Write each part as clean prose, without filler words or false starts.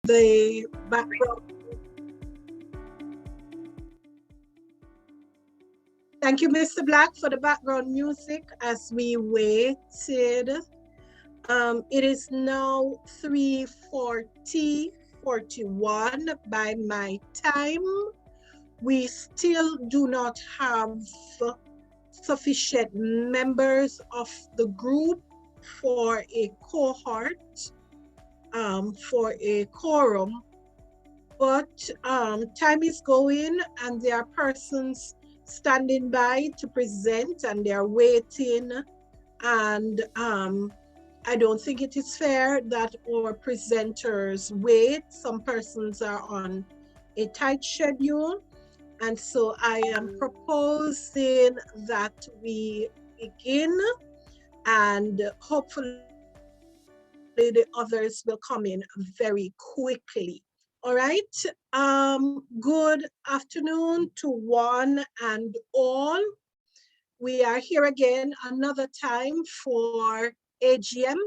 the background. Thank you, Mr. Black, for the background music as we waited. It is now 3:41 by my time. We still do not have sufficient members of the group for a cohort, for a quorum, but time is going and there are persons standing by to present and they're waiting, and I don't think it is fair that our presenters wait. Some persons are on a tight schedule, and so I am proposing that we begin, and hopefully the others will come in very quickly. All right. Good afternoon to one and all. We are here again another time for AGM,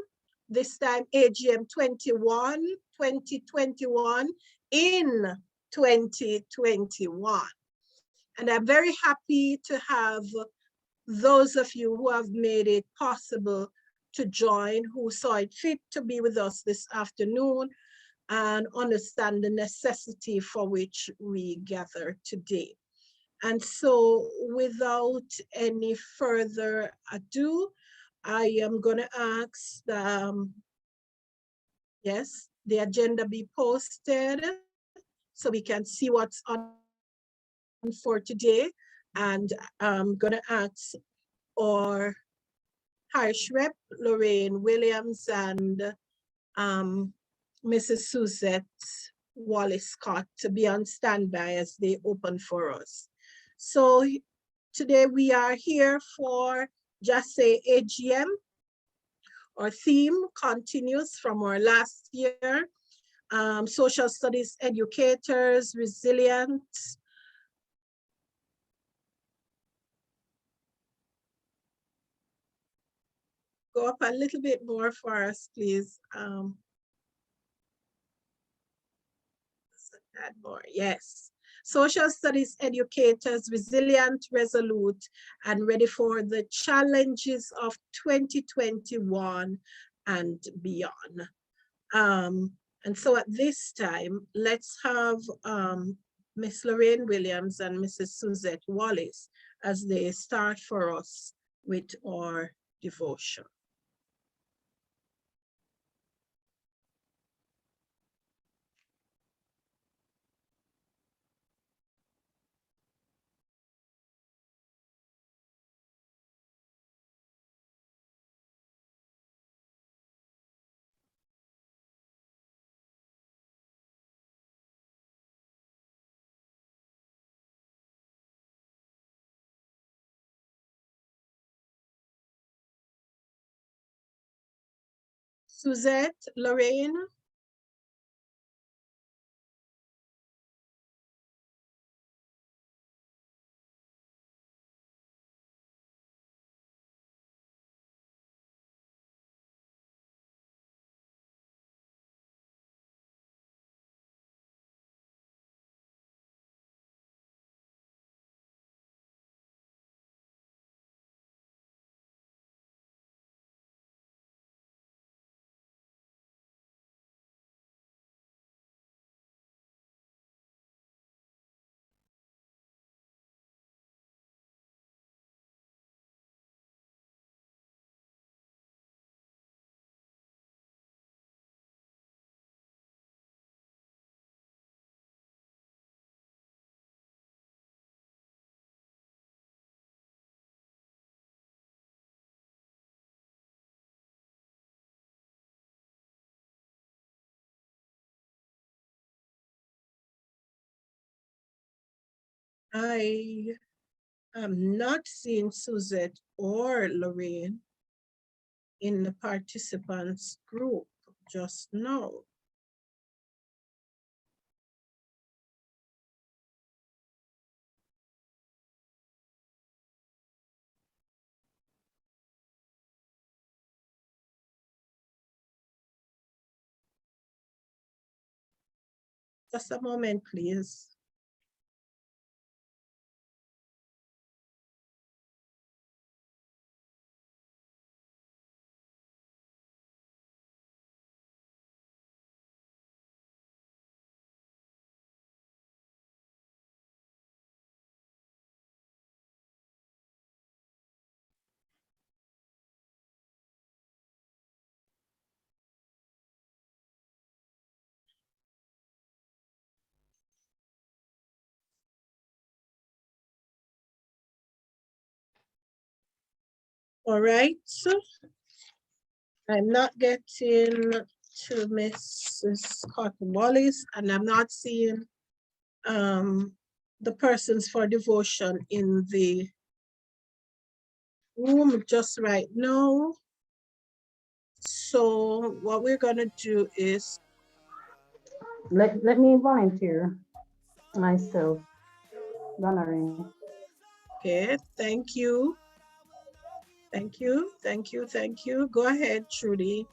this time AGM 2021 in 2021. And I'm very happy to have those of you who have made it possible to join, who saw it fit to be with us this afternoon and understand the necessity for which we gather today. And so without any further ado, I am going to ask, yes, the agenda be posted so we can see what's on for today. And I'm going to ask our Parish Rep, Lorraine Williams, and Mrs. Suzette Wallace-Scott to be on standby as they open for us. So today we are here for JASSE AGM. Our theme continues from our last year, social studies educators, resilience. Go up a little bit more for us, please. Add more, yes. Social studies educators, resilient, resolute, and ready for the challenges of 2021 and beyond. And so at this time, let's have Miss Lorraine Williams and Mrs. Suzette Wallace as they start for us with our devotion. Suzette, Lorraine. I am not seeing Suzette or Lorraine in the participants group just now. Just a moment, please. All right, so I'm not getting to Mrs. Cotton-Wallis, and I'm not seeing the persons for devotion in the room just right now. So what we're gonna do is let me volunteer myself, Donaree. okay, thank you. Thank you, thank you, thank you. Go ahead, Trudy.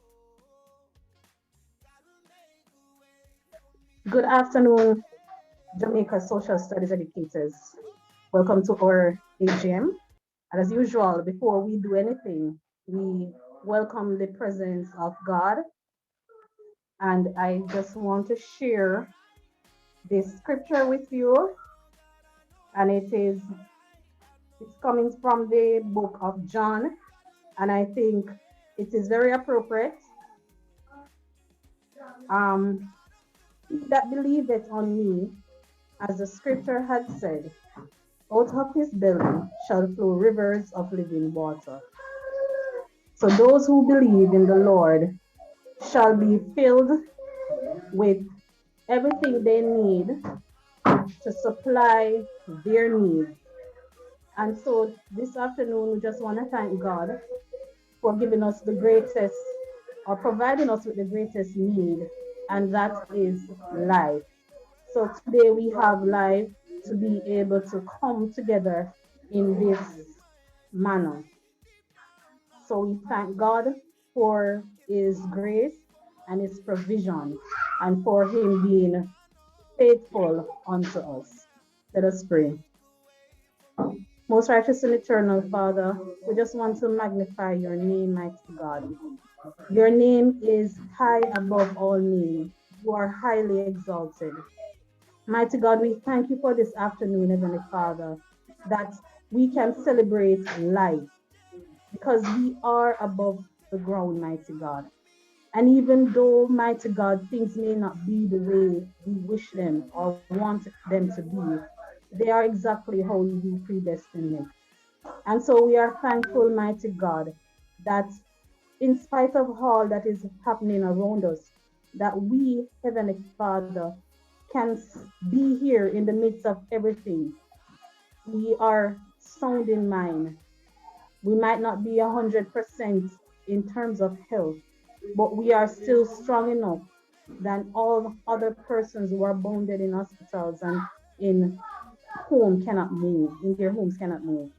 Good afternoon, Jamaica Social Studies educators. Welcome to our AGM. And as usual, before we do anything, we welcome the presence of God. And I just want to share this scripture with you. And it's coming from the book of John. And I think it is very appropriate. He that believeth on me, as the scripture had said, out of his belly shall flow rivers of living water. So those who believe in the Lord shall be filled with everything they need to supply their needs. And so this afternoon, we just want to thank God for giving us the greatest, or providing us with the greatest need, and that is life. So today we have life to be able to come together in this manner. So we thank God for his grace and his provision, and for him being faithful unto us. Let us pray. Most righteous and eternal Father, we just want to magnify your name, mighty God. Your name is high above all names. You are highly exalted. Mighty God, we thank you for this afternoon, Heavenly Father, that we can celebrate life because we are above the ground, mighty God. And even though, mighty God, things may not be the way we wish them or want them to be, they are exactly how you predestined them. And so we are thankful, mighty God, that in spite of all that is happening around us, that we, Heavenly Father, can be here in the midst of everything. We are sound in mind. We might not be 100% in terms of health, but we are still strong enough than all other persons who are bounded in hospitals and in home cannot move, in their homes cannot move.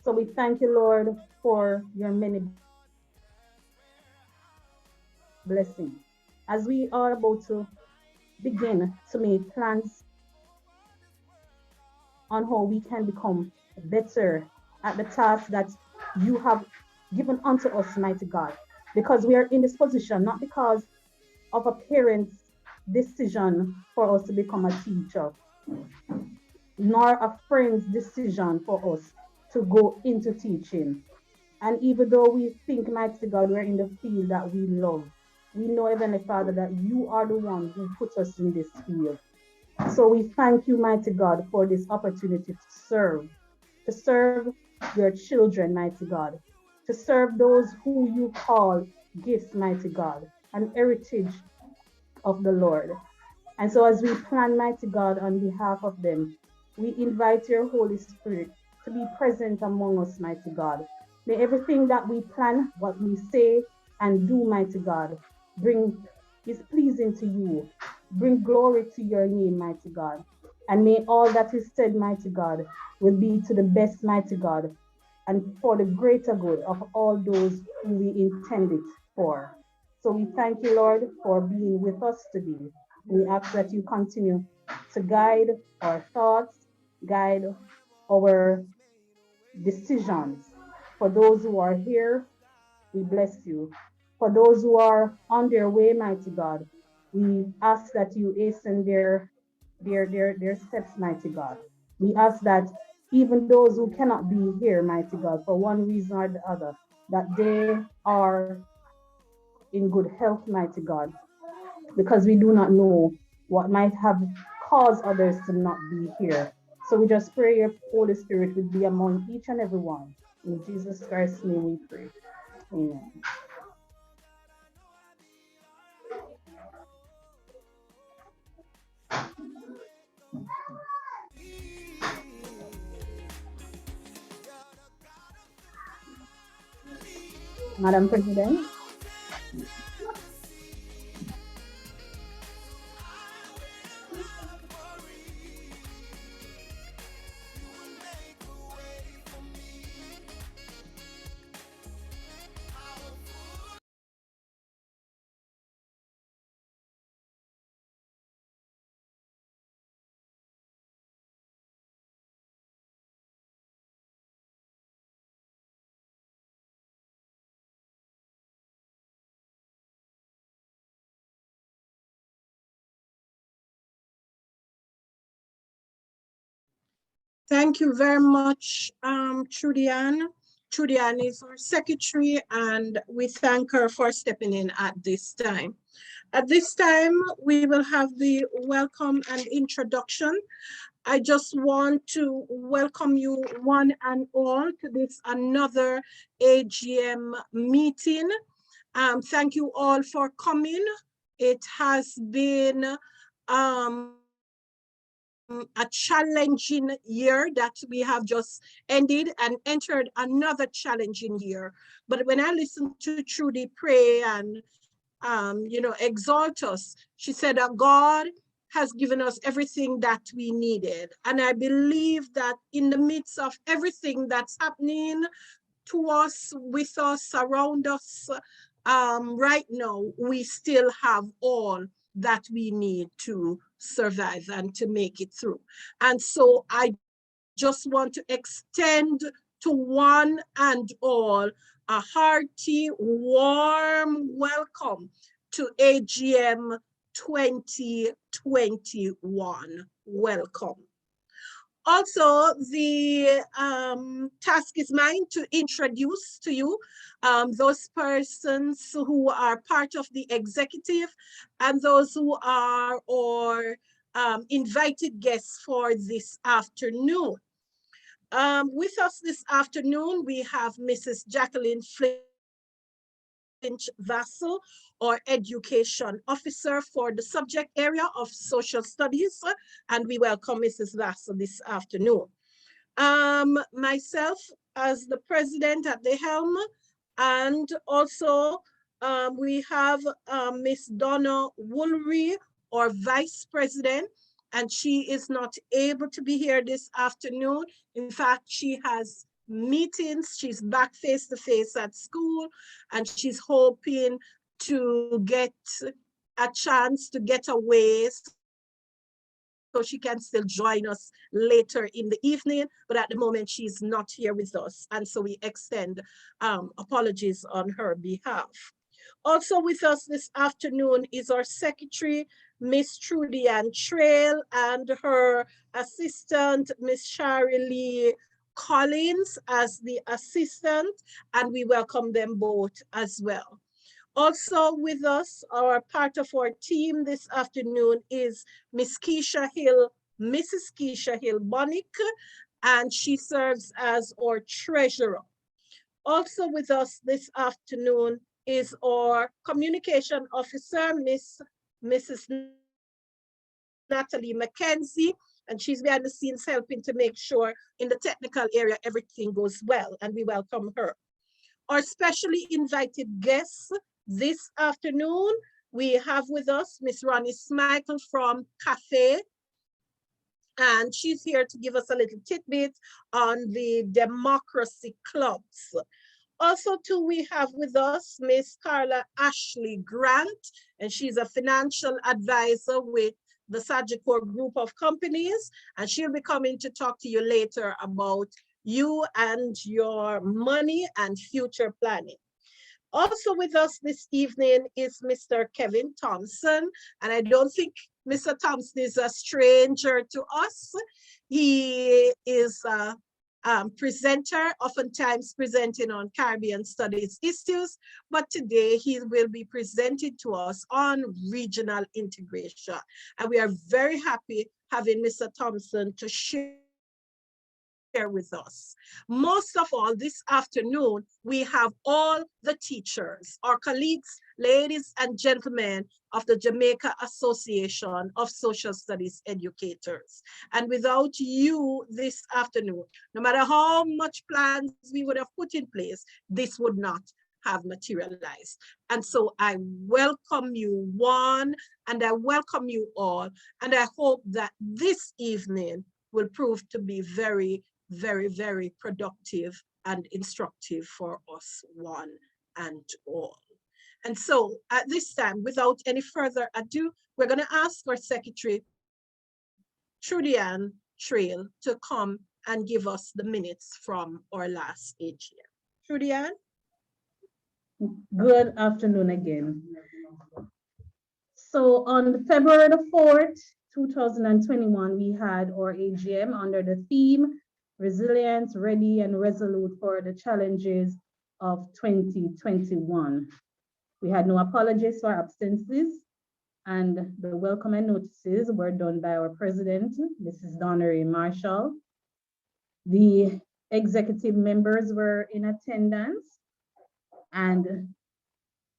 So we thank you, Lord, for your many blessings. As we are about to begin to make plans on how we can become better at the task that you have given unto us, mighty God. Because we are in this position, not because of a parent's decision for us to become a teacher, nor a friend's decision for us to go into teaching. And even though we think, mighty God, we're in the field that we love, we know, Heavenly Father, that you are the one who put us in this field. So we thank you, mighty God, for this opportunity to serve your children, mighty God, to serve those who you call gifts, mighty God, an heritage of the Lord. And so as we plan, mighty God, on behalf of them, we invite your Holy Spirit to be present among us, mighty God. May everything that we plan, what we say and do, mighty God, bring is pleasing to you. Bring glory to your name, mighty God. And may all that is said, mighty God, will be to the best, mighty God, and for the greater good of all those who we intend it for. So we thank you, Lord, for being with us today. We ask that you continue to guide our thoughts, guide our decisions. For those who are here, we bless you. For those who are on their way, mighty God, we ask that you hasten their steps, mighty God. We ask that even those who cannot be here, mighty God, for one reason or the other, that they are in good health, mighty God, because we do not know what might have caused others to not be here. So we just pray your Holy Spirit would be among each and every one. In Jesus Christ's name we pray. Amen. Madam President. Thank you very much, Trudy Ann. Trudy Ann is our secretary, and we thank her for stepping in at this time. At this time, we will have the welcome and introduction. I just want to welcome you one and all to this another AGM meeting. Thank you all for coming. It has been a challenging year that we have just ended and entered another challenging year. But when I listened to Trudy pray and exalt us, she said that God has given us everything that we needed. And I believe that in the midst of everything that's happening to us, with us, around us, right now, we still have all that we need to survive and to make it through. And so I just want to extend to one and all a hearty, warm welcome to AGM 2021. Welcome. Also, the task is mine to introduce to you those persons who are part of the executive and those who are our invited guests for this afternoon. With us this afternoon, we have Mrs. Jacqueline Flinch-Vassell, or Education Officer for the subject area of Social Studies, and we welcome Mrs. Vassell this afternoon. Myself as the President at the helm, and also we have Miss Donna Woolry, or Vice President, and she is not able to be here this afternoon. In fact, she has meetings. She's back face-to-face at school, and she's hoping to get a chance to get away so she can still join us later in the evening. But at the moment, she's not here with us. And so we extend apologies on her behalf. Also with us this afternoon is our secretary, Miss Trudy Ann Trail, and her assistant, Miss Shari Lee Collins, as the assistant, and we welcome them both as well. Also with us, or part of our team this afternoon, is Miss Keisha Hill, Mrs. Keisha Hill Bonick, and she serves as our treasurer. Also with us this afternoon is our communication officer, Mrs. Natalie McKenzie, and she's behind the scenes helping to make sure in the technical area everything goes well, and we welcome her. Our specially invited guests this afternoon, we have with us Miss Ronnie Smikle from CAFFE, and she's here to give us a little tidbit on the democracy clubs. Also, too, we have with us Miss Carla Ashley Grant, and she's a financial advisor with the Sagicor group of companies, and she'll be coming to talk to you later about you and your money and future planning. Also with us this evening is Mr. Kevin Thompson, and I don't think Mr. Thompson is a stranger to us. He is a presenter, oftentimes presenting on Caribbean Studies issues, but today he will be presenting to us on regional integration. And we are very happy having Mr. Thompson to share with us. Most of all, this afternoon, we have all the teachers, our colleagues, ladies and gentlemen of the Jamaica Association of Social Studies Educators. And without you this afternoon, no matter how much plans we would have put in place, this would not have materialized. And so I welcome you one, and I welcome you all, and I hope that this evening will prove to be very, very productive and instructive for us one and all. And so at this time, without any further ado, we're going to ask our secretary, Trudy Trail, to come and give us the minutes from our last AGM. Trudy Ann? Good afternoon again. So on February the 4th, 2021, we had our AGM under the theme, Resilience, Ready and Resolute for the Challenges of 2021. We had no apologies for absences, and the welcome and notices were done by our president, Mrs. Donaree Marshall. The executive members were in attendance, and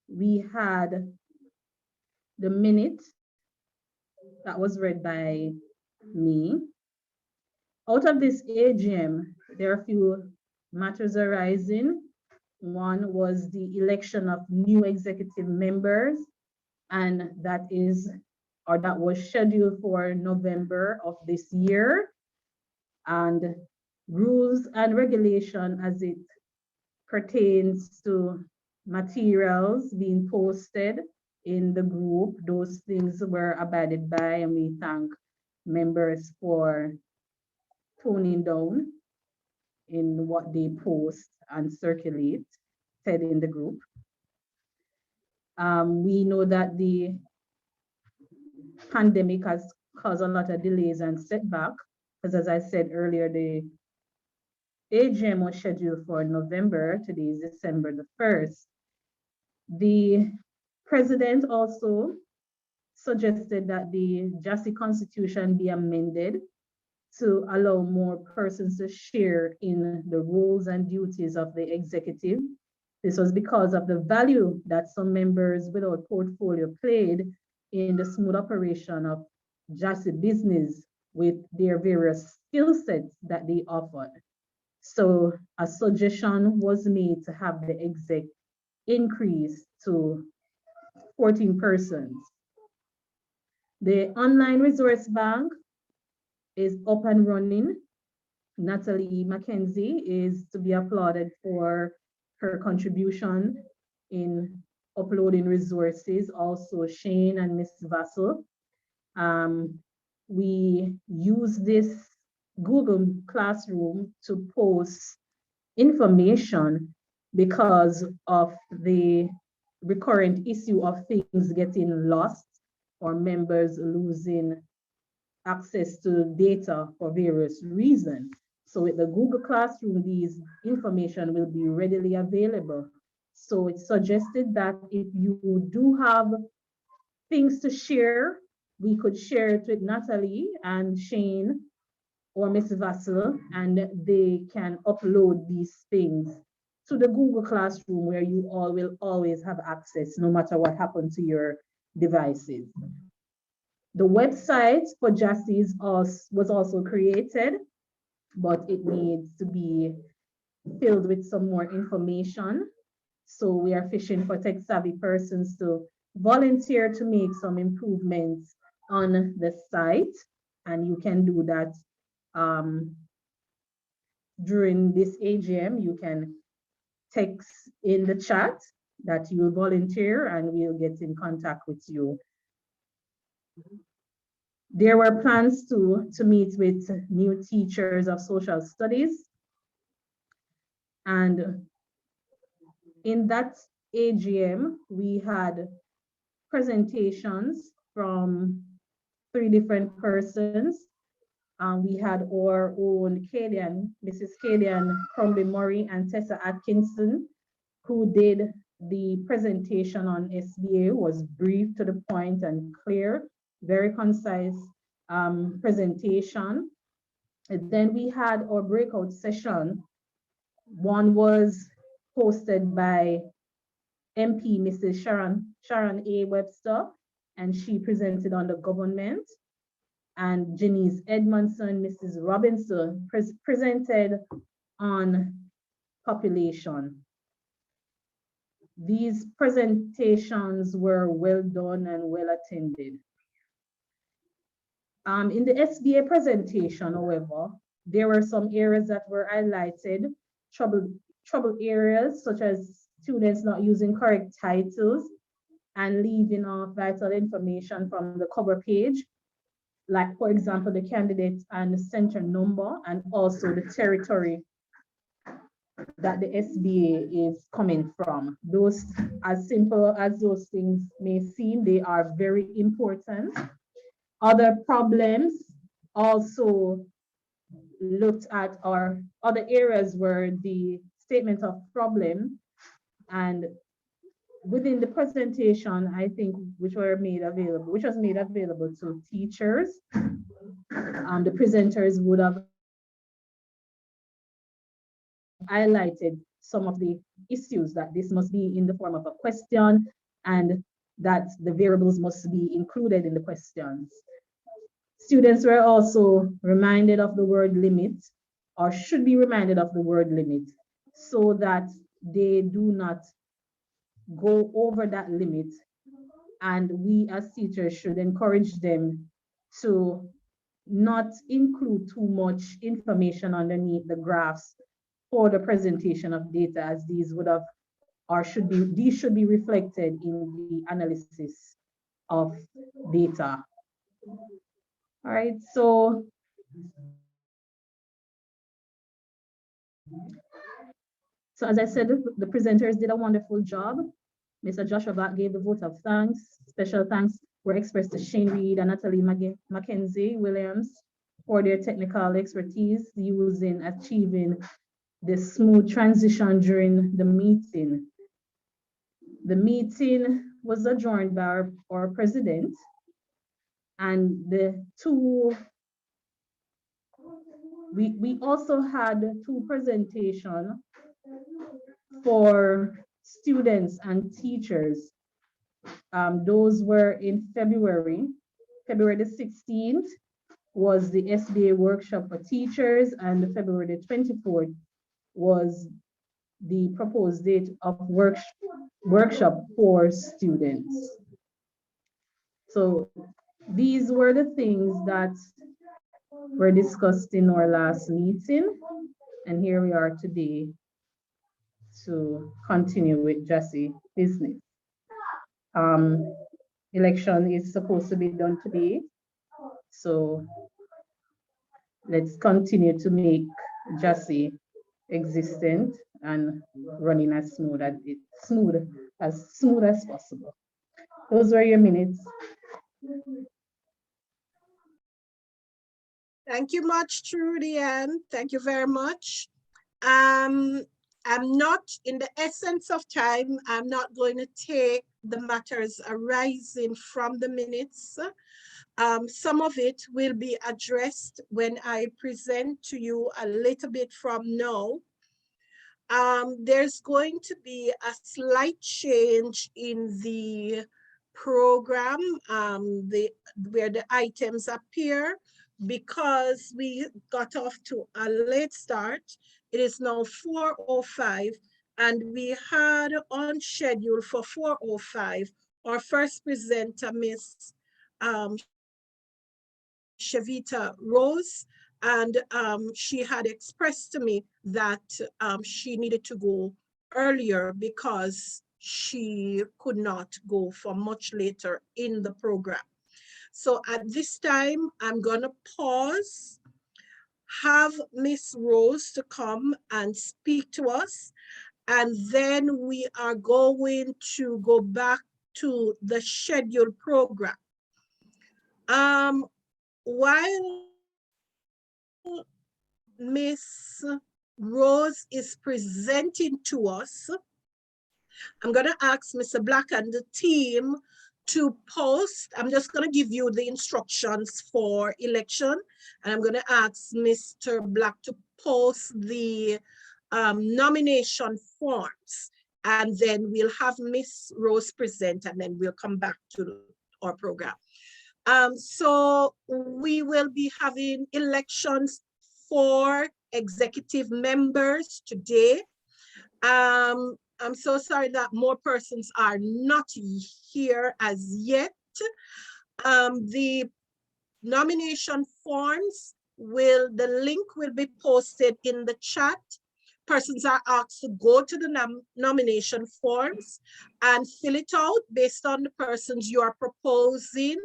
we had the minute that was read by me. Out of this AGM, there are a few matters arising. One was the election of new executive members, and that was scheduled for November of this year. And rules and regulation as it pertains to materials being posted in the group, those things were abided by, and we thank members for toning down in what they post and circulate, said in the group. We know that the pandemic has caused a lot of delays and setback, because as I said earlier, the AGM was scheduled for November. Today is December the 1st. The president also suggested that the JASSE Constitution be amended to allow more persons to share in the roles and duties of the executive. This was because of the value that some members without portfolio played in the smooth operation of JASSE business with their various skill sets that they offered. So a suggestion was made to have the exec increase to 14 persons. The online resource bank is up and running. Natalie McKenzie is to be applauded for her contribution in uploading resources. Also Shane and Ms. Vassell. We use this Google Classroom to post information because of the recurrent issue of things getting lost or members losing access to data for various reasons. So with the Google Classroom, these information will be readily available. So it's suggested that if you do have things to share, we could share it with Natalie and Shane or Ms. Vassell, and they can upload these things to the Google Classroom, where you all will always have access no matter what happened to your devices. The website for JASSE was also created, but it needs to be filled with some more information. So we are fishing for tech-savvy persons to volunteer to make some improvements on the site, and you can do that during this AGM. You can text in the chat that you will volunteer, and we'll get in contact with you. There were plans to meet with new teachers of social studies. And in that AGM, we had presentations from 3 different persons. We had our own Kadian, Mrs. Kadian Crumbie-Murray and Tessa Atkinson, who did the presentation on SBA, was brief to the point and clear, very concise presentation. And then we had our breakout session. One was hosted by MP Mrs. Sharon A. Webster, and she presented on the government. And Janice Edmondson, Mrs. Robinson, presented on population. These presentations were well done and well attended. In the SBA presentation, however, there were some areas that were highlighted, trouble areas such as students not using correct titles and leaving off vital information from the cover page, like, for example, the candidate and the center number, and also the territory that the SBA is coming from. Those, as simple as those things may seem, they are very important. Other problems also looked at, or other areas were the statement of problem, and within the presentation, I think, which was made available to teachers, the presenters would have highlighted some of the issues that this must be in the form of a question and that the variables must be included in the questions. Students were also reminded of the word limit, or should be reminded of the word limit, so that they do not go over that limit. And we as teachers should encourage them to not include too much information underneath the graphs for the presentation of data, as these would have, or should be, these should be reflected in the analysis of data. All right, so as I said, the presenters did a wonderful job. Mr. Joshua Back gave the vote of thanks. Special thanks were expressed to Shane Reed and Natalie Mackenzie Williams for their technical expertise used in achieving the smooth transition during the meeting. The meeting was adjourned by our president, and we also had 2 presentations for students and teachers. Those were in February. February the 16th was the SBA workshop for teachers, and February the 24th was the proposed date of workshop for students. So these were the things that were discussed in our last meeting, and here we are today to continue with JASSE business. Election is supposed to be done today, so let's continue to make JASSE existent and running as smooth as possible. Those were your minutes. Thank you much, Trudy, and thank you very much. I'm not, in the essence of time, I'm not going to take the matters arising from the minutes. Some of it will be addressed when I present to you a little bit from now. There's going to be a slight change in the program, where the items appear, because we got off to a late start. It is now 4:05, and we had on schedule for 4:05 our first presenter, Miss Cheveta Rose, and she had expressed to me that she needed to go earlier because she could not go for much later in the program. So at this time, I'm gonna pause, have Miss Rose to come and speak to us, and then we are going to go back to the scheduled program. While Miss Rose is presenting to us, I'm going to ask Mr. Black and the team to post. I'm just going to give you the instructions for election, and I'm going to ask Mr. Black to post the nomination forms, and then we'll have Miss Rose present, and then we'll come back to our program. So we will be having elections for executive members today. I'm so sorry that more persons are not here as yet. The nomination forms the link will be posted in the chat. Persons are asked to go to the nomination forms and fill it out based on the persons you are proposing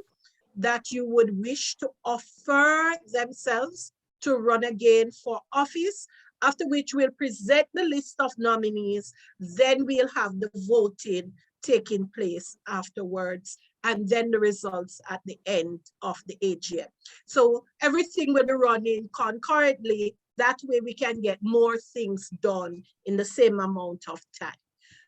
that you would wish to offer themselves to run again for office, after which we'll present the list of nominees. Then we'll have the voting taking place afterwards, and then the results at the end of the AGM. So everything will be running concurrently. That way we can get more things done in the same amount of time.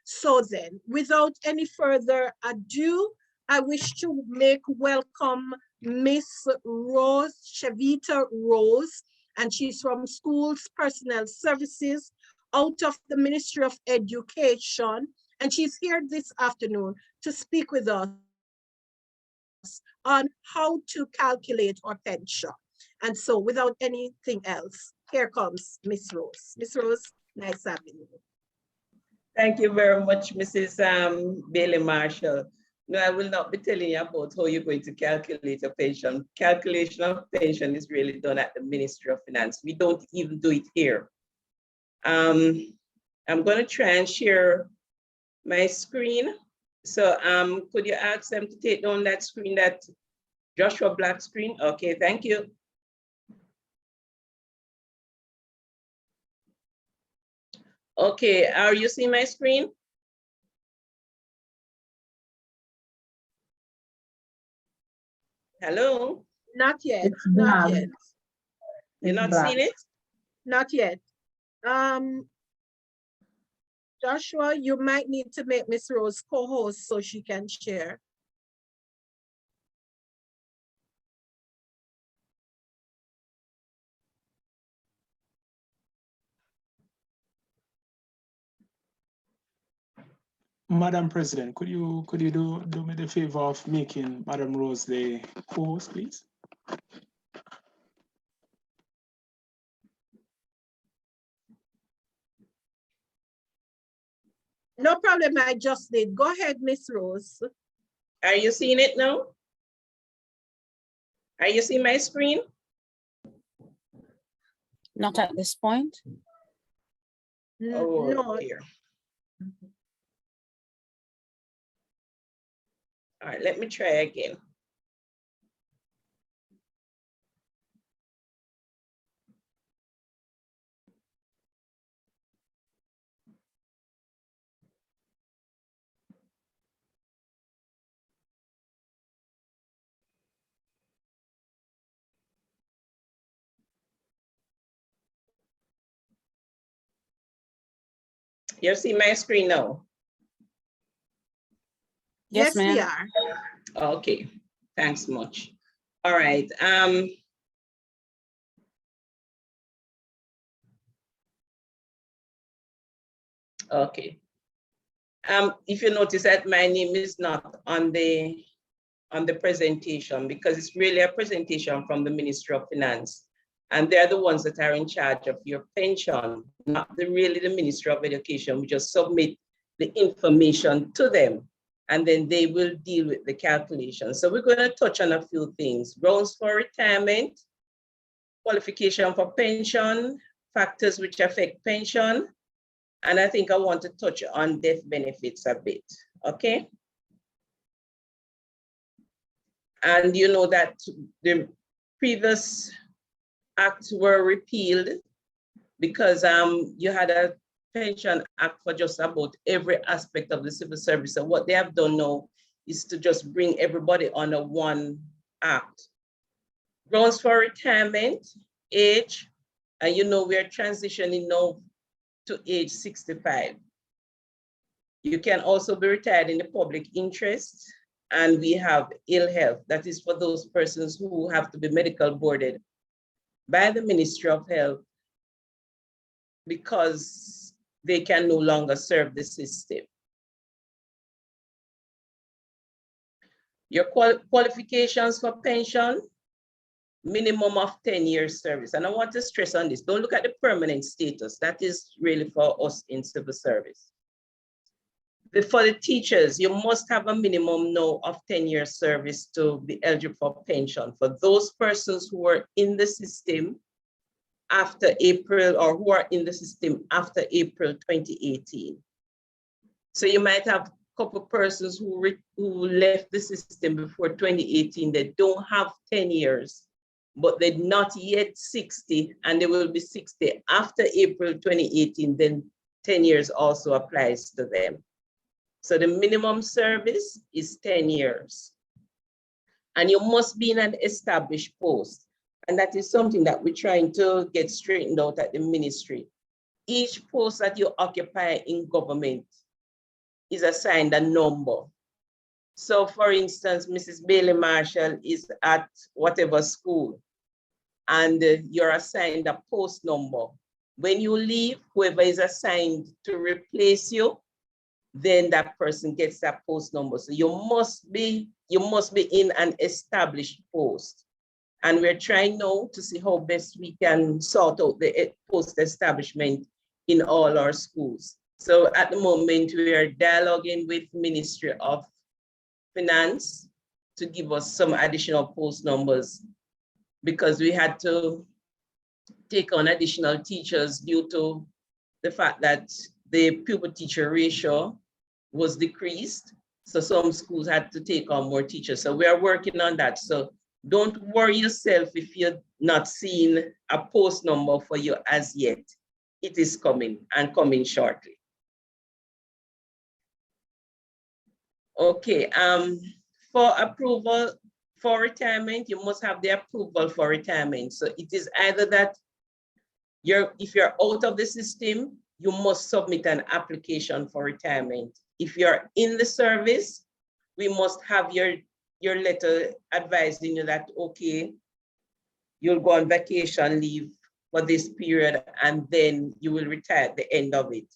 So then, without any further ado, I wish to make welcome Miss Rose, Cheveta Rose, and she's from Schools Personnel Services out of the Ministry of Education. And she's here this afternoon to speak with us on how to calculate our pension. And so without anything else, here comes Miss Rose. Miss Rose, nice having you. Thank you very much, Mrs. Bailey-Marshal. No, I will not be telling you about how you're going to calculate a pension. Calculation of pension is really done at the Ministry of Finance. We don't even do it here. I'm going to try and share my screen. So could you ask them to take down that screen, that Joshua Black screen? Okay, thank you. Okay, are you seeing my screen? Hello? Not yet. It's Not black. yet. You're not black. seeing it? Not yet. Joshua, you might need to make Miss Rose co-host so she can share. Madam President, could you do me the favor of making Madam Rose the co-host, please? No problem, I just did. Go ahead, Miss Rose. Are you seeing it now? Are you seeing my screen? Not at this point. Oh, No. dear. All right, let me try again. You see my screen now? Yes, Yes, we ma'am. are. Okay, thanks much. All right. Okay. If you notice that my name is not on the presentation, because it's really a presentation from the Ministry of Finance, and they're the ones that are in charge of your pension, not really the Ministry of Education. We just submit the information to them, and then they will deal with the calculation. So we're going to touch on a few things: grounds for retirement, qualification for pension, factors which affect pension, and I think I want to touch on death benefits a bit, okay? And you know that the previous acts were repealed because you had a pension act for just about every aspect of the civil service. So what they have done now is to just bring everybody under one act. Grounds for retirement, age, and you know we're transitioning now to age 65. You can also be retired in the public interest, and we have ill health. That is for those persons who have to be medical boarded by the Ministry of Health because they can no longer serve the system. Your qualifications for pension, minimum of 10 years service. And I want to stress on this, don't look at the permanent status. That is really for us in civil service. For the teachers, you must have a minimum now of 10 years service to be eligible for pension. For those persons who are in the system after April, or who are in the system after April 2018. So you might have a couple persons who left the system before 2018 that don't have 10 years, but they're not yet 60, and they will be 60 after April 2018, then 10 years also applies to them. So the minimum service is 10 years. And you must be in an established post. And that is something that we're trying to get straightened out at the ministry. Each post that you occupy in government is assigned a number. So for instance, Mrs. Bailey-Marshal is at whatever school, and you're assigned a post number. When you leave, whoever is assigned to replace you, then that person gets that post number. So you must be in an established post. And we're trying now to see how best we can sort out the post establishment in all our schools. So at the moment, we are dialoguing with Ministry of Finance to give us some additional post numbers, because we had to take on additional teachers due to the fact that the pupil teacher ratio was decreased. So some schools had to take on more teachers. So we are working on that. So don't worry yourself if you're not seeing a post number for you as yet. It is coming, and coming shortly. Okay, for approval for retirement, you must have the approval for retirement. So it is either that if you're out of the system, you must submit an application for retirement. If you're in the service, we must have your letter advising you that, okay, you'll go on vacation leave for this period, and then you will retire at the end of it.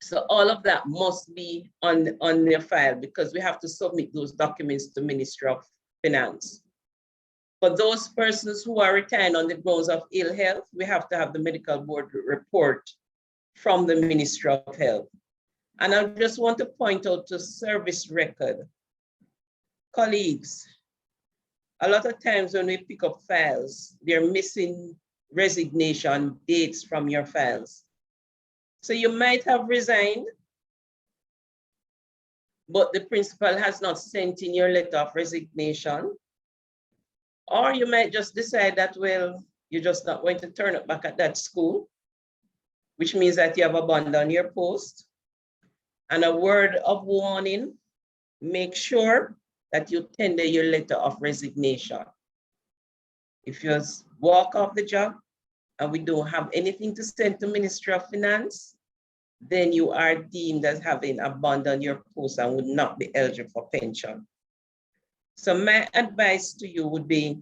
So all of that must be on your file, because we have to submit those documents to the Ministry of Finance. For those persons who are retiring on the grounds of ill health, we have to have the medical board report from the Ministry of Health. And I just want to point out to service record. Colleagues, a lot of times when we pick up files, they're missing resignation dates from your files. So you might have resigned, but the principal has not sent in your letter of resignation. Or you might just decide that, well, you're just not going to turn up back at that school, which means that you have abandoned your post. And a word of warning, make sure that you tender your letter of resignation. If you walk off the job and we don't have anything to send to Ministry of Finance, then you are deemed as having abandoned your post and would not be eligible for pension. So my advice to you would be,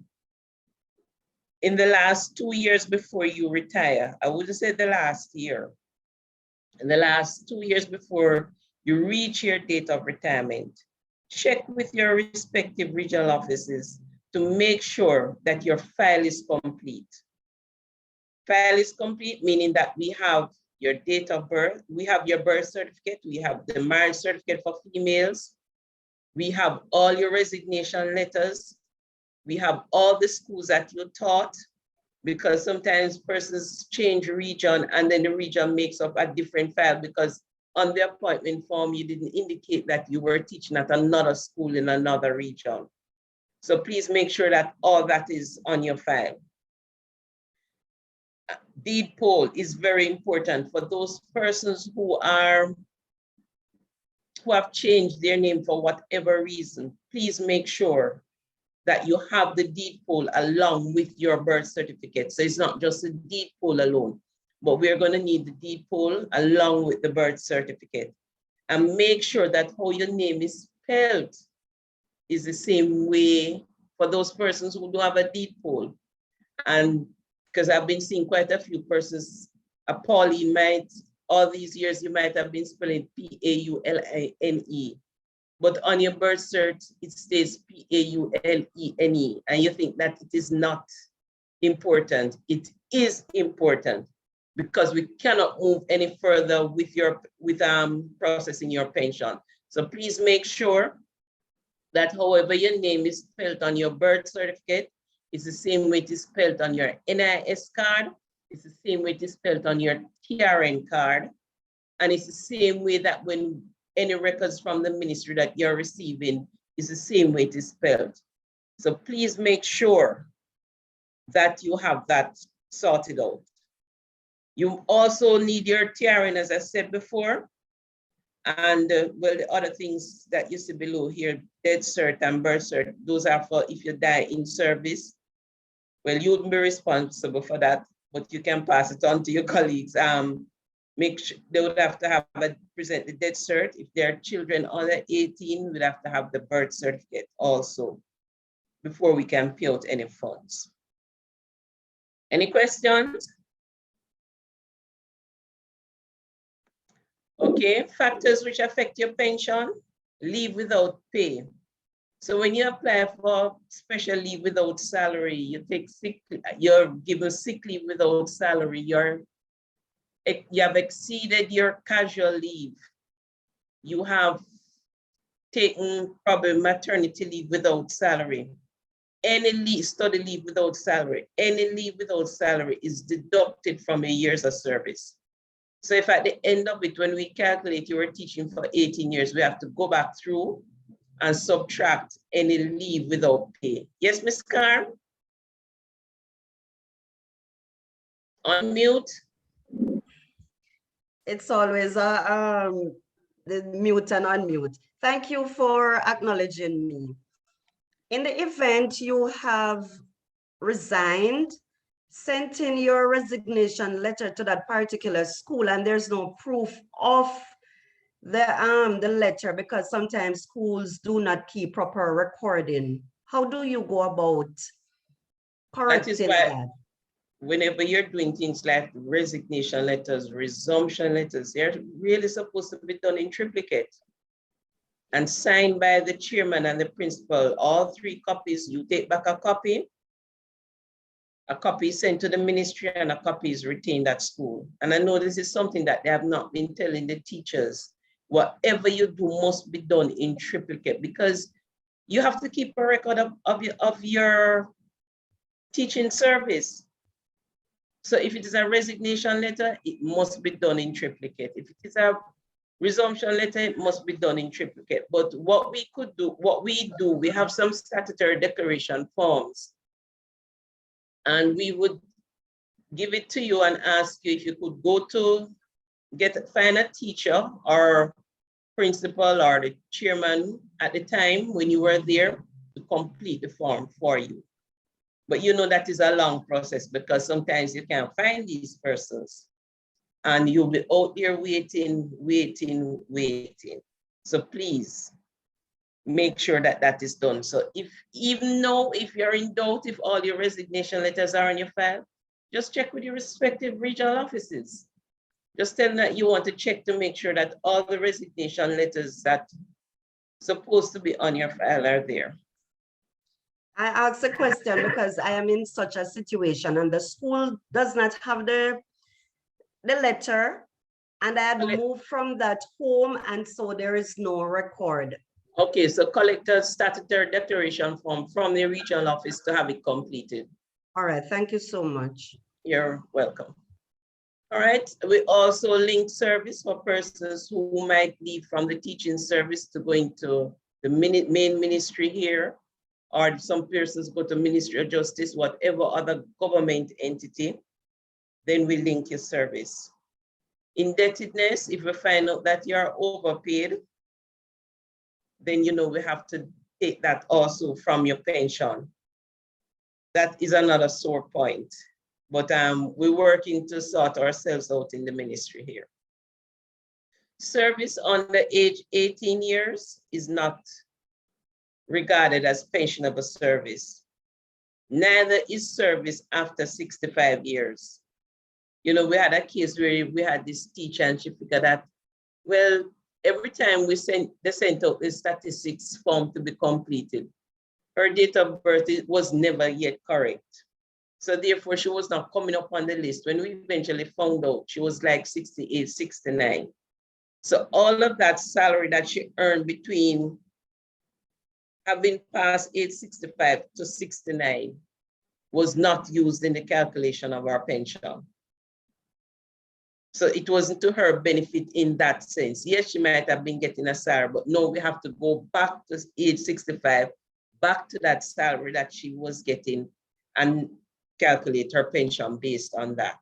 in the last 2 years before you retire, I wouldn't say the last year, in the last 2 years before you reach your date of retirement, check with your respective regional offices to make sure that your file is complete. File is complete, meaning that we have your date of birth, we have your birth certificate, we have the marriage certificate for females, we have all your resignation letters, we have all the schools that you taught, because sometimes persons change region and then the region makes up a different file because on the appointment form, you didn't indicate that you were teaching at another school in another region. So please make sure that all that is on your file. Deed poll is very important for those persons who have changed their name for whatever reason. Please make sure that you have the deed poll along with your birth certificate. So it's not just a deed poll alone, but we're going to need the deed poll along with the birth certificate. And make sure that how your name is spelled is the same way for those persons who don't have a deed poll. And because I've been seeing quite a few persons, Paul, all these years, you might have been spelling P-A-U-L-I-N-E. But on your birth cert, it stays P-A-U-L-E-N-E. And you think that it is not important. It is important because we cannot move any further with processing your pension. So please make sure that however your name is spelled on your birth certificate, it's the same way it is spelled on your NIS card, it's the same way it is spelled on your TRN card, and it's the same way that when any records from the ministry that you're receiving is the same way it is spelled. So please make sure that you have that sorted out. You also need your TRN, as I said before, and well, the other things that you see below here, death cert and birth cert, those are for if you die in service. Well, you wouldn't be responsible for that, but you can pass it on to your colleagues. Make sure they would have to present the death cert. If they're children under 18, we'd have to have the birth certificate also before we can pay out any funds. Any questions? Okay, factors which affect your pension, leave without pay. So when you apply for special leave without salary, you're given sick leave without salary, you have exceeded your casual leave. You have taken probably maternity leave without salary. Any leave, study leave without salary, any leave without salary is deducted from your years of service. So if at the end of it, when we calculate you were teaching for 18 years, we have to go back through and subtract any leave without pay. Yes, Ms. Carr? Unmute. It's always the mute and unmute. Thank you for acknowledging me. In the event you have resigned, sent in your resignation letter to that particular school and there's no proof of the letter because sometimes schools do not keep proper recording. How do you go about correcting that? Whenever you're doing things like resignation letters, resumption letters, they're really supposed to be done in triplicate and signed by the chairman and the principal. All 3 copies, you take back a copy is sent to the ministry, and a copy is retained at school. And I know this is something that they have not been telling the teachers. Whatever you do must be done in triplicate because you have to keep a record of your teaching service. So if it is a resignation letter, it must be done in triplicate. If it is a resumption letter, it must be done in triplicate. But what we do, we have some statutory declaration forms. And we would give it to you and ask you if you could go to find a teacher or principal or the chairman at the time when you were there to complete the form for you. But you know that is a long process because sometimes you can't find these persons and you'll be out there waiting. So please make sure that that is done. So even though if you're in doubt if all your resignation letters are on your file, just check with your respective regional offices. Just tell them that you want to check to make sure that all the resignation letters that supposed to be on your file are there. I ask a question because I am in such a situation and the school does not have the letter and I had moved from that home and so there is no record. Okay, so collect a statutory declaration form from the regional office to have it completed. All right, thank you so much. You're welcome. All right, we also link service for persons who might leave from the teaching service to go into the main ministry here or some persons go to Ministry of Justice, whatever other government entity, then we link your service. Indebtedness, if we find out that you are overpaid, then you know we have to take that also from your pension. That is another sore point. But we're working to sort ourselves out in the ministry here. Service under age 18 years is not regarded as pensionable service. Neither is service after 65 years. You know, we had a case where we had this teacher and she figured that, well, every time they sent out the statistics form to be completed, her date of birth was never yet correct. So therefore, she was not coming up on the list. When we eventually found out, she was like 68, 69. So all of that salary that she earned between having passed age 65 to 69 was not used in the calculation of our pension. So it wasn't to her benefit in that sense. Yes, she might have been getting a salary, but no, we have to go back to age 65, back to that salary that she was getting and calculate her pension based on that.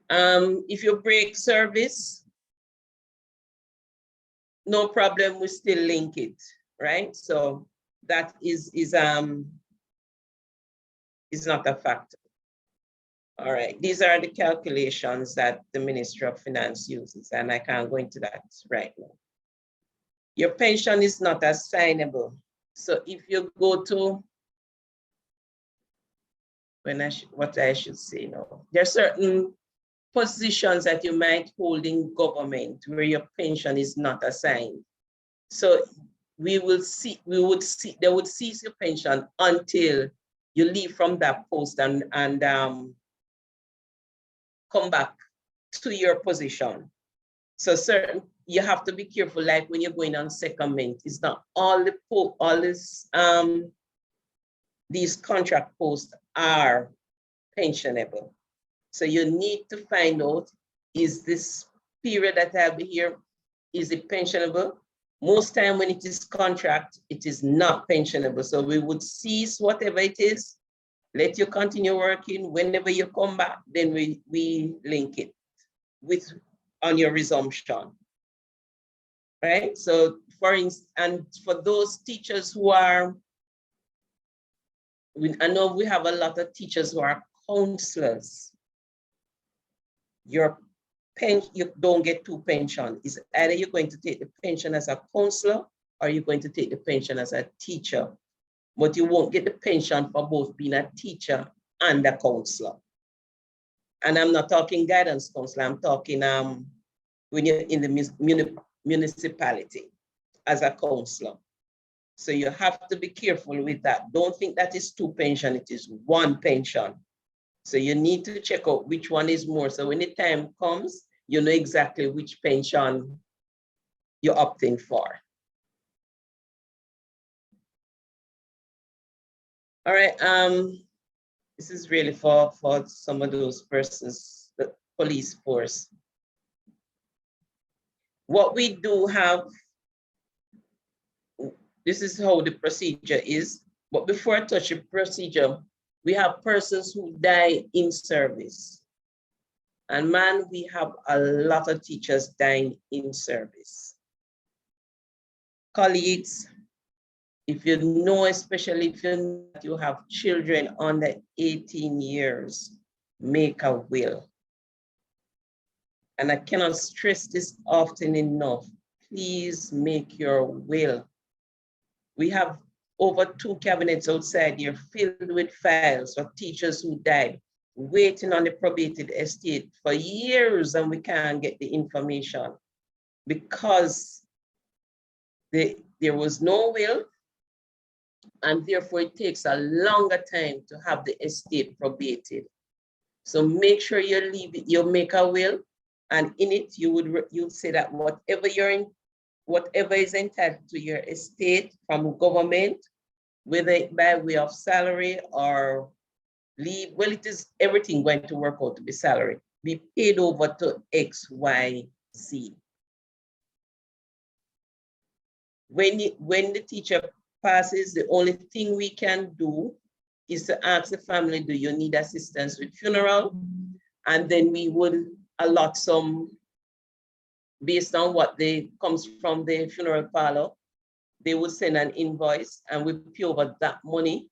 If you break service, no problem, we still link it, right? So that is not a factor. All right, these are the calculations that the Ministry of Finance uses, and I can't go into that right now. Your pension is not assignable. So if you go to, what I should say now, there are certain positions that you might hold in government where your pension is not assigned. So they would cease your pension until you leave from that post and come back to your position. So you have to be careful, like when you're going on secondment, it's not these contract posts are pensionable. So you need to find out, is this period that I'll be here, is it pensionable? Most time when it is contract, it is not pensionable. So we would cease whatever it is, let you continue working. Whenever you come back, then we link it on your resumption, right? So for instance, and for those teachers who are, I know we have a lot of teachers who are counselors. You don't get two pensions. It's either you're going to take the pension as a counselor or you're going to take the pension as a teacher. But you won't get the pension for both being a teacher and a counselor. And I'm not talking guidance counselor, I'm talking when you're in the municipality as a counselor. So you have to be careful with that. Don't think that is two pensions, it is one pension. So you need to check out which one is more. So when the time comes, you know exactly which pension you're opting for. All right, this is really for some of those persons, the police force. What we do have, this is how the procedure is, but before I touch the procedure, we have persons who die in service. And man, we have a lot of teachers dying in service. Colleagues, if you know, especially if you know that you have children under 18 years, make a will. And I cannot stress this often enough. Please make your will. We have over 2 cabinets outside here filled with files of teachers who died, waiting on the probated estate for years, and we can't get the information because there was no will, and therefore it takes a longer time to have the estate probated. So make sure you leave it, you make a will, and in it you say that whatever is entitled to your estate from government, whether by way of salary or leave, well, it is everything going to work out to be salary, be paid over to X, Y, Z. When the teacher passes, the only thing we can do is to ask the family, do you need assistance with funeral? And then we will allot some based on what comes from the funeral parlor. They would send an invoice and we pay over that money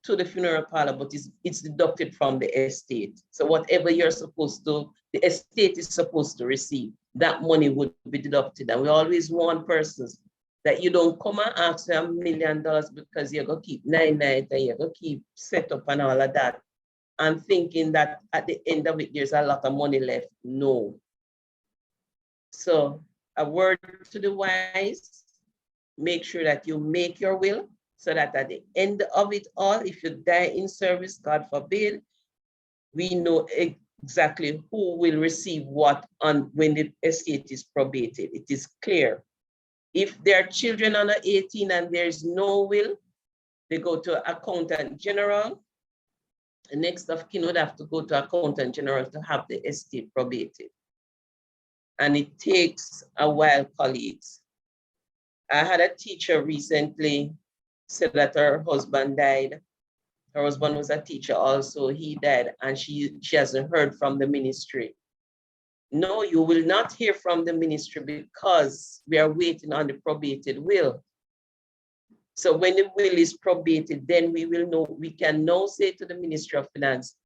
to the funeral parlor, but it's deducted from the estate. So whatever you're supposed to, the estate is supposed to receive, that money would be deducted. And we always warn persons that you don't come and ask for $1 million because you're going to keep 99 and you're going to keep set up and all of that, and thinking that at the end of it, there's a lot of money left. No. So a word to the wise, make sure that you make your will so that at the end of it all, if you die in service, God forbid, we know exactly who will receive what on when the estate is probated. It is clear. If there are children under 18 and there's no will, they go to accountant general. The next of kin would have to go to accountant general to have the estate probated. And it takes a while, colleagues. I had a teacher recently said that her husband died. Her husband was a teacher also, he died, and she hasn't heard from the ministry. No, you will not hear from the ministry because we are waiting on the probated will. So when the will is probated, then we will know, we can now say to the Ministry of Finance,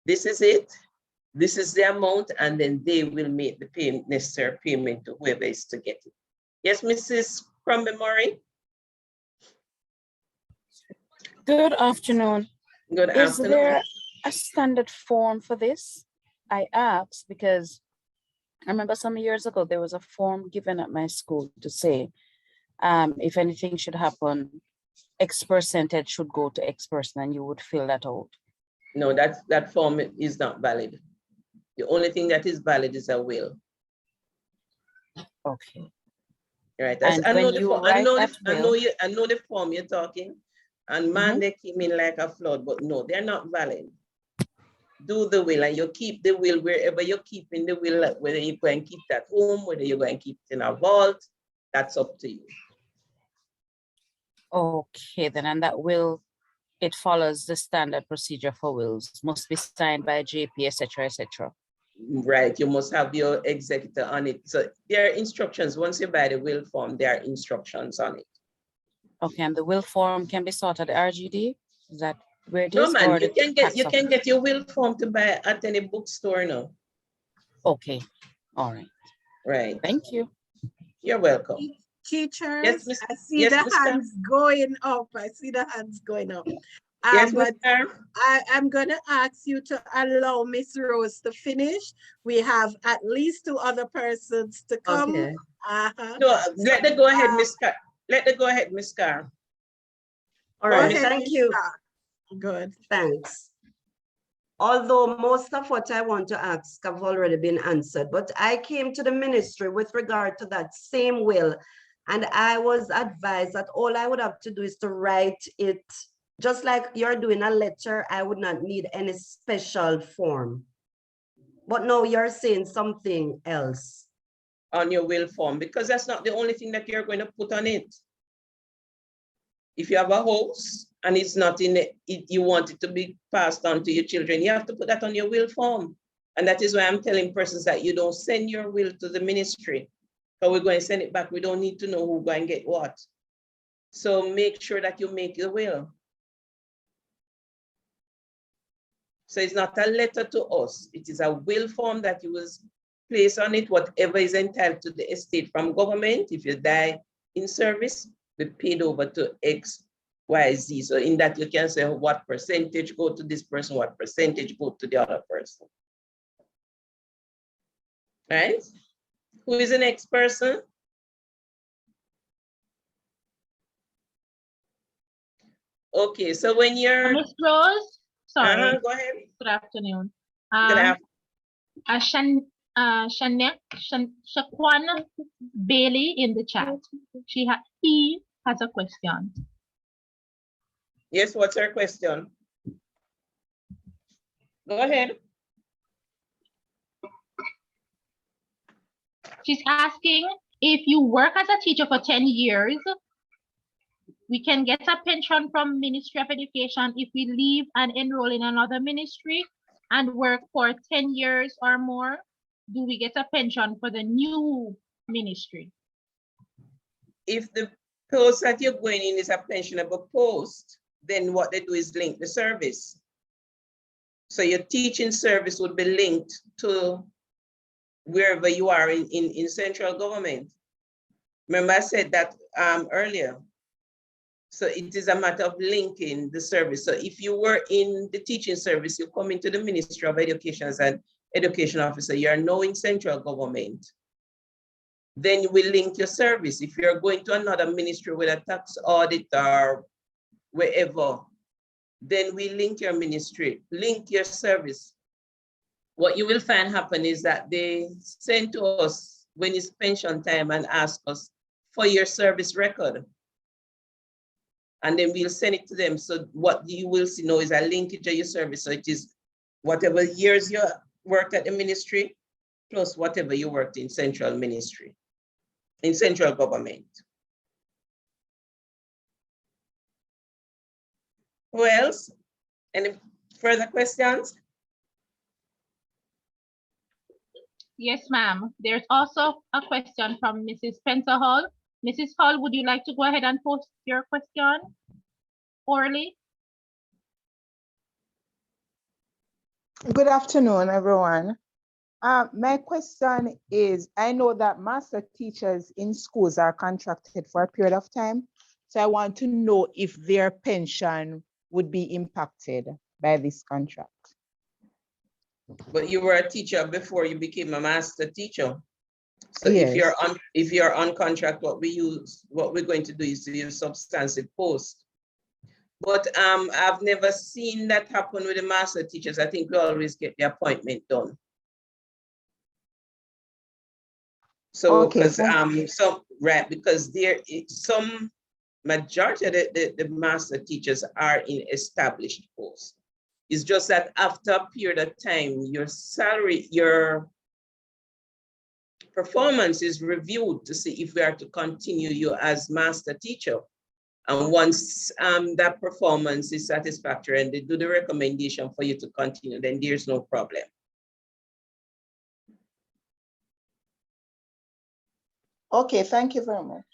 this is it, this is the amount, and then they will make the necessary payment to whoever is to get it. Yes, Mrs. Crumbie-Murray. Good afternoon. Good afternoon. Is there a standard form for this? I asked because I remember some years ago, there was a form given at my school to say, if anything should happen, X percentage should go to X person, and you would fill that out. No, that form is not valid. The only thing that is valid is a will. Okay. Right. And I know the form you're talking, and man, they came in like a flood, but no, they're not valid. Do the will, and you keep the will wherever you're keeping the will, whether you go and keep that home, whether you're going to keep it in a vault, that's up to you. Okay, then, and that will, it follows the standard procedure for wills, must be signed by a JP, etc., etc. Right, you must have your executor on it. So there are instructions. Once you buy the will form, there are instructions on it. Okay, and the will form can be sought at the RGD? Is that where it is? No, man, or you can get your will form to buy at any bookstore now. Okay, all right. Right. Thank you. You're welcome. Teachers, Yes, Ms. I see the hands going up. I see the hands going up. Yes, but Mr. I'm going to ask you to allow Miss Rose to finish. We have at least 2 other persons to come. Okay. No, let them go ahead, Miss Carr. Let them go ahead, Miss Carr. All right, ahead, thank Miss you. Carr. Good. Thanks. Although most of what I want to ask have already been answered, but I came to the ministry with regard to that same will, and I was advised that all I would have to do is to write it, just like you're doing a letter. I would not need any special form. But no, you're saying something else. On your will form, because that's not the only thing that you're going to put on it. If you have a house and it's not in it, you want it to be passed on to your children, you have to put that on your will form. And that is why I'm telling persons that you don't send your will to the ministry, but we're going to send it back. We don't need to know who going to get what. So make sure that you make your will. So it's not a letter to us. It is a will form that you will place on it, whatever is entitled to the estate from government. If you die in service, be paid over to X, Y, Z. So in that you can say what percentage go to this person, what percentage go to the other person. Right? Who is the next person? Okay, so when you're Miss Rose, sorry. Go ahead. Good afternoon. Good afternoon. Shaquan Bailey in the chat. He has a question. Yes, what's her question? Go ahead. She's asking, if you work as a teacher for 10 years, We can get a pension from Ministry of Education if we leave and enroll in another ministry and work for 10 years or more. Do we get a pension for the new ministry? If the post that you're going in is a pensionable post, then what they do is link the service. So your teaching service would be linked to wherever you are in central government. Remember I said that earlier. So it is a matter of linking the service. So if you were in the teaching service, you come into the Ministry of Education as an education officer, you are now in central government. Then you will link your service. If you're going to another ministry with a tax audit or wherever, then we link your ministry, link your service. What you will find happen is that they send to us when it's pension time and ask us for your service record. And then we'll send it to them. So what you will see now is a linkage of your service. So it is whatever years you worked at the ministry, plus whatever you worked in central ministry, in central government. Who else? Any further questions? Yes, ma'am. There's also a question from Mrs. Spencer Hall. Mrs. Hall, would you like to go ahead and post your question orally? Good afternoon, everyone. My question is, I know that master teachers in schools are contracted for a period of time. So I want to know if their pension would be impacted by this contract. But you were a teacher before you became a master teacher. So Yes. if you're on contract, what we're going to do is to use substantive post. But I've never seen that happen with the master teachers. I think we always get the appointment done. So Okay, because there is some majority of the master teachers are in established posts. It's just that after a period of time, your salary, your performance is reviewed to see if we are to continue you as master teacher. And once that performance is satisfactory and they do the recommendation for you to continue, then there's no problem. Okay, thank you very much.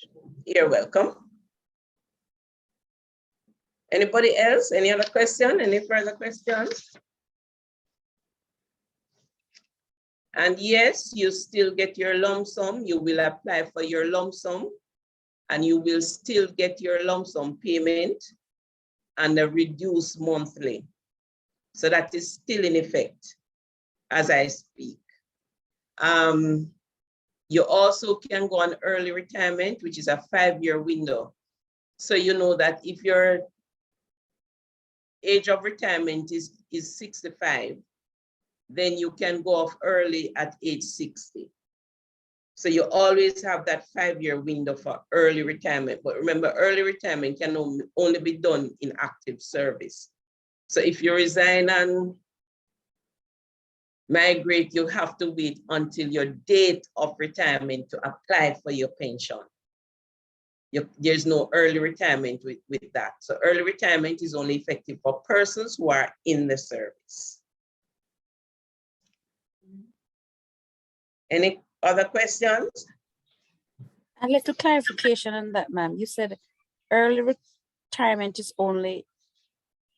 You're welcome. Anybody else? Any other question? Any further questions? And yes, you still get your lump sum. You will apply for your lump sum and you will still get your lump sum payment and a reduced monthly. So that is still in effect as I speak. You also can go on early retirement, which is a 5-year window. So you know that if your age of retirement is 65, then you can go off early at age 60. So you always have that 5-year window for early retirement. But remember, early retirement can only be done in active service. So if you resign and migrate, you have to wait until your date of retirement to apply for your pension. There's no early retirement with that. So early retirement is only effective for persons who are in the service. Any other questions? A little clarification on that, ma'am. You said early retirement is only.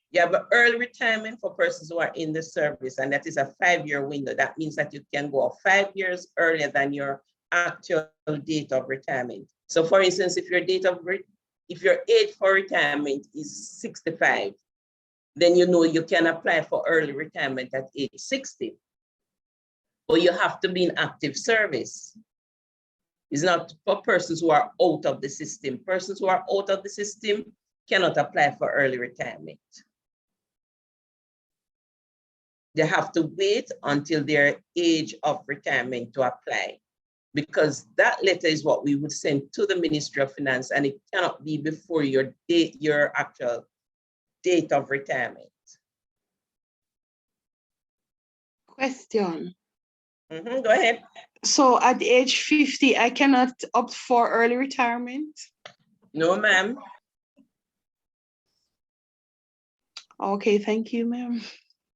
Yeah, but early retirement for persons who are in the service, and that is a 5-year window. That means that you can go 5 years earlier than your actual date of retirement. So for instance, if your age for retirement is 65, then you know you can apply for early retirement at age 60. But you have to be in active service. It's not for persons who are out of the system. Persons who are out of the system cannot apply for early retirement. They have to wait until their age of retirement to apply, because that letter is what we would send to the Ministry of Finance, and it cannot be before your actual date of retirement. Question. Go ahead. So at age 50, I cannot opt for early retirement? No, ma'am. Okay, thank you, ma'am.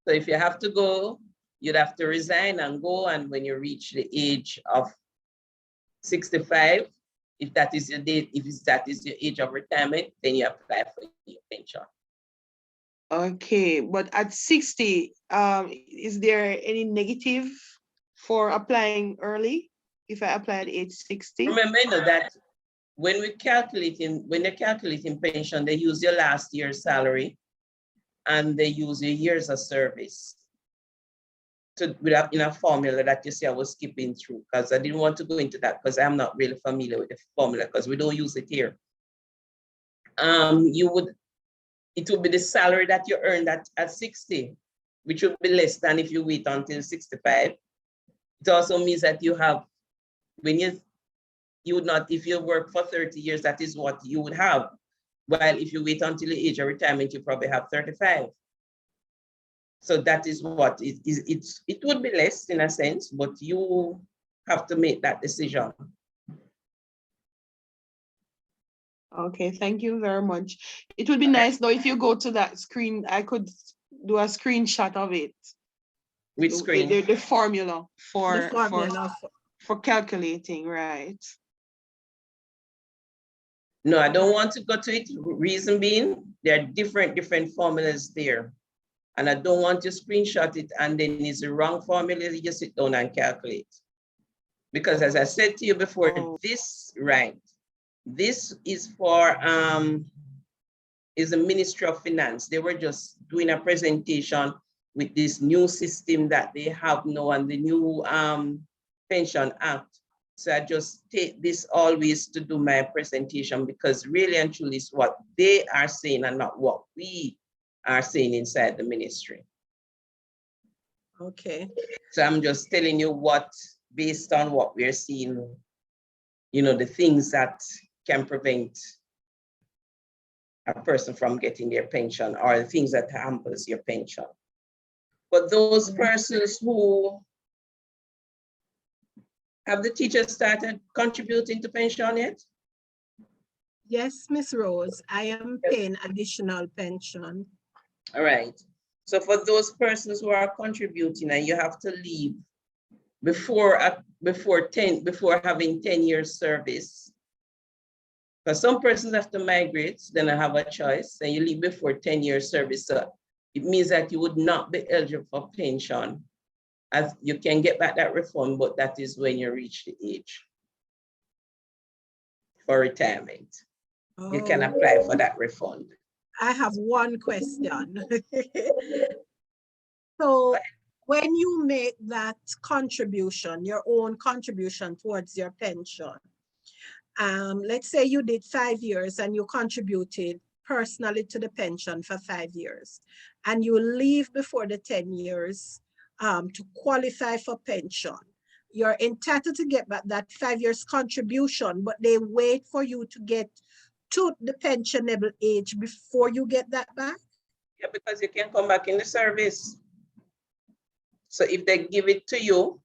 So if you have to go, you'd have to resign and go. And when you reach the age of 65, if that is your date, if that is your age of retirement, then you apply for your pension. Okay, but at 60, is there any negative for applying early if I apply at age 60? Remember, you know, that when they're calculating pension, they use your last year's salary and they use your years of service to in a formula that you see I was skipping through, because I didn't want to go into that because I'm not really familiar with the formula because we don't use it here. It would be the salary that you earned at 60, which would be less than if you wait until 65. It also means that you have, when you would not, if you work for 30 years, that is what you would have. While if you wait until the age of retirement, you probably have 35. So that is what it would be less in a sense, but you have to make that decision. Okay, thank you very much. It would be nice though if you go to that screen, I could do a screenshot of it. Which screen? The formula The formula for calculating, right? No, I don't want to go to it. Reason being, there are different formulas there. And I don't want to screenshot it and then it's the wrong formula, you just sit down and calculate. Because as I said to you before, this is for, is the Ministry of Finance. They were just doing a presentation with this new system that they have now and the new Pension Act. So I just take this always to do my presentation because really and truly is what they are saying and not what we are saying inside the ministry. Okay. So I'm just telling you what, based on what we're seeing, you know, the things that can prevent a person from getting their pension or the things that hampers your pension. But those persons who have the teachers started contributing to pension yet? Yes, Miss Rose, I am paying additional pension. All right. So for those persons who are contributing and you have to leave before having 10 years service, because some persons have to migrate, then I have a choice, and you leave before 10 years service. So it means that you would not be eligible for pension. As you can get back that refund, but that is when you reach the age for retirement. You can apply for that refund. I have one question. So when you make that contribution, your own contribution towards your pension, let's say you did 5 years and you contributed personally to the pension for 5 years, and you leave before the 10 years to qualify for pension. You're entitled to get back that 5 years contribution, but they wait for you to get to the pensionable age before you get that back? Yeah, because you can come back in the service. So if they give it to you,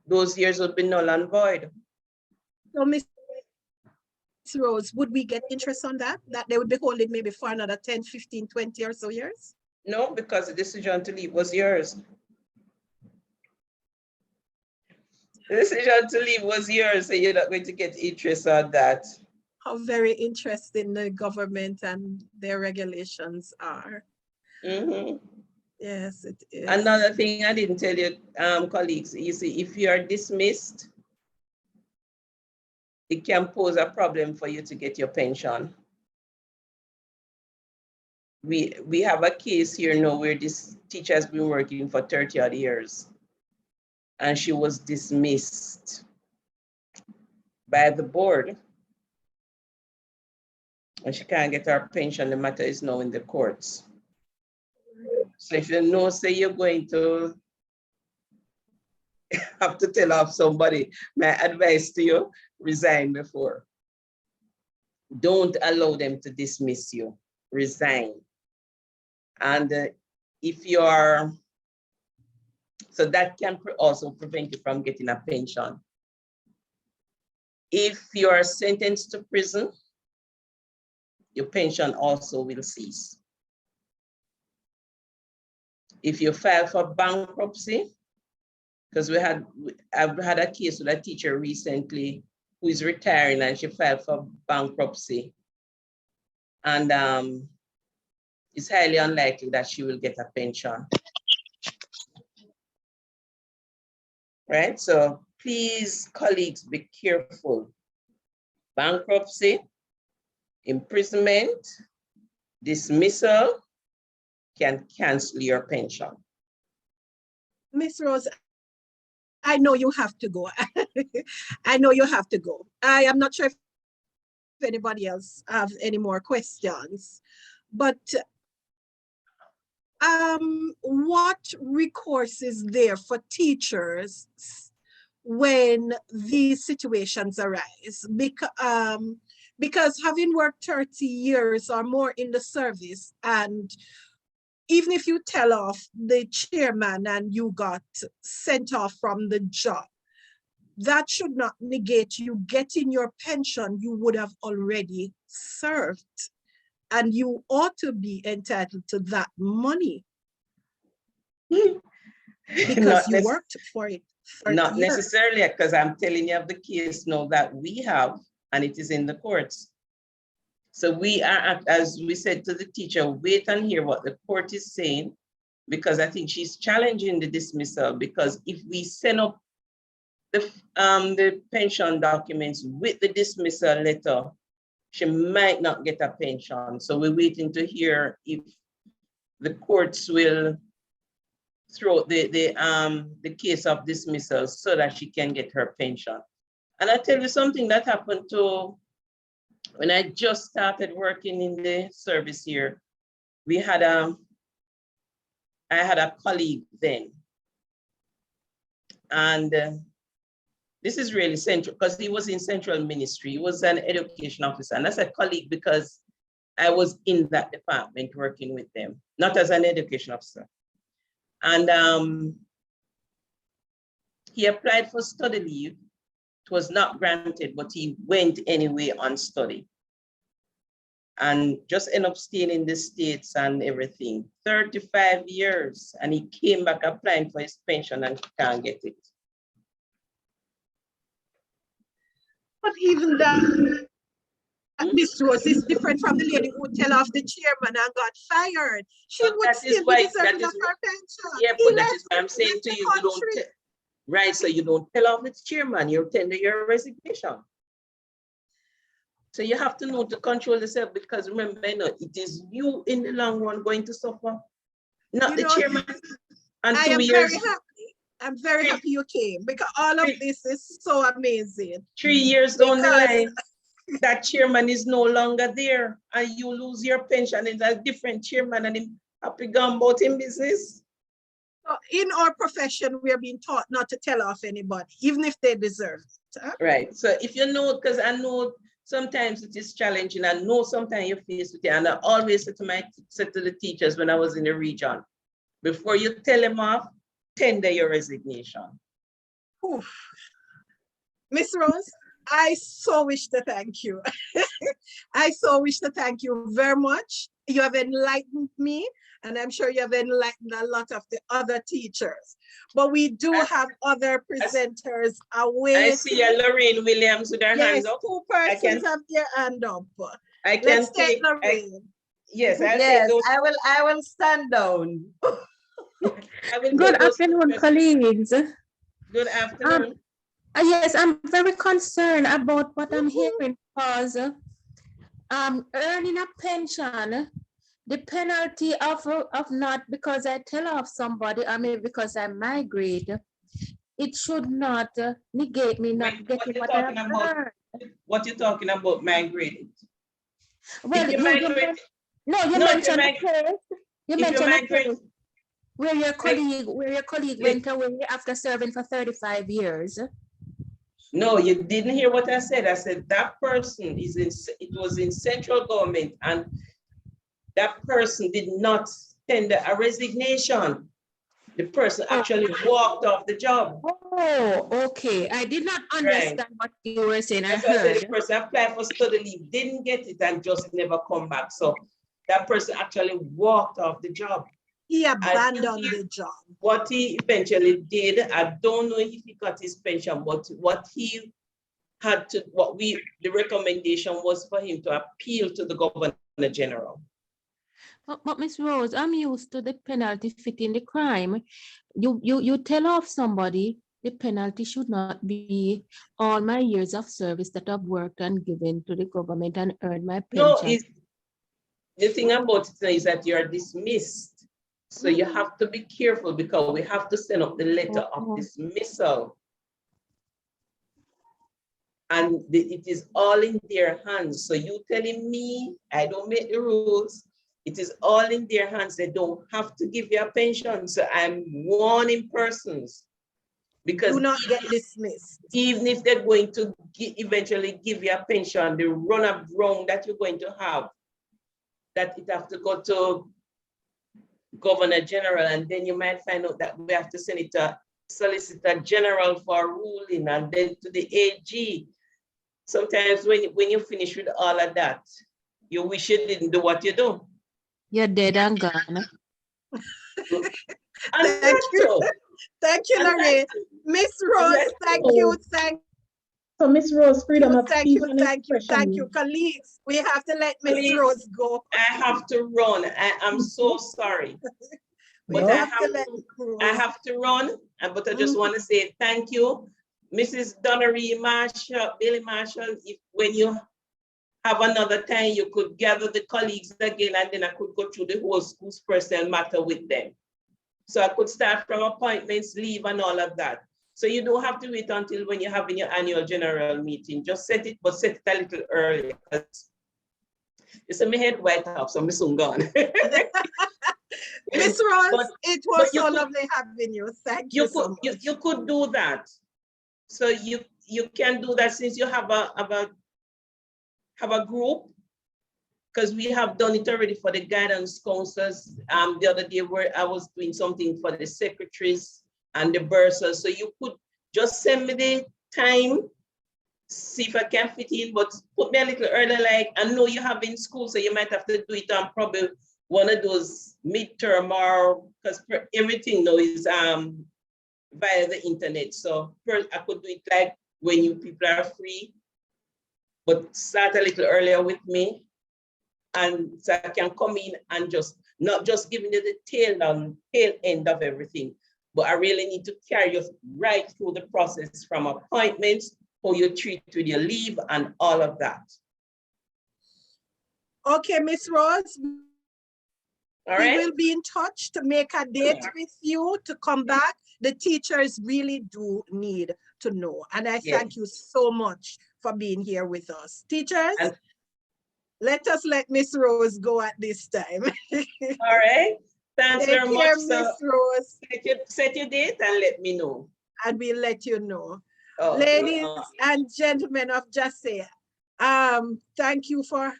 those years would be null and void. So Ms. Rose, would we get interest on that? That they would be holding maybe for another 10, 15, 20 or so years? No, because the decision to leave was yours. The decision to leave was yours, so you're not going to get interest on that. How very interesting the government and their regulations are. Mm-hmm. Yes, it is. Another thing I didn't tell you, colleagues, you see, if you are dismissed, it can pose a problem for you to get your pension. We have a case here now where this teacher has been working for 30 odd years and she was dismissed by the board and she can't get her pension. The matter is now in the courts. So if you know, say you're going to have to tell off somebody, my advice to you, resign before. Don't allow them to dismiss you, resign. And if you are, so that can also prevent you from getting a pension. If you are sentenced to prison, your pension also will cease. If you file for bankruptcy, because I've had a case with a teacher recently who is retiring and she filed for bankruptcy. And it's highly unlikely that she will get a pension. Right, so please, colleagues, be careful. Bankruptcy, imprisonment, dismissal can cancel your pension. Miss Rose, I know you have to go. I know you have to go. I am not sure if anybody else have any more questions, but what recourse is there for teachers when these situations arise? Because having worked 30 years or more in the service, and even if you tell off the chairman and you got sent off from the job, that should not negate you getting your pension you would have already served. And you ought to be entitled to that money because you worked for it. Not necessarily, because I'm telling you of the case now that we have, and it is in the courts. So we are, as we said to the teacher, wait and hear what the court is saying, because I think she's challenging the dismissal, because if we send up the pension documents with the dismissal letter, she might not get a pension. So we're waiting to hear if the courts will throw the case of dismissal so that she can get her pension. And I tell you something that happened to when I just started working in the service here. We had I had a colleague then, and this is really central because he was in central ministry. He was an education officer, and that's a colleague because I was in that department working with them, not as an education officer. And he applied for study leave. It was not granted, but he went anyway on study and just ended up staying in the States and everything. 35 years, and he came back applying for his pension and can't get it. But even that, Miss Rose is different from the lady who tell off the chairman and got fired. She would still be deserving of her pension. Yeah, but that is what I'm saying to you. You don't right, so you don't tell off the chairman, you tender your resignation. So you have to know to control yourself, because remember, it is you in the long run going to suffer, not the chairman. And I am very happy. I'm very happy you came, because all of this is so amazing. 3 years down the line, that chairman is no longer there, and you lose your pension. It's a different chairman, and him happy gone about in business. In our profession, we are being taught not to tell off anybody, even if they deserve it. Huh? Right. So if you know, because I know sometimes it is challenging. I know sometimes you're faced with it. And I always said to the teachers when I was in the region, before you tell them off, tender your resignation. Oof. Miss Rose, I so wish to thank you. I so wish to thank you very much. You have enlightened me, and I'm sure you have enlightened a lot of the other teachers. But we do have other presenters away. I see Lorraine Williams with her hands up. Two persons have their hand up. I can take Lorraine. Yes, I will stand down. Good afternoon, colleagues. Good afternoon. Yes, I'm very concerned about what I'm hearing, because earning a pension, the penalty of not because I tell off somebody, I mean because I migrate, it should not negate me not getting what I have earned. What you talking about migrating? Well, you mentioned the case. You mentioned the case where your colleague went away after serving for 35 years. No, you didn't hear what I said. I said that person was in central government, and that person did not tender a resignation. The person actually walked off the job. Oh, okay. I did not understand what you were saying. That's why I said the person applied for study leave, didn't get it, and just never come back. So that person actually walked off the job. He I think abandoned the job. what he eventually did, I don't know if he got his pension, but what he had to, the recommendation was for him to appeal to the Governor General. But Miss Rose, I'm used to the penalty fitting the crime. You tell off somebody, the penalty should not be all my years of service that I've worked and given to the government and earned my No, pension. the thing about it is that you're dismissed. So you have to be careful because we have to send up the letter of dismissal. And it is all in their hands. So you telling me, I don't make the rules. It is all in their hands. They don't have to give you a pension. So I'm warning persons. Because do not get dismissed. Even if they're going to eventually give you a pension, the run-up round that you're going to have, that it have to go to Governor General, and then you might find out that we have to send it to Solicitor General for ruling, and then to the AG. Sometimes when you finish with all of that, you wish you didn't do what you do. You're dead and gone. Thank you. Thank you, Donaree. Miss Rose, thank you. So Miss Rose, freedom of speech and thank expression. you. Colleagues, we have to let Miss Rose go. I have to run. I'm so sorry. But I have to run, but I just want to say thank you. Mrs. Donaree Marshall, Bailey-Marshal, if when you have another time, you could gather the colleagues again, and then I could go through the whole school's personal matter with them. So I could start from appointments, leave, and all of that. So you don't have to wait until when you're having your annual general meeting. Just set it, but set it a little earlier. It's a my head white up, so I'm soon gone. Miss Rose, it was so lovely having you. Thank you so much. You could do that. So you can do that since you have a group, because we have done it already for the guidance counselors. The other day where I was doing something for the secretaries and the bursars. So you could just send me the time, see if I can fit in, but put me a little earlier, like I know you have in school, so you might have to do it on probably one of those midterm, or because everything now is via the internet. So I could do it like when you people are free, but start a little earlier with me. And so I can come in and not just giving you the tail end of everything, but I really need to carry you right through the process from appointments, how you treat with your leave and all of that. Okay, Miss Rose. All right. We will be in touch to make a date with you to come back. The teachers really do need to know. And I thank you so much for being here with us. Teachers, let us let Miss Rose go at this time. All right. Thanks very much. Miss Rose. Set your date and let me know. And we'll let you know. Oh, ladies and gentlemen of JASSE, thank you for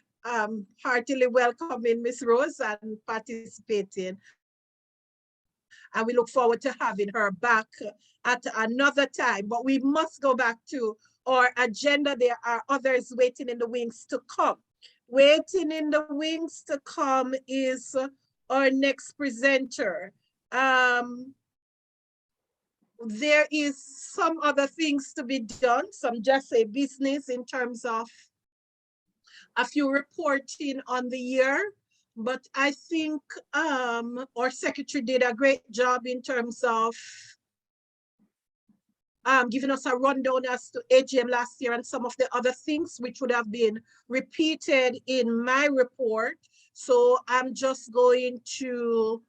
heartily welcoming Miss Rose and participating. And we look forward to having her back at another time. But we must go back to our agenda. There are others waiting in the wings to come. Waiting in the wings to come is our next presenter. There is some other things to be done, some JASSE business in terms of a few reporting on the year, but I think our secretary did a great job in terms of giving us a rundown as to AGM last year and some of the other things which would have been repeated in my report. So I'm just going to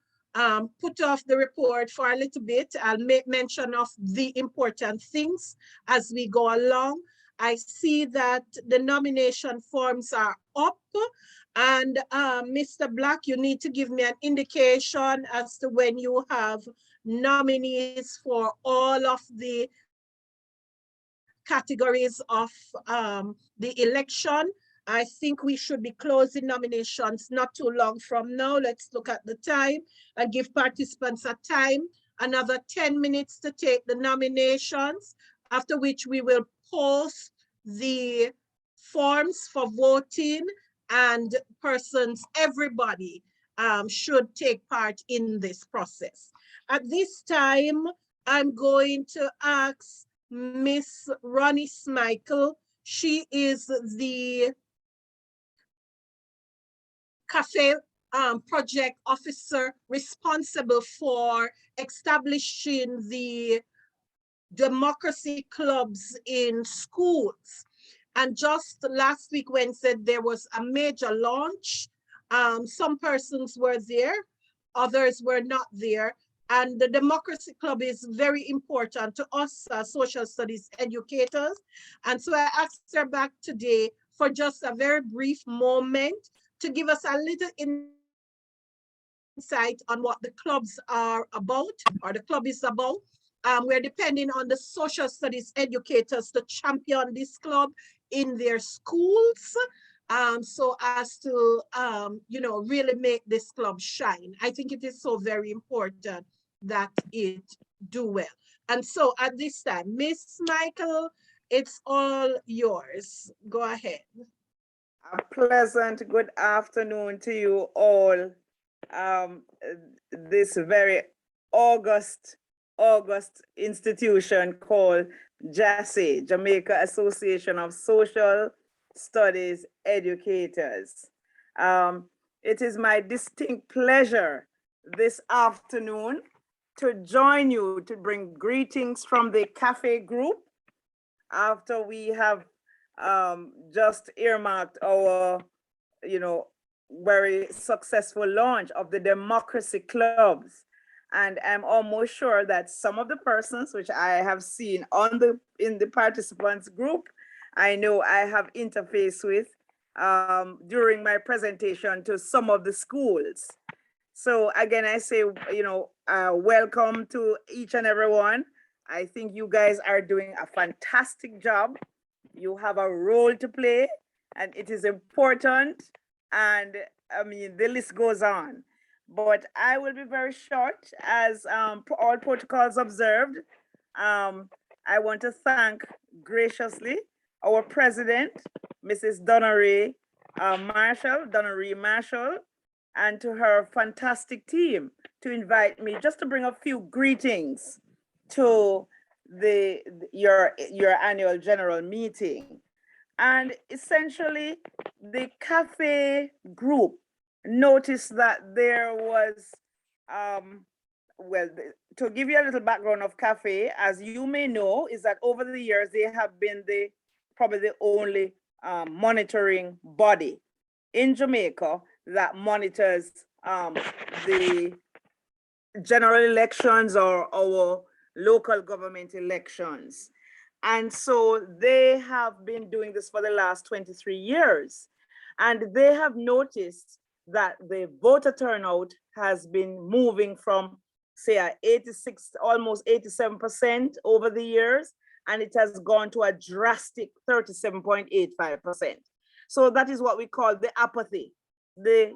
put off the report for a little bit. I'll make mention of the important things as we go along. I see that the nomination forms are up, and Mr. Black, you need to give me an indication as to when you have nominees for all of the categories of the election. I think we should be closing nominations not too long from now. Let's look at the time and give participants a time, another 10 minutes to take the nominations, after which we will post the forms for voting, and persons, everybody should take part in this process. At this time, I'm going to ask Miss Ronnie Smikle. She is the CAFFE project officer responsible for establishing the democracy clubs in schools. And just last week, Wednesday, there was a major launch. Some persons were there, others were not there. And the Democracy Club is very important to us social studies educators. And so I asked her back today for just a very brief moment to give us a little insight on what the clubs are about, or the club is about. We're depending on the social studies educators to champion this club in their schools, so as to, you know, really make this club shine. I think it is so very important that it do well. And so at this time, Miss Smikle, it's all yours. Go ahead. A pleasant good afternoon to you all. This very august institution called JASSE, Jamaica Association of Social Studies Educators. It is my distinct pleasure this afternoon to join you to bring greetings from the CAFFE group after we have just earmarked our, you know, very successful launch of the democracy clubs. And I'm almost sure that some of the persons which I have seen in the participants group, I know I have interfaced with during my presentation to some of the schools. So again, I say, you know, welcome to each and every one. I think you guys are doing a fantastic job. You have a role to play and it is important. And I mean, the list goes on. But I will be very short as all protocols observed. I want to thank graciously our president, Mrs. Donaree Marshall, and to her fantastic team to invite me just to bring a few greetings to your annual general meeting. And essentially, the CAFFE group noticed that there was, to give you a little background of CAFFE, as you may know, is that over the years, they have been probably the only monitoring body in Jamaica that monitors the general elections or our local government elections. And so they have been doing this for the last 23 years. And they have noticed that the voter turnout has been moving from, say, 86, almost 87% over the years, and it has gone to a drastic 37.85%. So that is what we call the apathy. The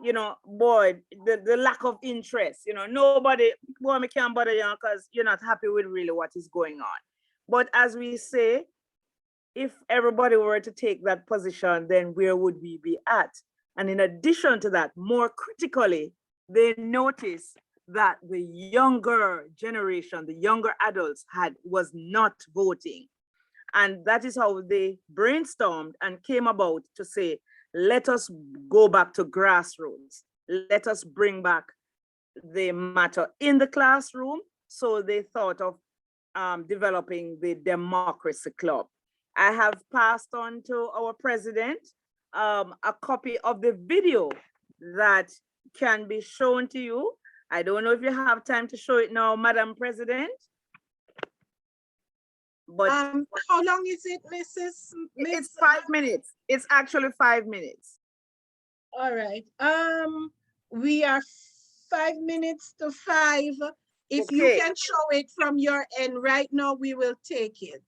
lack of interest. Nobody, boy, me can't bother you because you're not happy with really what is going on. But as we say, if everybody were to take that position, then where would we be at? And in addition to that, more critically, they noticed that the younger generation, the younger adults was not voting. And that is how they brainstormed and came about to say, let us go back to grassroots. Let us bring back the matter in the classroom. So they thought of developing the Democracy Club. I have passed on to our president a copy of the video that can be shown to you. I don't know if you have time to show it now, Madam President. But how long is it, Mrs.? It's 5 minutes. It's actually 5 minutes. All right. We are 5 minutes to 5. If you can show it from your end right now, we will take it.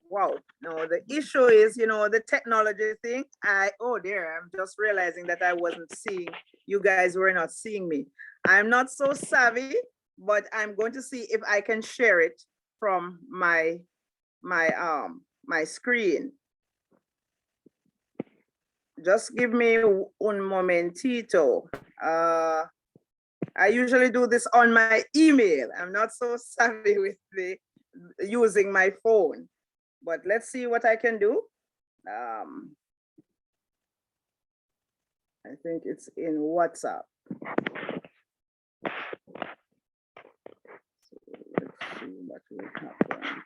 Wow. No, the issue is, the technology thing. I'm just realizing that I wasn't seeing, you guys were not seeing me. I'm not so savvy, but I'm going to see if I can share it from my screen. Just give me un momentito. I usually do this on my email. I'm not so savvy with using my phone, but let's see what I can do. I think it's in WhatsApp. So let's see what will happen.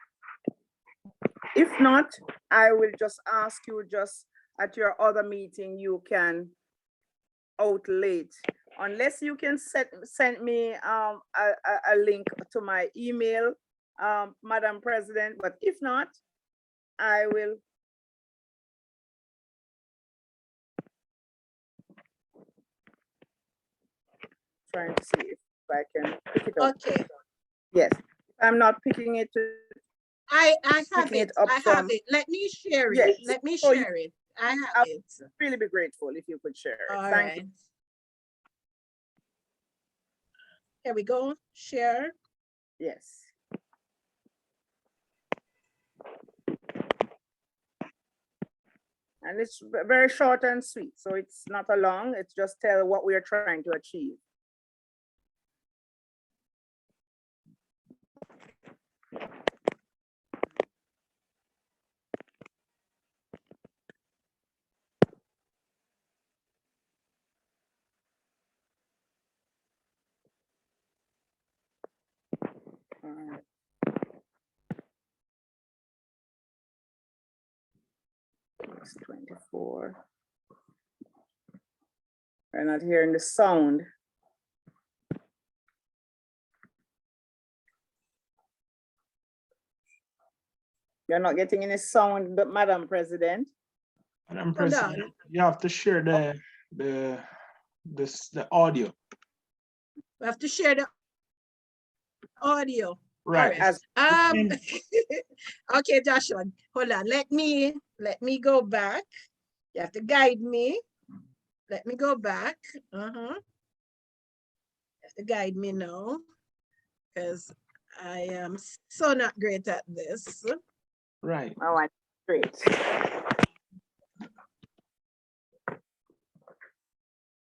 If not, I will just ask you just at your other meeting, you can out late. Unless you can send me a link to my email, Madam President, but if not, I will. Trying to see if I can pick it up. Okay. Yes, I'm not picking it. I have it. I have it. Let me share it. Yes. Let me So share it. I have it. Really be grateful if you could share it. All Thank right. you. Here we go. Share. Yes. And it's very short and sweet. So it's not a long, it's just tell what we are trying to achieve. All right. It's 24. We're not hearing the sound. You're not getting any sound, but Madam President. Madam President, you have to share the audio. We have to share the audio. Right. Okay, Joshua, hold on. Let me go back. You have to guide me. Let me go back. You have to guide me now, because I am so not great at this. Right. Oh, I'm great.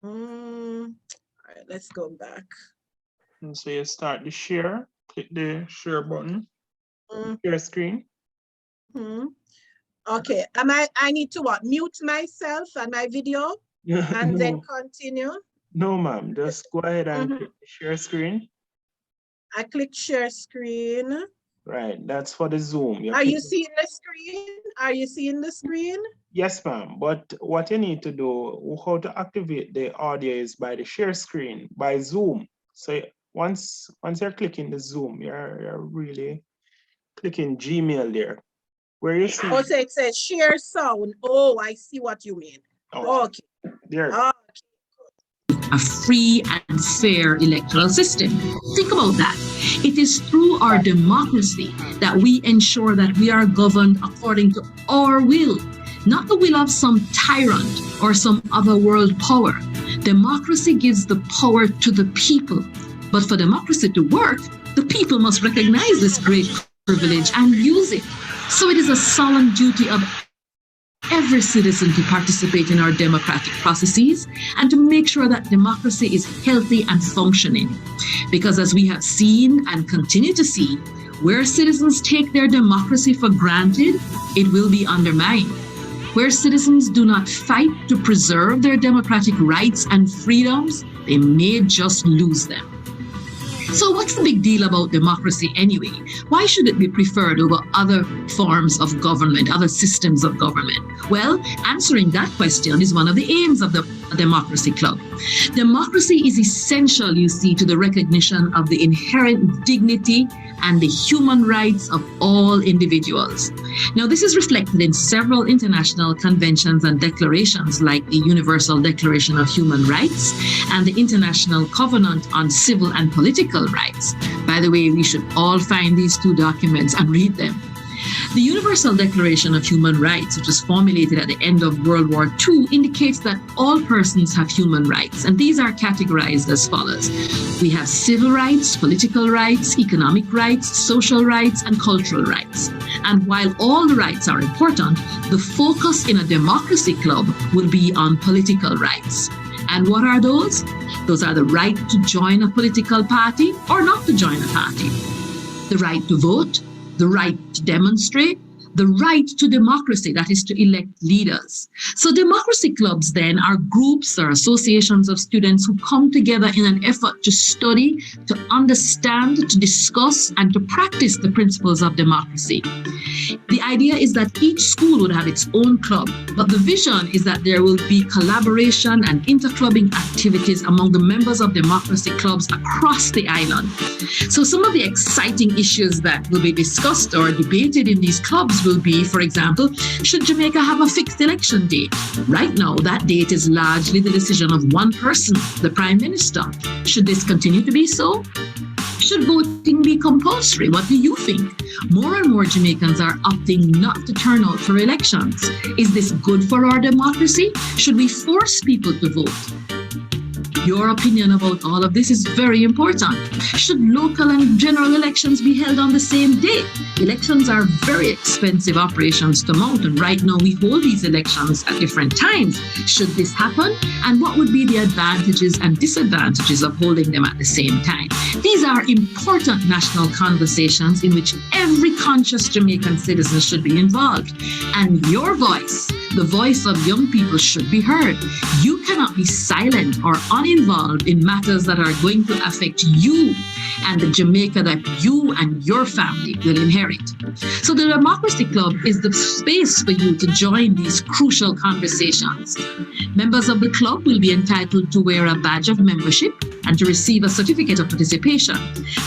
All right, let's go back. And so you start the share, click the share button, share screen. Okay, I need to what? Mute myself and my video and then continue? No, ma'am, just go ahead and click the share screen. I click share screen. Right, that's for the Zoom. Are you seeing the screen? Are you seeing the screen? Yes, ma'am, but what you need to do, how to activate the audio is by the share screen, by Zoom. So once you're clicking the Zoom, you're really clicking Gmail there. Where you see. Oh, so it says share sound. Oh, I see what you mean. Okay. There. A free and fair electoral system. Think about that. It is through our democracy that we ensure that we are governed according to our will, not the will of some tyrant or some other world power. Democracy gives the power to the people. But for democracy to work, the people must recognize this great privilege and use it. So it is a solemn duty of every citizen to participate in our democratic processes and to make sure that democracy is healthy and functioning. Because as we have seen and continue to see, where citizens take their democracy for granted, it will be undermined. Where citizens do not fight to preserve their democratic rights and freedoms, they may just lose them. So what's the big deal about democracy anyway? Why should it be preferred over other forms of government, other systems of government? Well, answering that question is one of the aims of the Democracy Club. Democracy is essential, you see, to the recognition of the inherent dignity and the human rights of all individuals. Now, this is reflected in several international conventions and declarations like the Universal Declaration of Human Rights and the International Covenant on Civil and Political Rights. By the way, we should all find these two documents and read them. The Universal Declaration of Human Rights, which was formulated at the end of World War II, indicates that all persons have human rights, and these are categorized as follows. We have civil rights, political rights, economic rights, social rights, and cultural rights. And while all the rights are important, the focus in a democracy club will be on political rights. And what are those? Those are the right to join a political party or not to join a party, the right to vote, the right to demonstrate, the right to democracy, that is to elect leaders. So democracy clubs then are groups or associations of students who come together in an effort to study, to understand, to discuss, and to practice the principles of democracy. The idea is that each school would have its own club, but the vision is that there will be collaboration and interclubbing activities among the members of democracy clubs across the island. So some of the exciting issues that will be discussed or debated in these clubs will be, for example, should Jamaica have a fixed election date? Right now, that date is largely the decision of one person, the Prime Minister. Should this continue to be so? Should voting be compulsory? What do you think? More and more Jamaicans are opting not to turn out for elections. Is this good for our democracy? Should we force people to vote? Your opinion about all of this is very important. Should local and general elections be held on the same day? Elections are very expensive operations to mount, and right now we hold these elections at different times. Should this happen? And what would be the advantages and disadvantages of holding them at the same time? These are important national conversations in which every conscious Jamaican citizen should be involved. And your voice, the voice of young people, should be heard. You cannot be silent or uninvolved in matters that are going to affect you and the Jamaica that you and your family will inherit. So the Democracy Club is the space for you to join these crucial conversations. Members of the club will be entitled to wear a badge of membership and to receive a certificate of participation.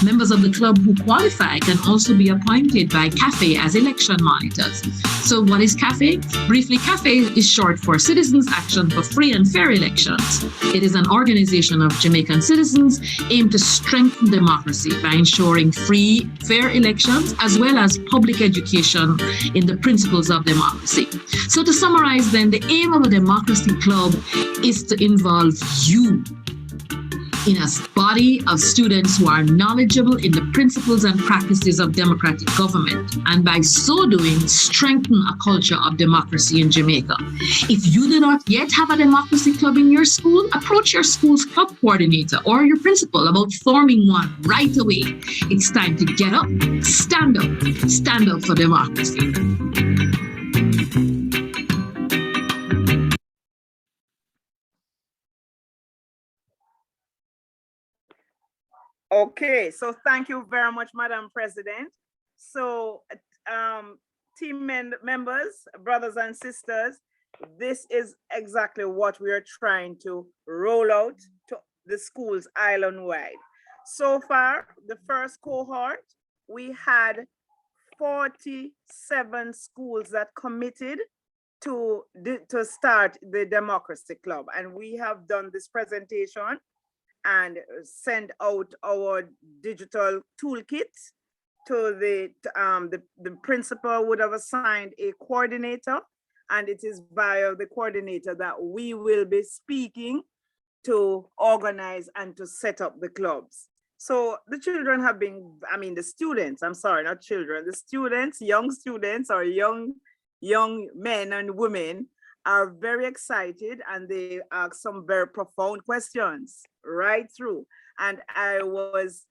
Members of the club who qualify can also be appointed by CAFFE as election monitors. So what is CAFFE? Briefly, CAFFE is short for Citizens Action for Free and Fair Elections. It is an organization of Jamaican citizens aimed to strengthen democracy by ensuring free, fair elections as well as public education in the principles of democracy. So to summarize then, the aim of a Democracy Club is to involve you in a body of students who are knowledgeable in the principles and practices of democratic government, and by so doing, strengthen a culture of democracy in Jamaica. If you do not yet have a democracy club in your school, approach your school's club coordinator or your principal about forming one right away. It's time to get up, stand up for democracy. Okay, so thank you very much, Madam President. So members, brothers and sisters, this is exactly what we are trying to roll out to the schools island-wide. So far, the first cohort, we had 47 schools that committed to start the Democracy Club. And we have done this presentation and send out our digital toolkit to the principal would have assigned a coordinator, and it is via the coordinator that we will be speaking to organize and to set up the clubs. So the children have been, the students, I'm sorry, not children, the students, young students or young men and women are very excited, and they ask some very profound questions right through. And I was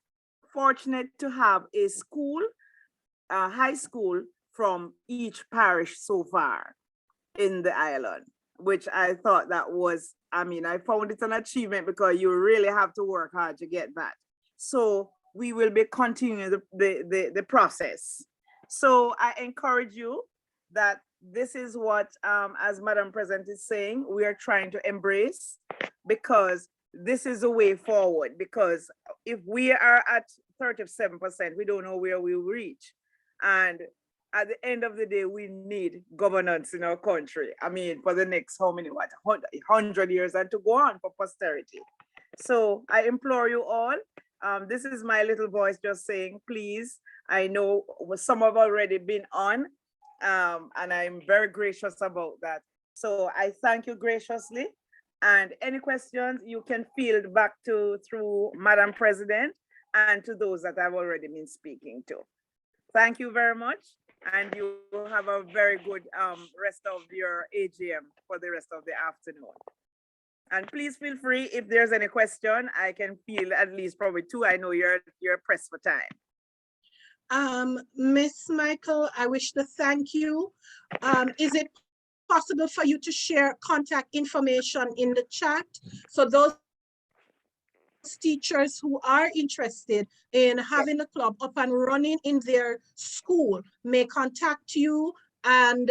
fortunate to have a school, a high school from each parish so far in the island, which I thought that was, I found it an achievement because you really have to work hard to get that. So we will be continuing the process. So I encourage you that this is what, as Madam President is saying, we are trying to embrace, because this is a way forward. Because if we are at 37%, we don't know where we will reach. And at the end of the day, we need governance in our country. For the next, 100 years and to go on for posterity. So I implore you all, this is my little voice just saying, please, I know some have already been on, and I'm very gracious about that. So I thank you graciously. And any questions you can field back through Madam President and to those that I've already been speaking to. Thank you very much. And you have a very good rest of your AGM for the rest of the afternoon. And please feel free, if there's any question, I can feel at least probably 2. I know you're pressed for time. Miss Smikle, I wish to thank you. Is it possible for you to share contact information in the chat? So those teachers who are interested in having the club up and running in their school may contact you and,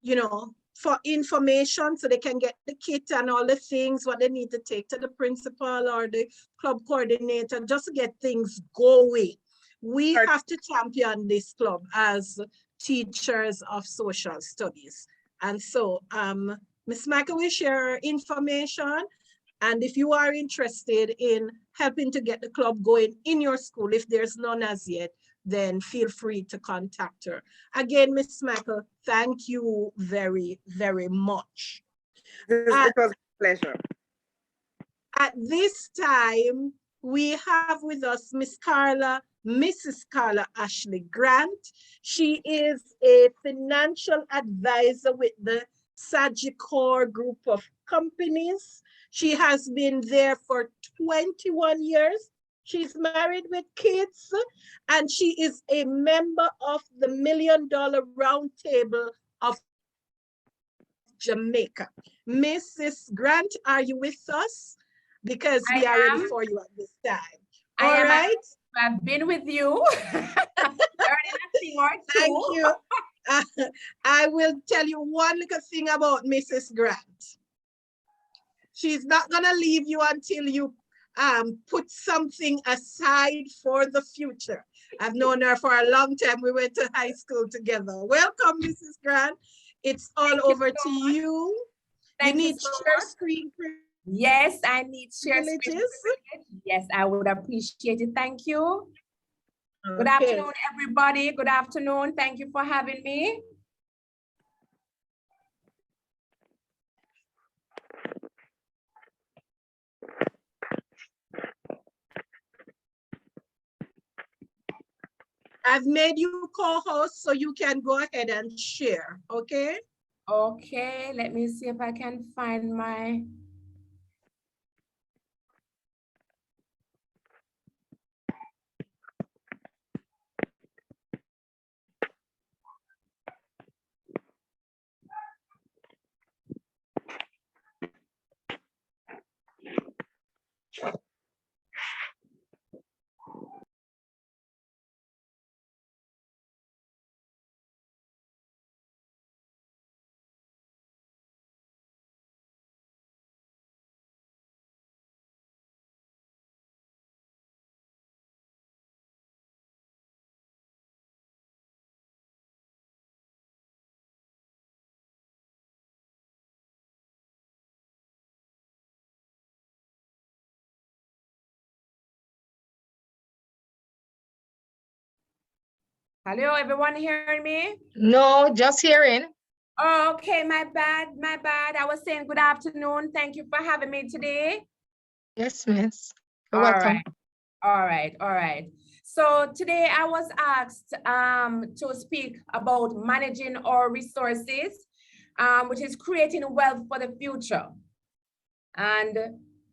you know, for information so they can get the kit and all the things, what they need to take to the principal or the club coordinator, just to get things going. We have to champion this club as teachers of social studies. And so Ms. Smikle will share information. And if you are interested in helping to get the club going in your school, if there's none as yet, then feel free to contact her. Again, Ms. Smikle, thank you very, very much. It was a pleasure. At this time, we have with us Miss Carla, Mrs. Carla Ashley Grant. She is a financial advisor with the Sagicor group of companies. She has been there for 21 years. She's married with kids, and she is a member of the $1 Million Roundtable of Jamaica. Mrs. Grant, are you with us? Because we are ready for you at this time. All right. I've been with you. Thank you. I will tell you one little thing about Mrs. Grant. She's not gonna leave you until you put something aside for the future. I've known her for a long time. We went to high school together. Welcome, Mrs. Grant. It's all over to you. You need share screen. Yes, I need share screen. Yes, I would appreciate it. Thank you. Good afternoon, everybody. Good afternoon. Thank you for having me. I've made you co-host so you can go ahead and share, okay? Okay, let me see if I can find my... Hello, everyone hearing me? No, just hearing. Oh, okay, my bad, my bad. I was saying good afternoon. Thank you for having me today. Yes, miss. You're welcome. All right. So today I was asked to speak about managing our resources, which is creating wealth for the future. And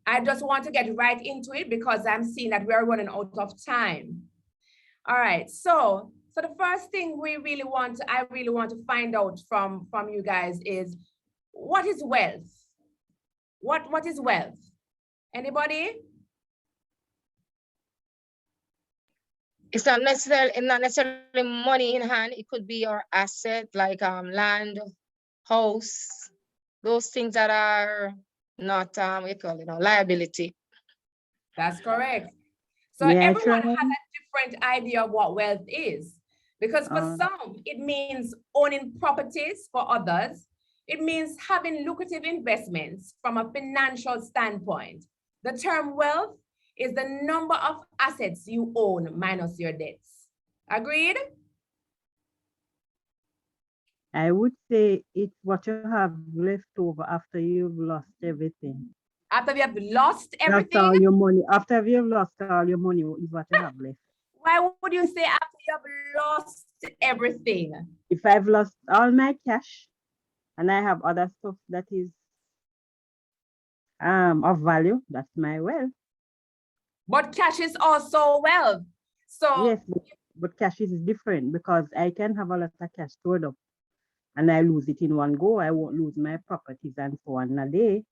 I just want to get right into it because I'm seeing that we're running out of time. All right, so the first thing I really want to find out from you guys is, what is wealth? What is wealth? Anybody? It's not necessarily money in hand. It could be your asset, like land, house, those things that are not we call it liability. That's correct. So everyone has a different idea of what wealth is, because for some it means owning properties, for others it means having lucrative investments from a financial standpoint. The term wealth is the number of assets you own minus your debts. Agreed? I would say it's what you have left over after you've lost everything. After you have lost everything? That's all your money. After you've lost all your money is what you have left. Why would you say after you have lost everything? If I've lost all my cash and I have other stuff that is of value. That's my wealth. But cash is also wealth. So yes, but cash is different because I can have a lot of cash stored up and I lose it in one go. I won't lose my properties and so on a day.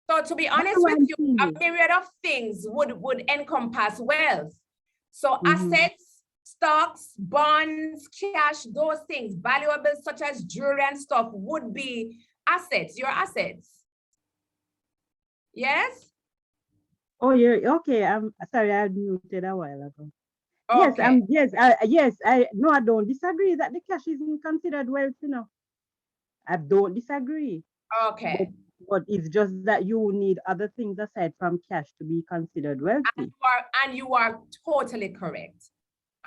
So to be honest with you, a myriad of things would encompass wealth. So assets, stocks, bonds, cash, those things, valuables such as jewelry and stuff would be assets, your assets. Yes? Oh, you're okay. I'm sorry, I muted a while ago. Okay. Yes, I don't disagree that the cash isn't considered wealth, you know. I don't disagree. Okay. But it's just that you need other things aside from cash to be considered wealthy. And you are totally correct.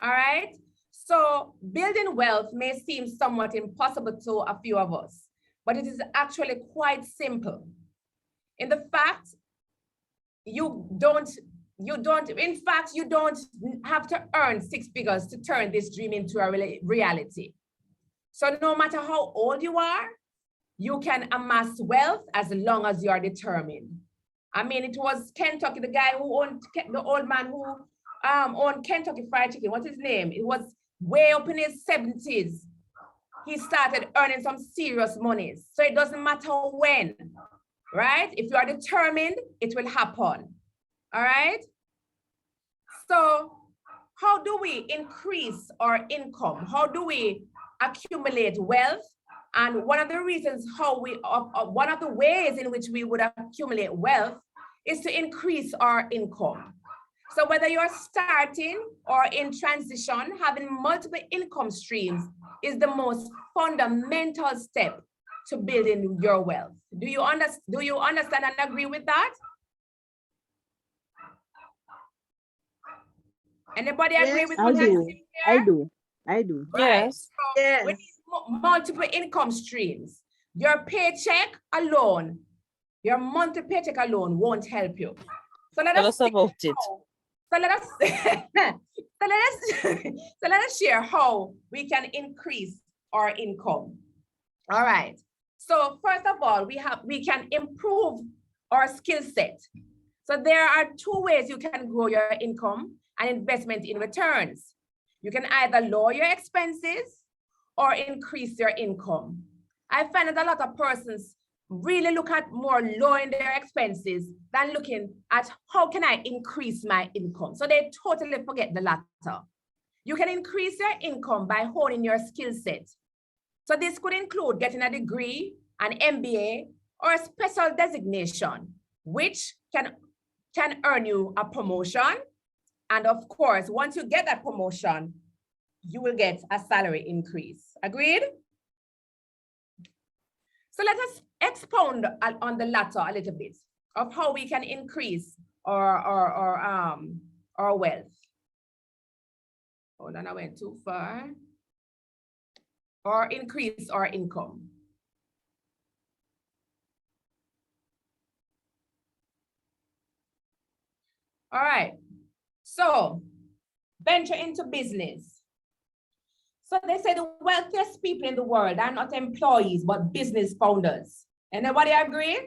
All right. So building wealth may seem somewhat impossible to a few of us, but it is actually quite simple. In the fact, you don't have to earn 6 figures to turn this dream into a reality. So no matter how old you are, you can amass wealth as long as you are determined. I mean, it was Kentucky, the guy who owned, the old man who owned Kentucky Fried Chicken, what's his name? It was way up in his 70s. He started earning some serious monies. So it doesn't matter when, right? If you are determined, it will happen. All right? So how do we increase our income? How do we accumulate wealth? And one of the reasons one of the ways in which we would accumulate wealth is to increase our income. So whether you're starting or in transition, having multiple income streams is the most fundamental step to building your wealth. Do you understand and agree with that? Anybody agree with what I'm saying here? I do. Right. Yes. So yes. We need multiple income streams. Your paycheck alone, your monthly paycheck alone won't help you. So let us about it. So let us share how we can increase our income. All right. So first of all, we can improve our skill set. So there are 2 ways you can grow your income and investment in returns. You can either lower your expenses or increase your income. I find that a lot of persons really look at more lowering their expenses than looking at how can I increase my income. So they totally forget the latter. You can increase your income by honing your skill set. So this could include getting a degree, an MBA, or a special designation, which can earn you a promotion. And of course, once you get that promotion, you will get a salary increase. Agreed? So let us expound on the latter a little bit of how we can increase our wealth. Hold on, I went too far. Or increase our income. All right. So venture into business. So they say the wealthiest people in the world are not employees, but business founders. Anybody agree?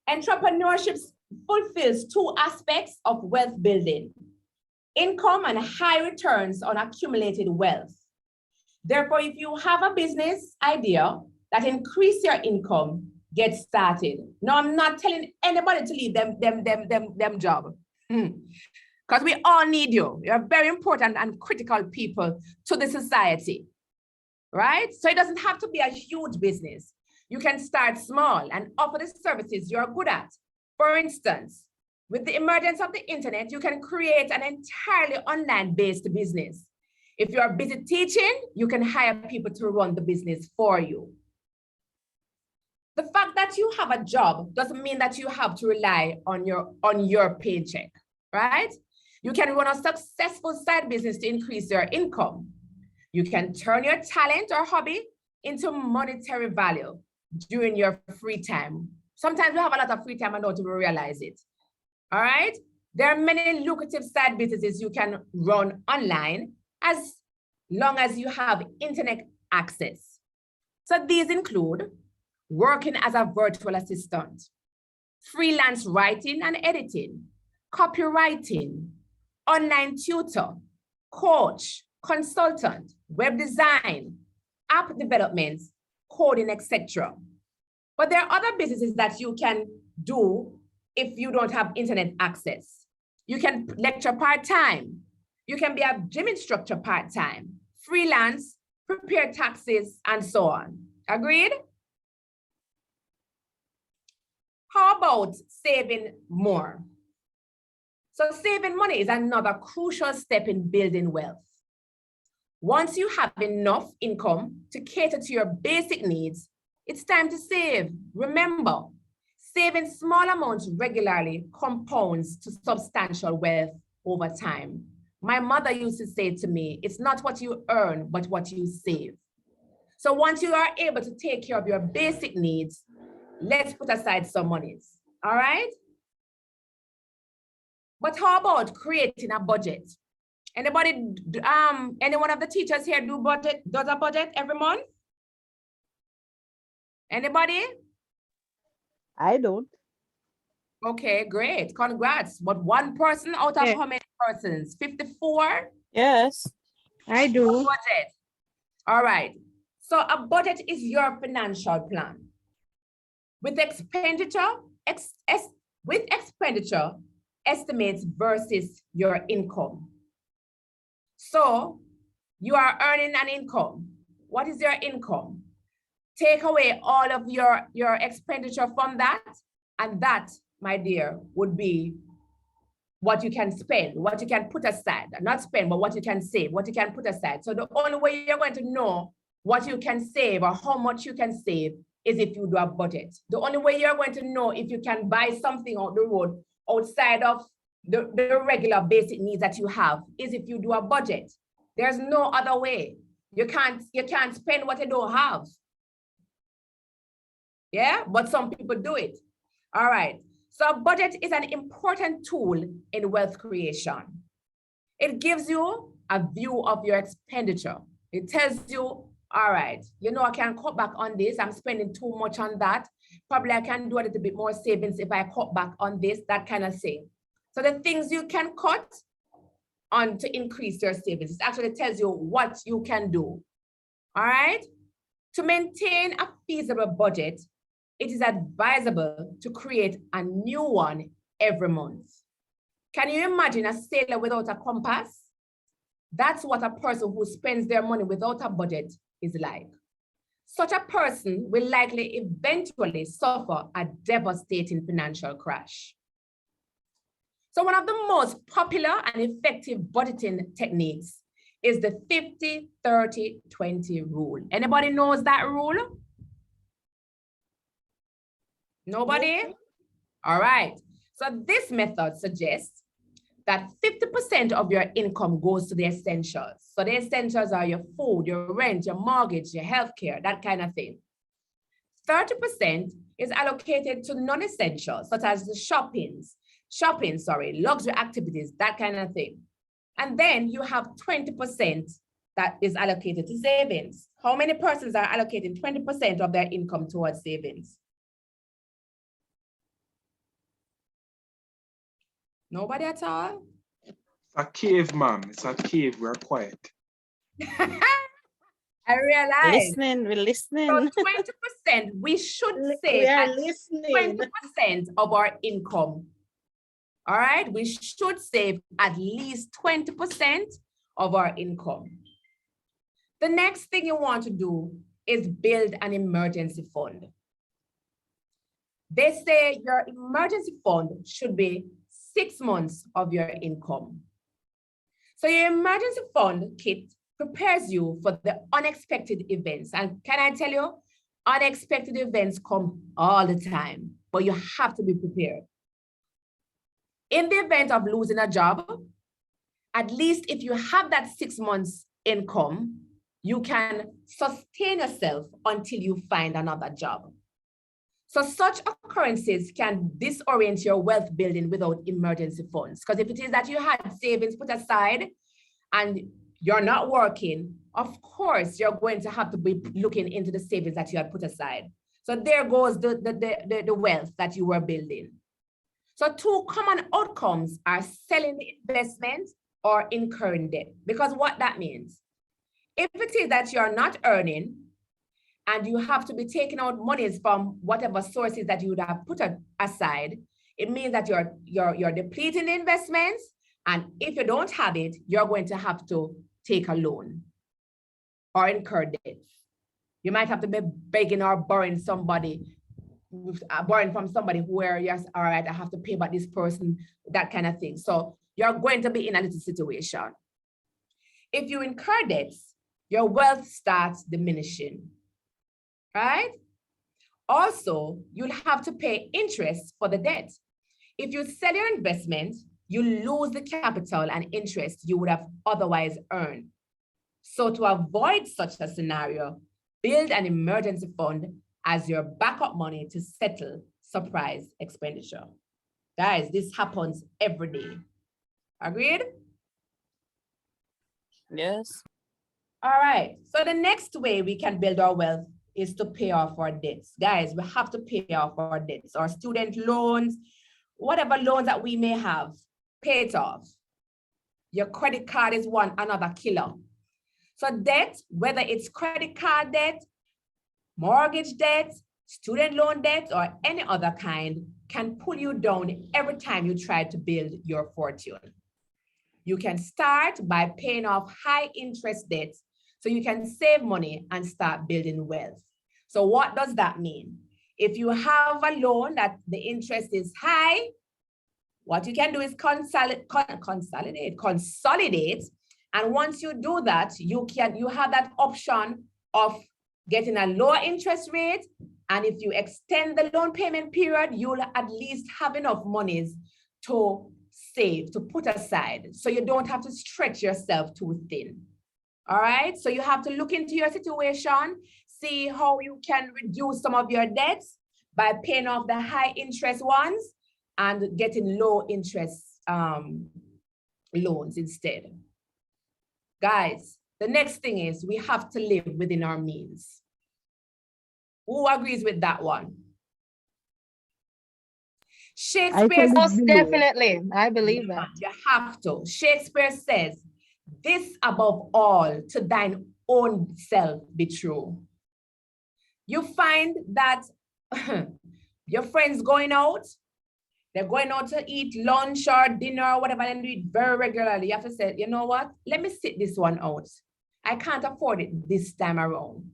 Entrepreneurship fulfills 2 aspects of wealth building: income and high returns on accumulated wealth. Therefore, if you have a business idea that increases your income, get started. Now, I'm not telling anybody to leave them job. Because we all need you. You're very important and critical people to the society, right? So it doesn't have to be a huge business. You can start small and offer the services you're good at. For instance, with the emergence of the internet, you can create an entirely online-based business. If you're busy teaching, you can hire people to run the business for you. The fact that you have a job doesn't mean that you have to rely on your paycheck, right? You can run a successful side business to increase your income. You can turn your talent or hobby into monetary value during your free time. Sometimes we have a lot of free time and don't even realize it. All right? There are many lucrative side businesses you can run online as long as you have internet access. So these include working as a virtual assistant, freelance writing and editing, copywriting, online tutor, coach, consultant, web design, app development, coding, etc. But there are other businesses that you can do if you don't have internet access. You can lecture part-time. You can be a gym instructor part-time, freelance, prepare taxes, and so on. Agreed? How about saving more? So saving money is another crucial step in building wealth. Once you have enough income to cater to your basic needs, it's time to save. Remember, saving small amounts regularly compounds to substantial wealth over time. My mother used to say to me, it's not what you earn, but what you save. So once you are able to take care of your basic needs, let's put aside some monies, all right? But how about creating a budget? Anybody, any one of the teachers here does a budget every month? Anybody? I don't. Okay, great, congrats. But one person out of how many persons? 54? Yes, I do. Budget. All right, so a budget is your financial plan. With expenditure, estimates versus your income. So you are earning an income. What is your income? Take away all of your expenditure from that, and that, my dear, would be what you can spend, what you can put aside. Not spend, but what you can save, what you can put aside. So the only way you're going to know what you can save or how much you can save is if you do a budget. The only way you're going to know if you can buy something on the road outside of the regular basic needs that you have is if you do a budget. There's no other way. You can't spend what you don't have. Yeah, but some people do it. All right, so a budget is an important tool in wealth creation. It gives you a view of your expenditure. It tells you, all right, you know, I can cut back on this. I'm spending too much on that. Probably I can do a little bit more savings if I cut back on this, that kind of thing. So the things you can cut on to increase your savings, it actually tells you what you can do. All right? To maintain a feasible budget, it is advisable to create a new one every month. Can you imagine a sailor without a compass? That's what a person who spends their money without a budget is like. Such a person will likely eventually suffer a devastating financial crash. So one of the most popular and effective budgeting techniques is the 50-30-20 rule. Anybody knows that rule? Nobody? All right. So this method suggests that 50% of your income goes to the essentials. So the essentials are your food, your rent, your mortgage, your healthcare, that kind of thing. 30% is allocated to non-essentials, such as the luxury activities, that kind of thing. And then you have 20% that is allocated to savings. How many persons are allocating 20% of their income towards savings? Nobody at all? It's a cave, ma'am. It's a cave. We're quiet. I realize. We're listening. So 20%, we should save at least 20% of our income. All right, we should save at least 20% of our income. The next thing you want to do is build an emergency fund. They say your emergency fund should be 6 months of your income. So your emergency fund kit prepares you for the unexpected events. And can I tell you, unexpected events come all the time, but you have to be prepared. In the event of losing a job, at least if you have that 6 months income, you can sustain yourself until you find another job. So such occurrences can disorient your wealth building without emergency funds. Because if it is that you had savings put aside and you're not working, of course, you're going to have to be looking into the savings that you had put aside. So there goes the wealth that you were building. So two common outcomes are selling the investment or incurring debt. Because what that means, if it is that you're not earning and you have to be taking out monies from whatever sources that you would have put aside, it means that you're depleting the investments. And if you don't have it, you're going to have to take a loan or incur debt. You might have to be begging or borrowing somebody, borrowing from somebody where, yes, all right, I have to pay back this person, that kind of thing. So you're going to be in a little situation. If you incur debts, your wealth starts diminishing, right? Also, you'll have to pay interest for the debt. If you sell your investment, you lose the capital and interest you would have otherwise earned. So to avoid such a scenario, build an emergency fund as your backup money to settle surprise expenditure. Guys, this happens every day. Agreed? Yes. All right, so the next way we can build our wealth is to pay off our debts. Guys, we have to pay off our debts, our student loans, whatever loans that we may have, pay it off. Your credit card is another killer. So debt, whether it's credit card debt, mortgage debt, student loan debt, or any other kind, can pull you down every time you try to build your fortune. You can start by paying off high interest debts so you can save money and start building wealth. So what does that mean? If you have a loan that the interest is high, what you can do is consolidate. And once you do that, you have that option of getting a lower interest rate. And if you extend the loan payment period, you'll at least have enough monies to save, to put aside, so you don't have to stretch yourself too thin. All right, so you have to look into your situation, see how you can reduce some of your debts by paying off the high interest ones and getting low interest loans instead. Guys, the next thing is we have to live within our means. Who agrees with that one? Shakespeare, most definitely, I believe that. You have to. Shakespeare says, "This above all, to thine own self be true." You find that your friends going out, they're going out to eat lunch or dinner or whatever, and do it very regularly. You have to say, you know what? Let me sit this one out. I can't afford it this time around.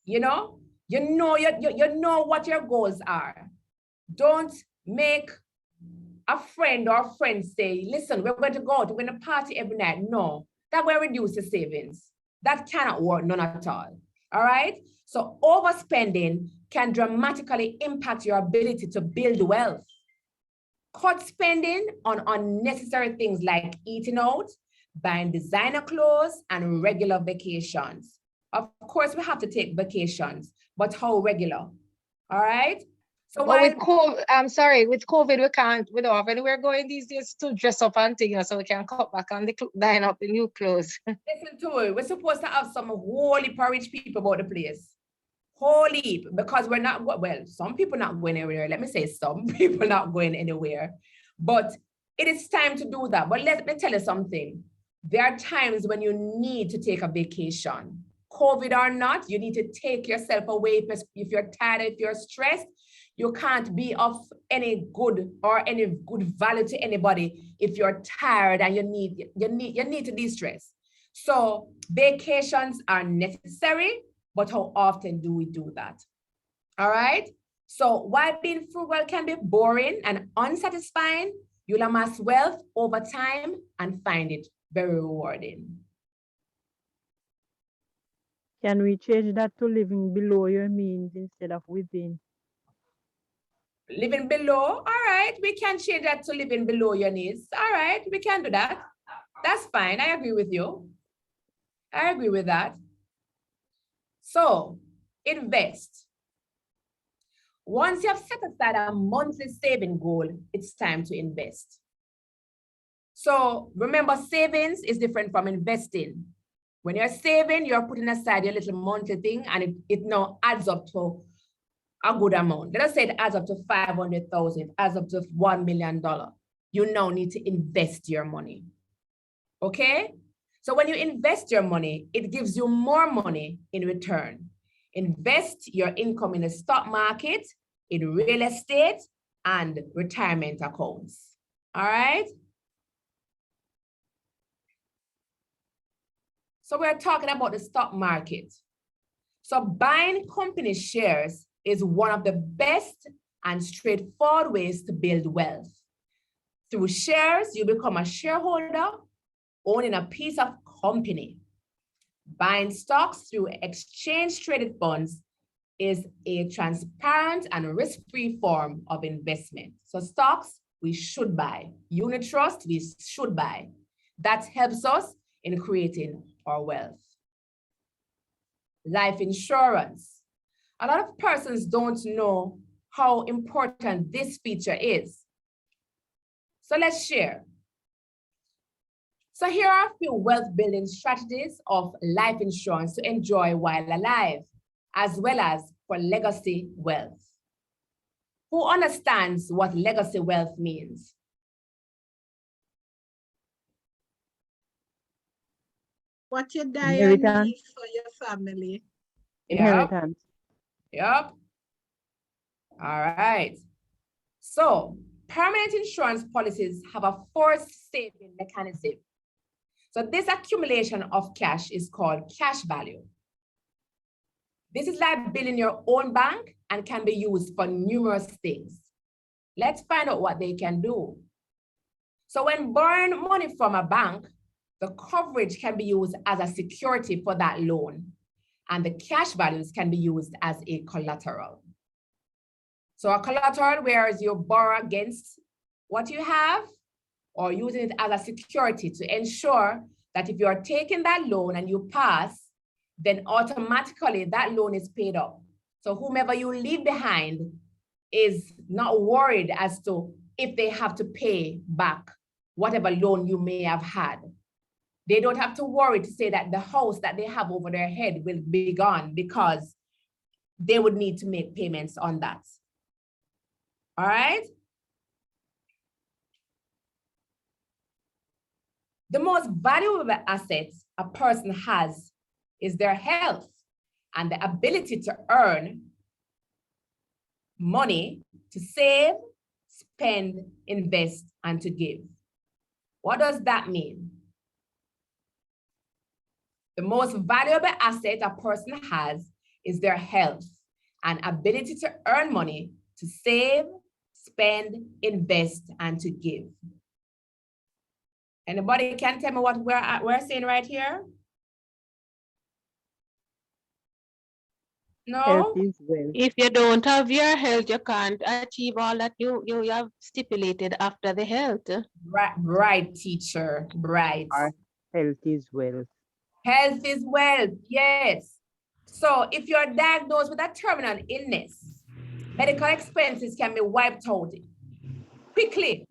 You know what your goals are. Don't make a friend or friends say, listen, we're going to go out, we're going to party every night. No, that will reduce the savings. That cannot work, none at all. All right? So overspending can dramatically impact your ability to build wealth. Cut spending on unnecessary things like eating out, buying designer clothes, and regular vacations. Of course, we have to take vacations, but how regular? All right? So but with COVID, with COVID, we don't have anywhere going these days to dress up and things, so we can cut back on the dine up the new clothes. Listen to it. We're supposed to have some holy Parish people about the place. Holy, because we're not, well, some people not going anywhere. Let me say some people not going anywhere. But it is time to do that. But let me tell you something. There are times when you need to take a vacation. COVID or not, you need to take yourself away. If you're tired, if you're stressed, you can't be of any good or any good value to anybody if you're tired and you need to de-stress. So vacations are necessary, but how often do we do that? All right. So while being frugal can be boring and unsatisfying, you'll amass wealth over time and find it very rewarding. Can we change that to living below your means instead of within? Living below, all right, we can change that to living below your needs. All right, we can do that. That's fine, I agree with you. I agree with that. So, invest. Once you have set aside a monthly saving goal, it's time to invest. So, remember, savings is different from investing. When you're saving, you're putting aside your little monthly thing, and it now adds up to a good amount. Let us say it adds up to 500,000, adds up to $1 million. You now need to invest your money. Okay? So when you invest your money, it gives you more money in return. Invest your income in the stock market, in real estate, and retirement accounts. All right? So we're talking about the stock market. So buying company shares is one of the best and straightforward ways to build wealth. Through shares, you become a shareholder, owning a piece of company. Buying stocks through exchange-traded funds is a transparent and risk-free form of investment. So stocks, we should buy. Unit trust, we should buy. That helps us in creating our wealth. Life insurance. A lot of persons don't know how important this feature is. So let's share. So here are a few wealth building strategies of life insurance to enjoy while alive, as well as for legacy wealth. Who understands what legacy wealth means? What you die and Inheritance. leave for your family. Inheritance. Yep. All right. So permanent insurance policies have a forced saving mechanism. So this accumulation of cash is called cash value. This is like building your own bank and can be used for numerous things. Let's find out what they can do. So when borrowing money from a bank, the coverage can be used as a security for that loan, and the cash values can be used as a collateral. So a collateral, whereas you borrow against what you have, or using it as a security to ensure that if you are taking that loan and you pass, then automatically that loan is paid up. So whomever you leave behind is not worried as to if they have to pay back whatever loan you may have had. They don't have to worry to say that the house that they have over their head will be gone because they would need to make payments on that. All right? The most valuable asset a person has is their health and the ability to earn money to save, spend, invest, and to give. What does that mean? The most valuable asset a person has is their health and ability to earn money to save, spend, invest, and to give. Anybody can tell me what we're saying right here? No? Health is wealth. If you don't have your health, you can't achieve all that you have stipulated after the health. Right, teacher, right. Our health is wealth. Health is wealth, yes. So if you're diagnosed with a terminal illness, medical expenses can be wiped out quickly,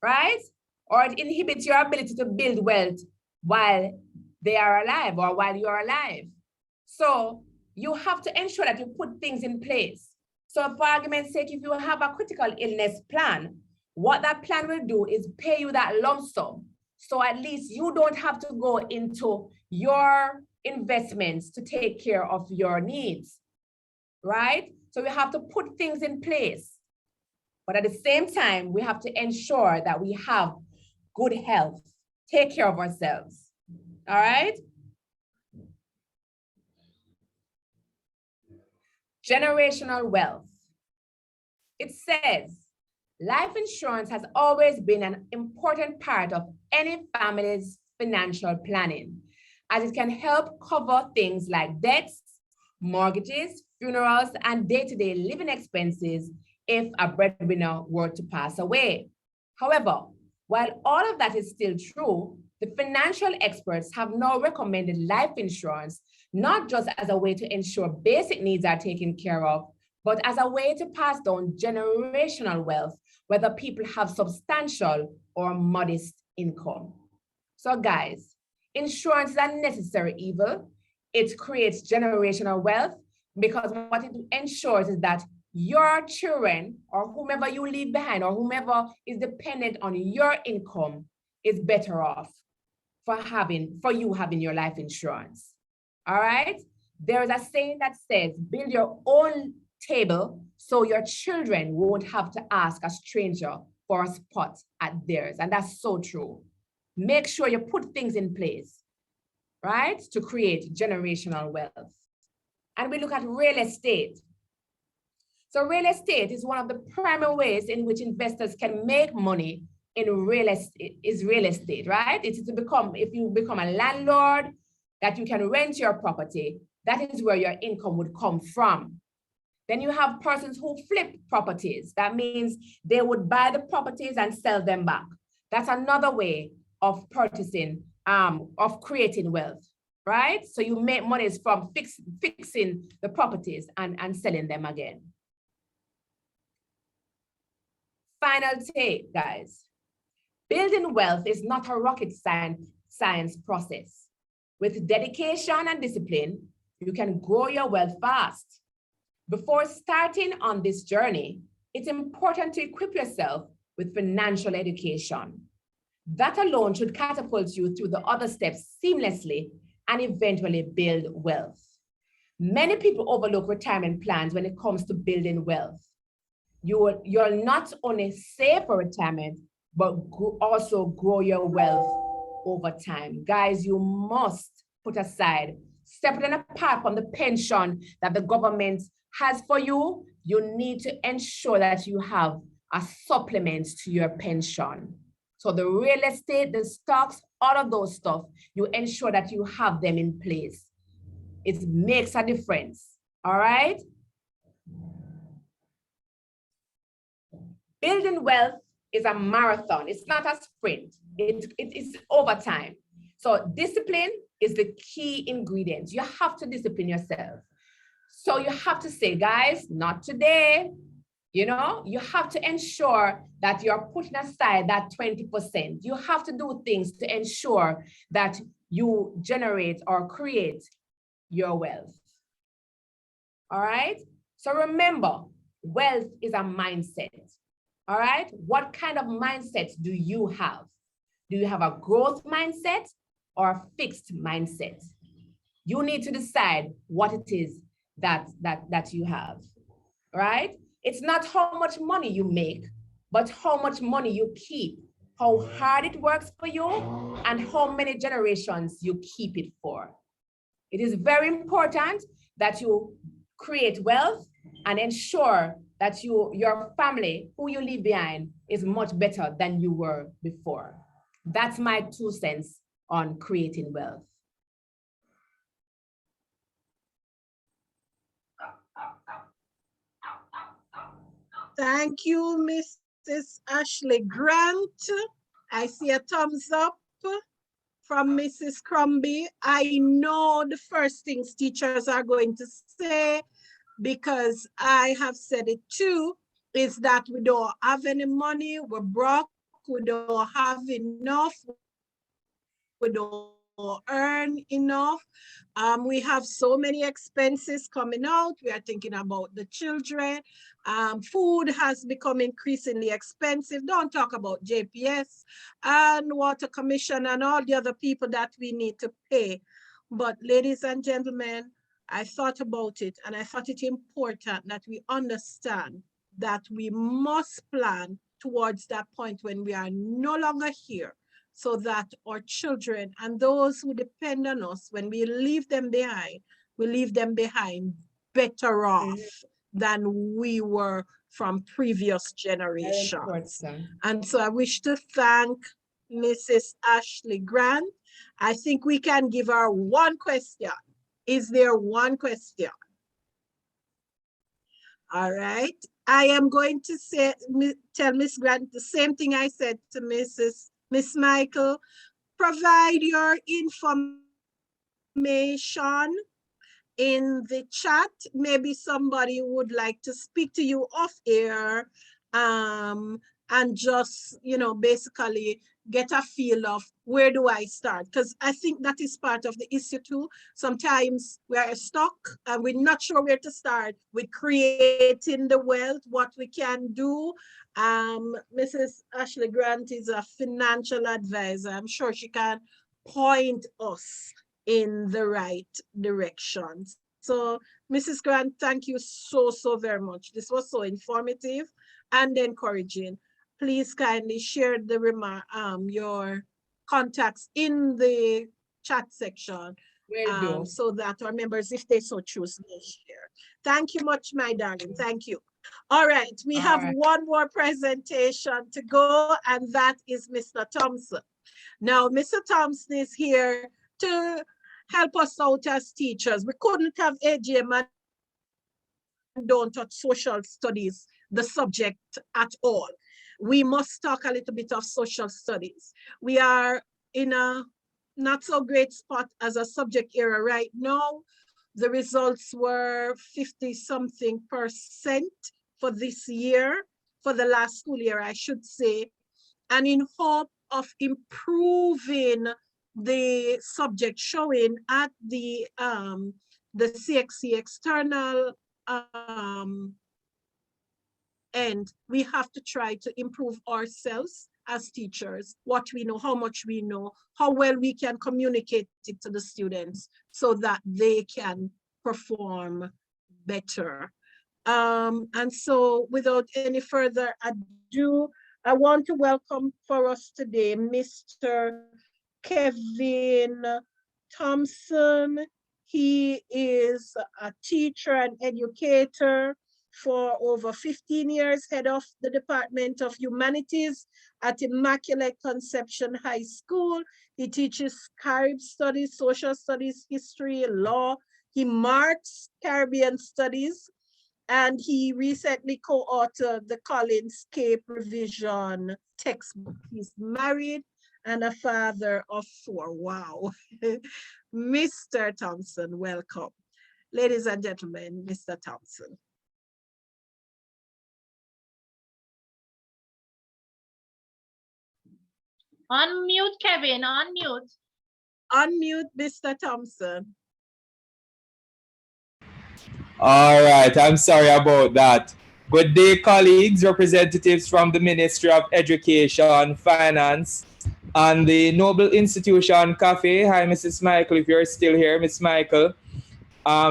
right? Or it inhibits your ability to build wealth while they are alive or while you're alive. So you have to ensure that you put things in place. So for argument's sake, if you have a critical illness plan, what that plan will do is pay you that lump sum. So at least you don't have to go into your investments to take care of your needs, right? So we have to put things in place. But at the same time, we have to ensure that we have good health, take care of ourselves, all right? Generational wealth. It says, life insurance has always been an important part of any family's financial planning, as it can help cover things like debts, mortgages, funerals, and day-to-day living expenses if a breadwinner were to pass away. However, while all of that is still true, the financial experts have now recommended life insurance not just as a way to ensure basic needs are taken care of, but as a way to pass down generational wealth, whether people have substantial or modest income. So guys, insurance is a necessary evil. It creates generational wealth because what it ensures is that your children or whomever you leave behind or whomever is dependent on your income is better off for you having your life insurance. All right. There is a saying that says, build your own table so your children won't have to ask a stranger for a spot at theirs. And that's so true. Make sure you put things in place, right, to create generational wealth. And we look at real estate. So real estate is one of the primary ways in which investors can make money in real estate, right? It is to become, if you become a landlord, that you can rent your property, that is where your income would come from. Then you have persons who flip properties. That means they would buy the properties and sell them back. That's another way of purchasing, of creating wealth, right? So you make monies from fixing the properties and selling them again. Final take, guys. Building wealth is not a rocket science process. With dedication and discipline, you can grow your wealth fast. Before starting on this journey, it's important to equip yourself with financial education. That alone should catapult you through the other steps seamlessly and eventually build wealth. Many people overlook retirement plans when it comes to building wealth. You'll not only save for retirement, but also grow your wealth over time. Guys, you must put aside, separate and apart from the pension that the government has for you, you need to ensure that you have a supplement to your pension. So the real estate, the stocks, all of those stuff, you ensure that you have them in place. It makes a difference, all right? Building wealth is a marathon. It's not a sprint. It is over time. So discipline is the key ingredient. You have to discipline yourself. So you have to say, guys, not today. You know, you have to ensure that you're putting aside that 20%. You have to do things to ensure that you generate or create your wealth. All right? So remember, wealth is a mindset. All right? What kind of mindset do you have? Do you have a growth mindset or a fixed mindset? You need to decide what it is that you have, right? It's not how much money you make, but how much money you keep, how hard it works for you, and how many generations you keep it for. It is very important that you create wealth and ensure that your family, who you leave behind, is much better than you were before. That's my 2 cents on creating wealth. Thank you, Mrs. Ashley Grant. I see a thumbs up from Mrs. Crumbie. I know the first things teachers are going to say, because I have said it too, is that we don't have any money, we're broke, we don't have enough, we don't earn enough. We have so many expenses coming out. We are thinking about the children. Food has become increasingly expensive. Don't talk about JPS and water commission and all the other people that we need to pay. But ladies and gentlemen, I thought about it and I thought it important that we understand that we must plan towards that point when we are no longer here, so that our children and those who depend on us, when we leave them behind, we leave them behind better off than we were from previous generations. And so I wish to thank Mrs. Ashley Grant. I think we can give her one question. Is there one question? All right. I am going to tell Miss Grant the same thing I said to Miss Smikle. Provide your information in the chat. Maybe somebody would like to speak to you off air and just, you know, basically get a feel of where do I start? Because I think that is part of the issue too. Sometimes we are stuck and we're not sure where to start with creating the wealth, what we can do. Mrs. Ashley Grant is a financial advisor. I'm sure she can point us in the right direction. So, Mrs. Grant, thank you so very much. This was so informative and encouraging. Please kindly share the your contacts in the chat section so that our members, if they so choose, may share. Thank you much, my darling. Thank you. All right, we have one more presentation to go, and that is Mr. Thompson. Now, Mr. Thompson is here to help us out as teachers. We couldn't have AGM and don't touch social studies, the subject at all. We must talk a little bit of social studies. We are in a not so great spot as a subject area right now. The results were 50-something% for this year, for the last school year, I should say. And in hope of improving the subject showing at the CXC external end, we have to try to improve ourselves as teachers, what we know, how much we know, how well we can communicate it to the students so that they can perform better. And so without any further ado, I want to welcome for us today, Mr. Kevin Thompson. He is a teacher and educator for over 15 years, head of the Department of Humanities at Immaculate Conception High School. He teaches Caribbean studies, social studies, history, law. He marks Caribbean studies, and he recently co-authored the Collins K Provision textbook. He's married and a father of 4. Wow. Mr. Thompson, welcome. Ladies and gentlemen, Mr. Thompson. Unmute, Kevin, unmute. Unmute, Mr. Thompson. All right, I'm sorry about that. Good day, colleagues, representatives from the Ministry of Education, Finance, and the noble institution CAFFE. Hi, Mrs. Smikle, if you're still here, Miss Smikle.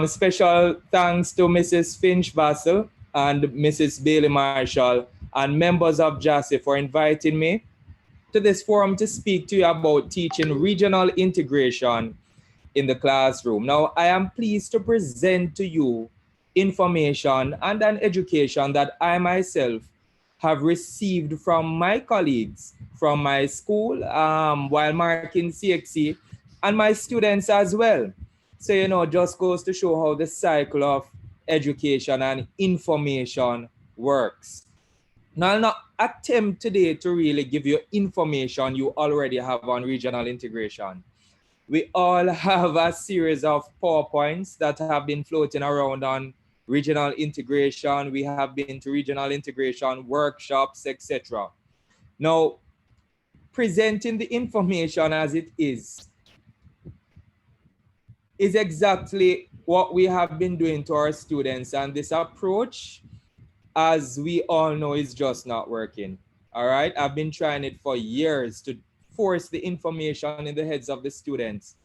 Special thanks to Mrs. Flinch-Vassell and Mrs. Bailey-Marshal and members of JASSE for inviting me to this forum to speak to you about teaching regional integration in the classroom. Now, I am pleased to present to you information and an education that I myself have received from my colleagues from my school while marking CXC and my students as well. So, you know, just goes to show how the cycle of education and information works. Now, I'll not attempt today to really give you information you already have on regional integration. We all have a series of PowerPoints that have been floating around on regional integration. We have been to regional integration workshops, etc. Now, presenting the information as it is exactly what we have been doing to our students, and this approach, as we all know, is just not working. All right, I've been trying it for years to force the information in the heads of the students,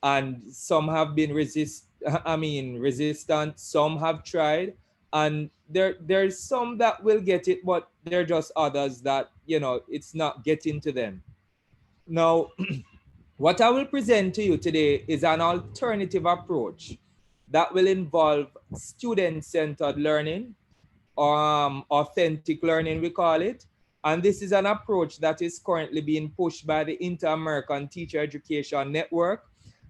and some have been resistant, some have tried, and there's some that will get it, but there are just others that, you know, it's not getting to them. Now, what I will present to you today is an alternative approach that will involve student-centered learning, authentic learning, we call it. And this is an approach that is currently being pushed by the Inter-American Teacher Education Network,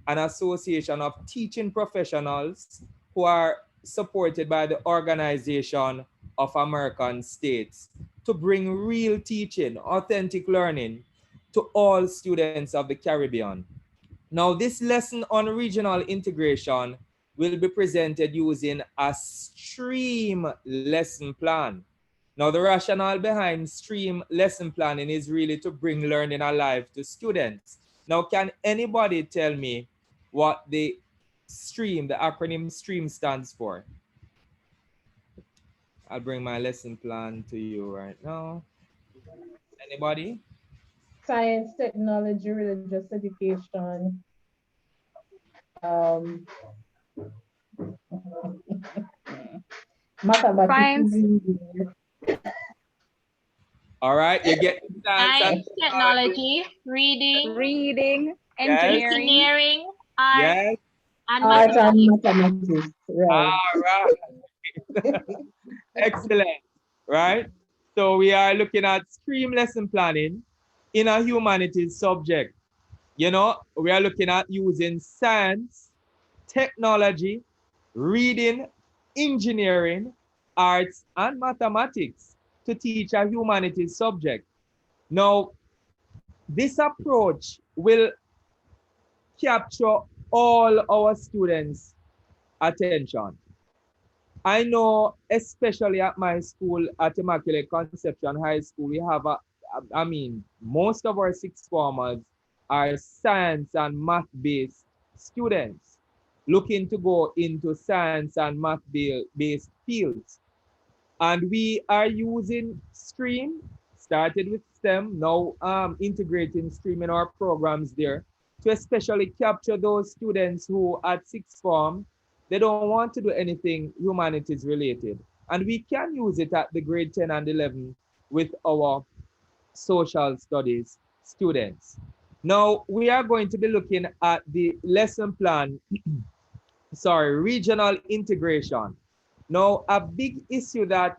an association of teaching professionals who are supported by the Organization of American States, to bring real teaching, authentic learning to all students of the Caribbean. Now, this lesson on regional integration will be presented using a stream lesson plan. Now, the rationale behind stream lesson planning is really to bring learning alive to students. Now, can anybody tell me what the stream, the acronym STREAM stands for? I'll bring my lesson plan to you right now. Anybody? Science, technology, religious education. Mathematics. All right, you get science and Science, technology, reading, Yes. engineering, art, Yes. and Art and mathematics. mathematics. Right. All right. Excellent. Right? So we are looking at stream lesson planning in a humanities subject. You know, we are looking at using science, technology, reading, engineering, arts, and mathematics to teach a humanities subject. Now, this approach will capture all our students' attention. I know, especially at my school, at Immaculate Conception High School, we have most of our sixth formers are science and math-based students looking to go into science and math-based fields. And we are using STREAM, started with STEM, now integrating STREAM in our programs there to especially capture those students who at sixth form, they don't want to do anything humanities related. And we can use it at the grade 10 and 11 with our social studies students. Now, we are going to be looking at the lesson plan, regional integration. Now, a big issue that,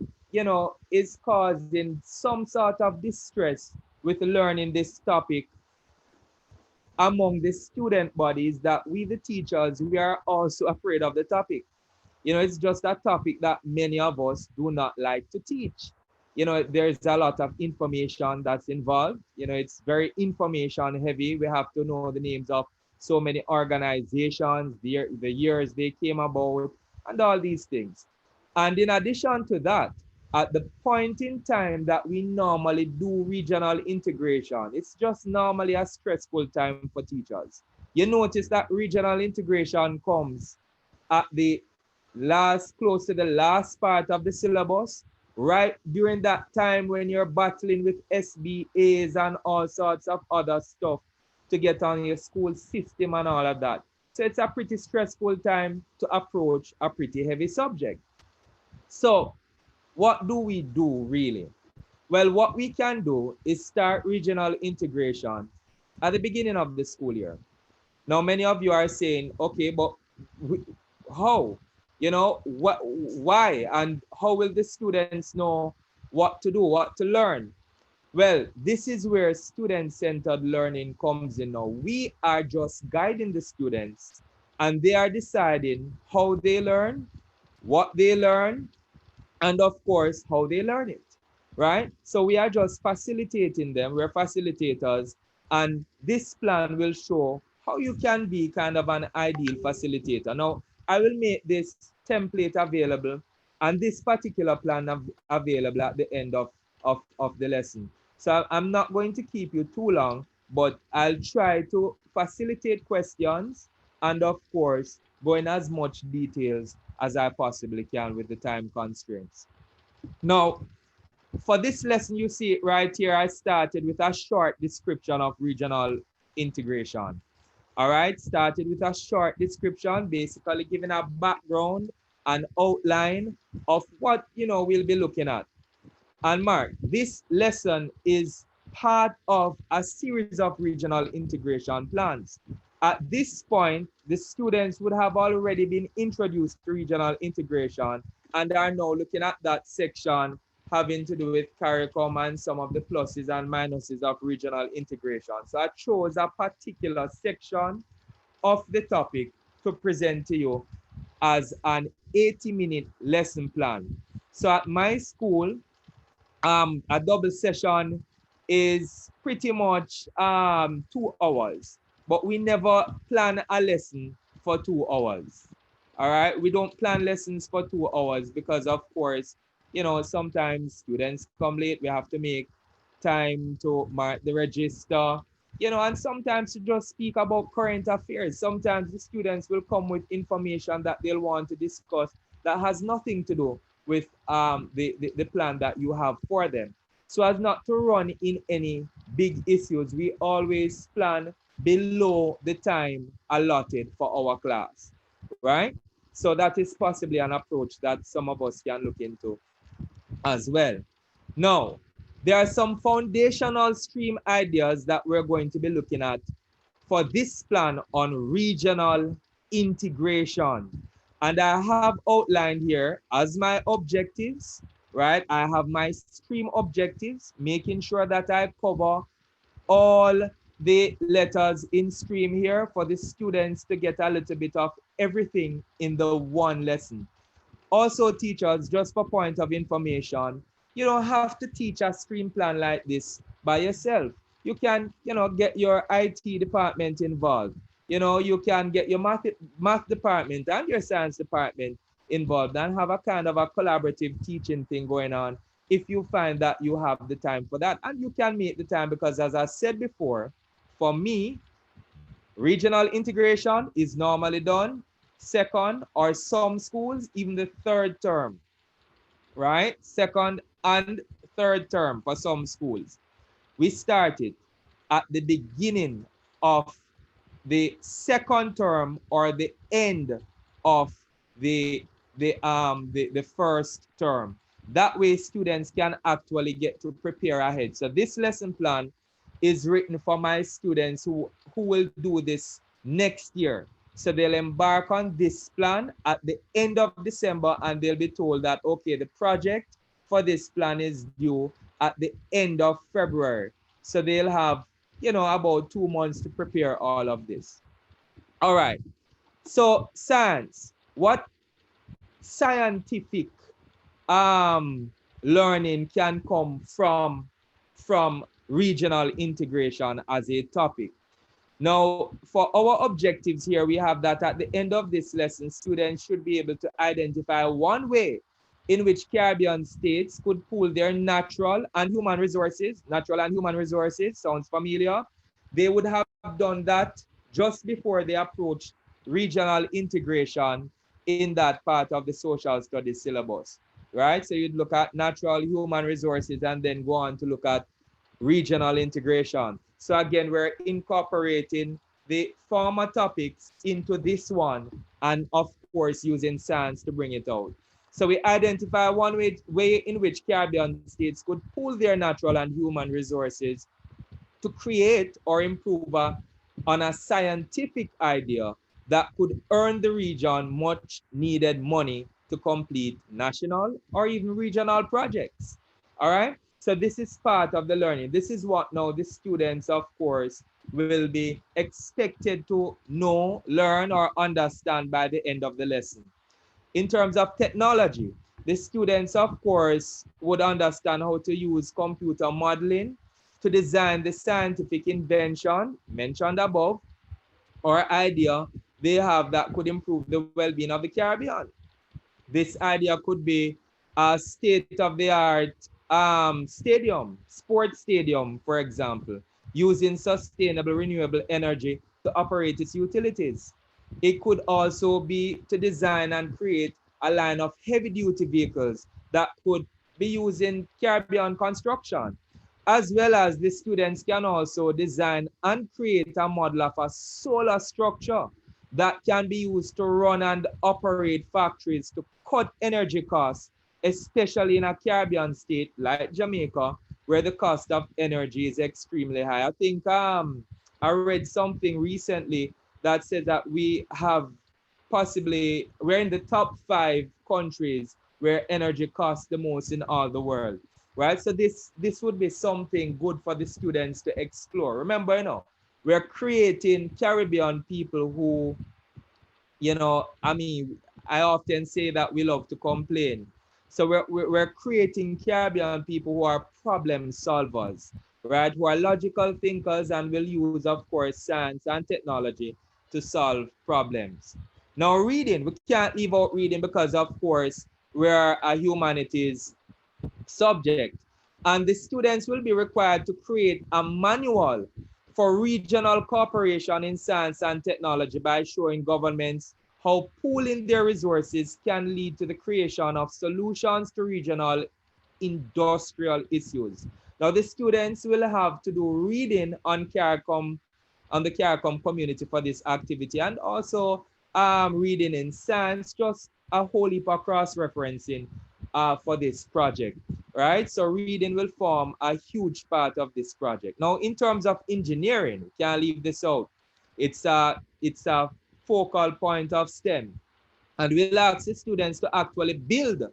is causing some sort of distress with learning this topic among the student bodies that we, the teachers, we are also afraid of the topic. It's just a topic that many of us do not like to teach. There's a lot of information that's involved. It's very information heavy. We have to know the names of so many organizations, the years they came about, and all these things. And in addition to that, at the point in time that we normally do regional integration, it's just normally a stressful time for teachers. You notice that regional integration comes at the close to the last part of the syllabus, right during that time when you're battling with SBAs and all sorts of other stuff to get on your school system and all of that. So it's a pretty stressful time to approach a pretty heavy subject. So what do we do really? Well, what we can do is start regional integration at the beginning of the school year. Now, many of you are saying, okay, but how? Why? And how will the students know what to do, what to learn? Well, this is where student-centered learning comes in now. We are just guiding the students and they are deciding how they learn, what they learn, and of course, how they learn it, right? So we are just facilitating them. We're facilitators. And this plan will show how you can be kind of an ideal facilitator. Now, I will make this template available and this particular plan available at the end of the lesson. So I'm not going to keep you too long, but I'll try to facilitate questions and of course, go in as much details as I possibly can with the time constraints. Now, for this lesson, you see it right here, I started with a short description of regional integration. All right, started with a short description, basically giving a background, an outline of what, we'll be looking at. And Mark, this lesson is part of a series of regional integration plans. At this point, the students would have already been introduced to regional integration and are now looking at that section having to do with curriculum and some of the pluses and minuses of regional integration. So I chose a particular section of the topic to present to you as an 80-minute lesson plan. So at my school, a double session is pretty much 2 hours, but we never plan a lesson for 2 hours. All right, we don't plan lessons for 2 hours because of course, sometimes students come late, we have to make time to mark the register, and sometimes to just speak about current affairs. Sometimes the students will come with information that they'll want to discuss that has nothing to do with the plan that you have for them. So as not to run in any big issues, we always plan below the time allotted for our class, right? So that is possibly an approach that some of us can look into as well. Now, there are some foundational stream ideas that we're going to be looking at for this plan on regional integration. And I have outlined here as my objectives, right? I have my stream objectives, making sure that I cover all the letters in stream here for the students to get a little bit of everything in the one lesson. Also, teachers, just for point of information, you don't have to teach a stream plan like this by yourself. You can, get your IT department involved. You can get your math department and your science department involved and have a kind of a collaborative teaching thing going on if you find that you have the time for that. And you can make the time because, as I said before, for me, regional integration is normally done second or some schools, even the third term, right? Second and third term for some schools. We started at the beginning of the second term or the end of the first term. That way students can actually get to prepare ahead. So this lesson plan is written for my students who will do this next year. So they'll embark on this plan at the end of December and they'll be told that, okay, the project for this plan is due at the end of February. So they'll have, about 2 months to prepare all of this. All right. So science, what scientific learning can come from regional integration as a topic? Now, for our objectives here, we have that at the end of this lesson, students should be able to identify one way in which Caribbean states could pool their natural and human resources. Natural and human resources sounds familiar. They would have done that just before they approached regional integration in that part of the social studies syllabus, right? So you'd look at natural human resources and then go on to look at regional integration. So again, we're incorporating the former topics into this one and of course using science to bring it out. So we identify one way in which Caribbean states could pool their natural and human resources to create or improve on a scientific idea that could earn the region much needed money to complete national or even regional projects. All right. So this is part of the learning. This is what now the students, of course, will be expected to know, learn, or understand by the end of the lesson. In terms of technology, the students, of course, would understand how to use computer modeling to design the scientific invention mentioned above or idea they have that could improve the well-being of the Caribbean. This idea could be a state-of-the-art stadium, sports stadium, for example, using sustainable renewable energy to operate its utilities. It could also be to design and create a line of heavy-duty vehicles that could be used in Caribbean construction, as well as the students can also design and create a model of a solar structure that can be used to run and operate factories to cut energy costs, especially in a Caribbean state like Jamaica, where the cost of energy is extremely high. I think I read something recently that said that we have we're in the top 5 countries where energy costs the most in all the world, right? So this would be something good for the students to explore. Remember, we're creating Caribbean people who, I often say that we love to complain. So we're creating Caribbean people who are problem solvers, right? Who are logical thinkers and will use, of course, science and technology to solve problems. Now, reading, we can't leave out reading because, of course, we're a humanities subject. And the students will be required to create a manual for regional cooperation in science and technology by showing governments how pooling their resources can lead to the creation of solutions to regional industrial issues. Now, the students will have to do reading on CARICOM, on the CARICOM community for this activity, and also reading in science, just a whole heap of cross-referencing for this project, right? So reading will form a huge part of this project. Now, in terms of engineering, we can't leave this out. It's a focal point of STEM. And we'll ask the students to actually build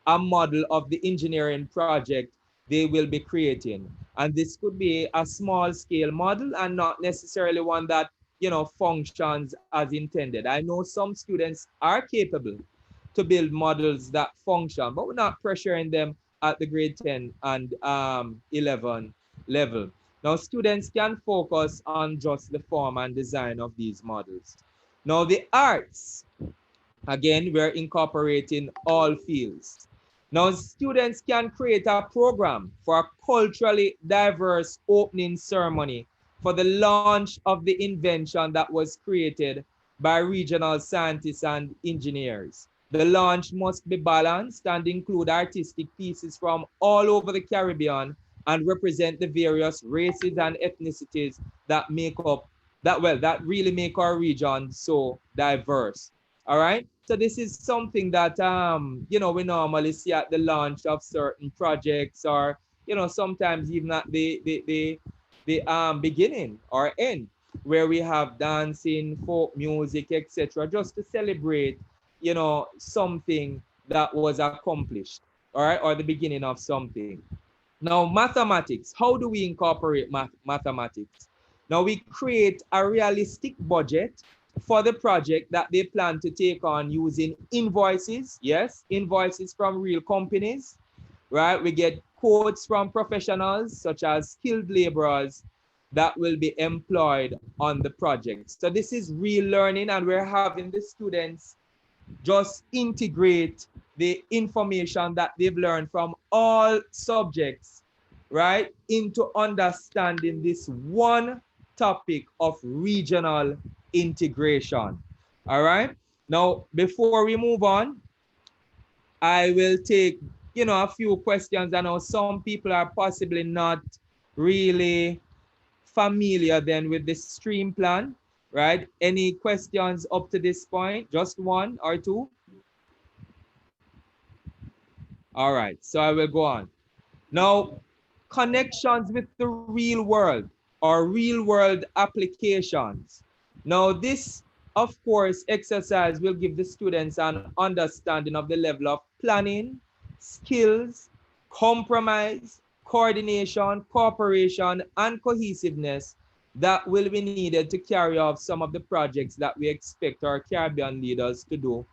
a model of the engineering project they will be creating. And this could be a small scale model and not necessarily one that, you know, functions as intended. I know some students are capable to build models that function, but we're not pressuring them at the grade 10 and 11 level. Now, students can focus on just the form and design of these models. Now, the arts, again, we're incorporating all fields. Now, students can create a program for a culturally diverse opening ceremony for the launch of the invention that was created by regional scientists and engineers. The launch must be balanced and include artistic pieces from all over the Caribbean and represent the various races and ethnicities that make up, that really make our region so diverse. All right. So this is something that, you know, we normally see at the launch of certain projects, or, you know, sometimes even at the beginning or end, where we have dancing, folk music, etc., just to celebrate, you know, something that was accomplished, all right, or the beginning of something. Now, mathematics, how do we incorporate mathematics? Now, we create a realistic budget for the project that they plan to take on using invoices, yes, invoices from real companies, right? We get quotes from professionals such as skilled laborers that will be employed on the project. So this is real learning, and we're having the students just integrate the information that they've learned from all subjects, right, into understanding this one topic of regional integration. All right. Now, before we move on, I will take, you know, a few questions. I know some people are possibly not really familiar then with the stream plan, right? Any questions up to this point? Just one or two? All right, so I will go on. Now, connections with the real world or real world applications. Now, this, of course, exercise will give the students an understanding of the level of planning, skills, compromise, coordination, cooperation, and cohesiveness that will be needed to carry out some of the projects that we expect our Caribbean leaders to do,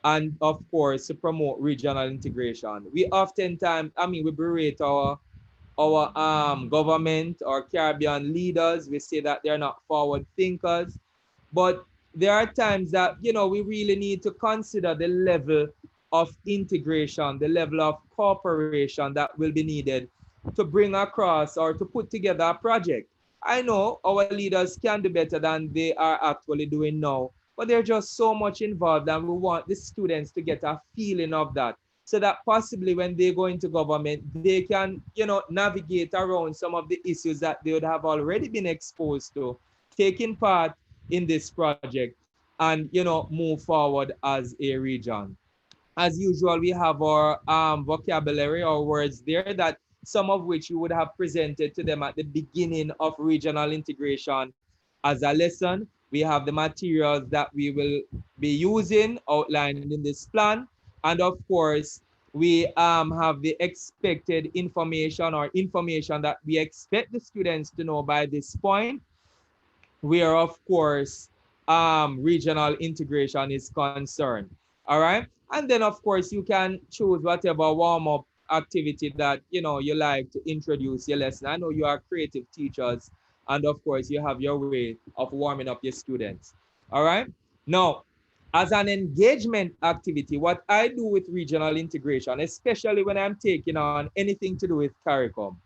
and of course to promote regional integration. We oftentimes, I mean, we berate our government or Caribbean leaders. We say that they're not forward thinkers, but there are times that, you know, we really need to consider the level of integration, the level of cooperation that will be needed to bring across or to put together a project. I know our leaders can do better than they are actually doing now, but there's just so much involved, and we want the students to get a feeling of that, so that possibly when they go into government, they can, you know, navigate around some of the issues that they would have already been exposed to, taking part in this project, and, you know, move forward as a region. As usual, we have our vocabulary or words there, that some of which you would have presented to them at the beginning of regional integration as a lesson. We have the materials that we will be using outlined in this plan. And of course, we have the expected information or information that we expect the students to know by this point, where of course regional integration is concerned. All right. And then of course you can choose whatever warm-up activity that, you know, you like to introduce your lesson. I know you are creative teachers, and of course you have your way of warming up your students. All right. Now, As an engagement activity, what I do with regional integration, especially when I'm taking on anything to do with CARICOM,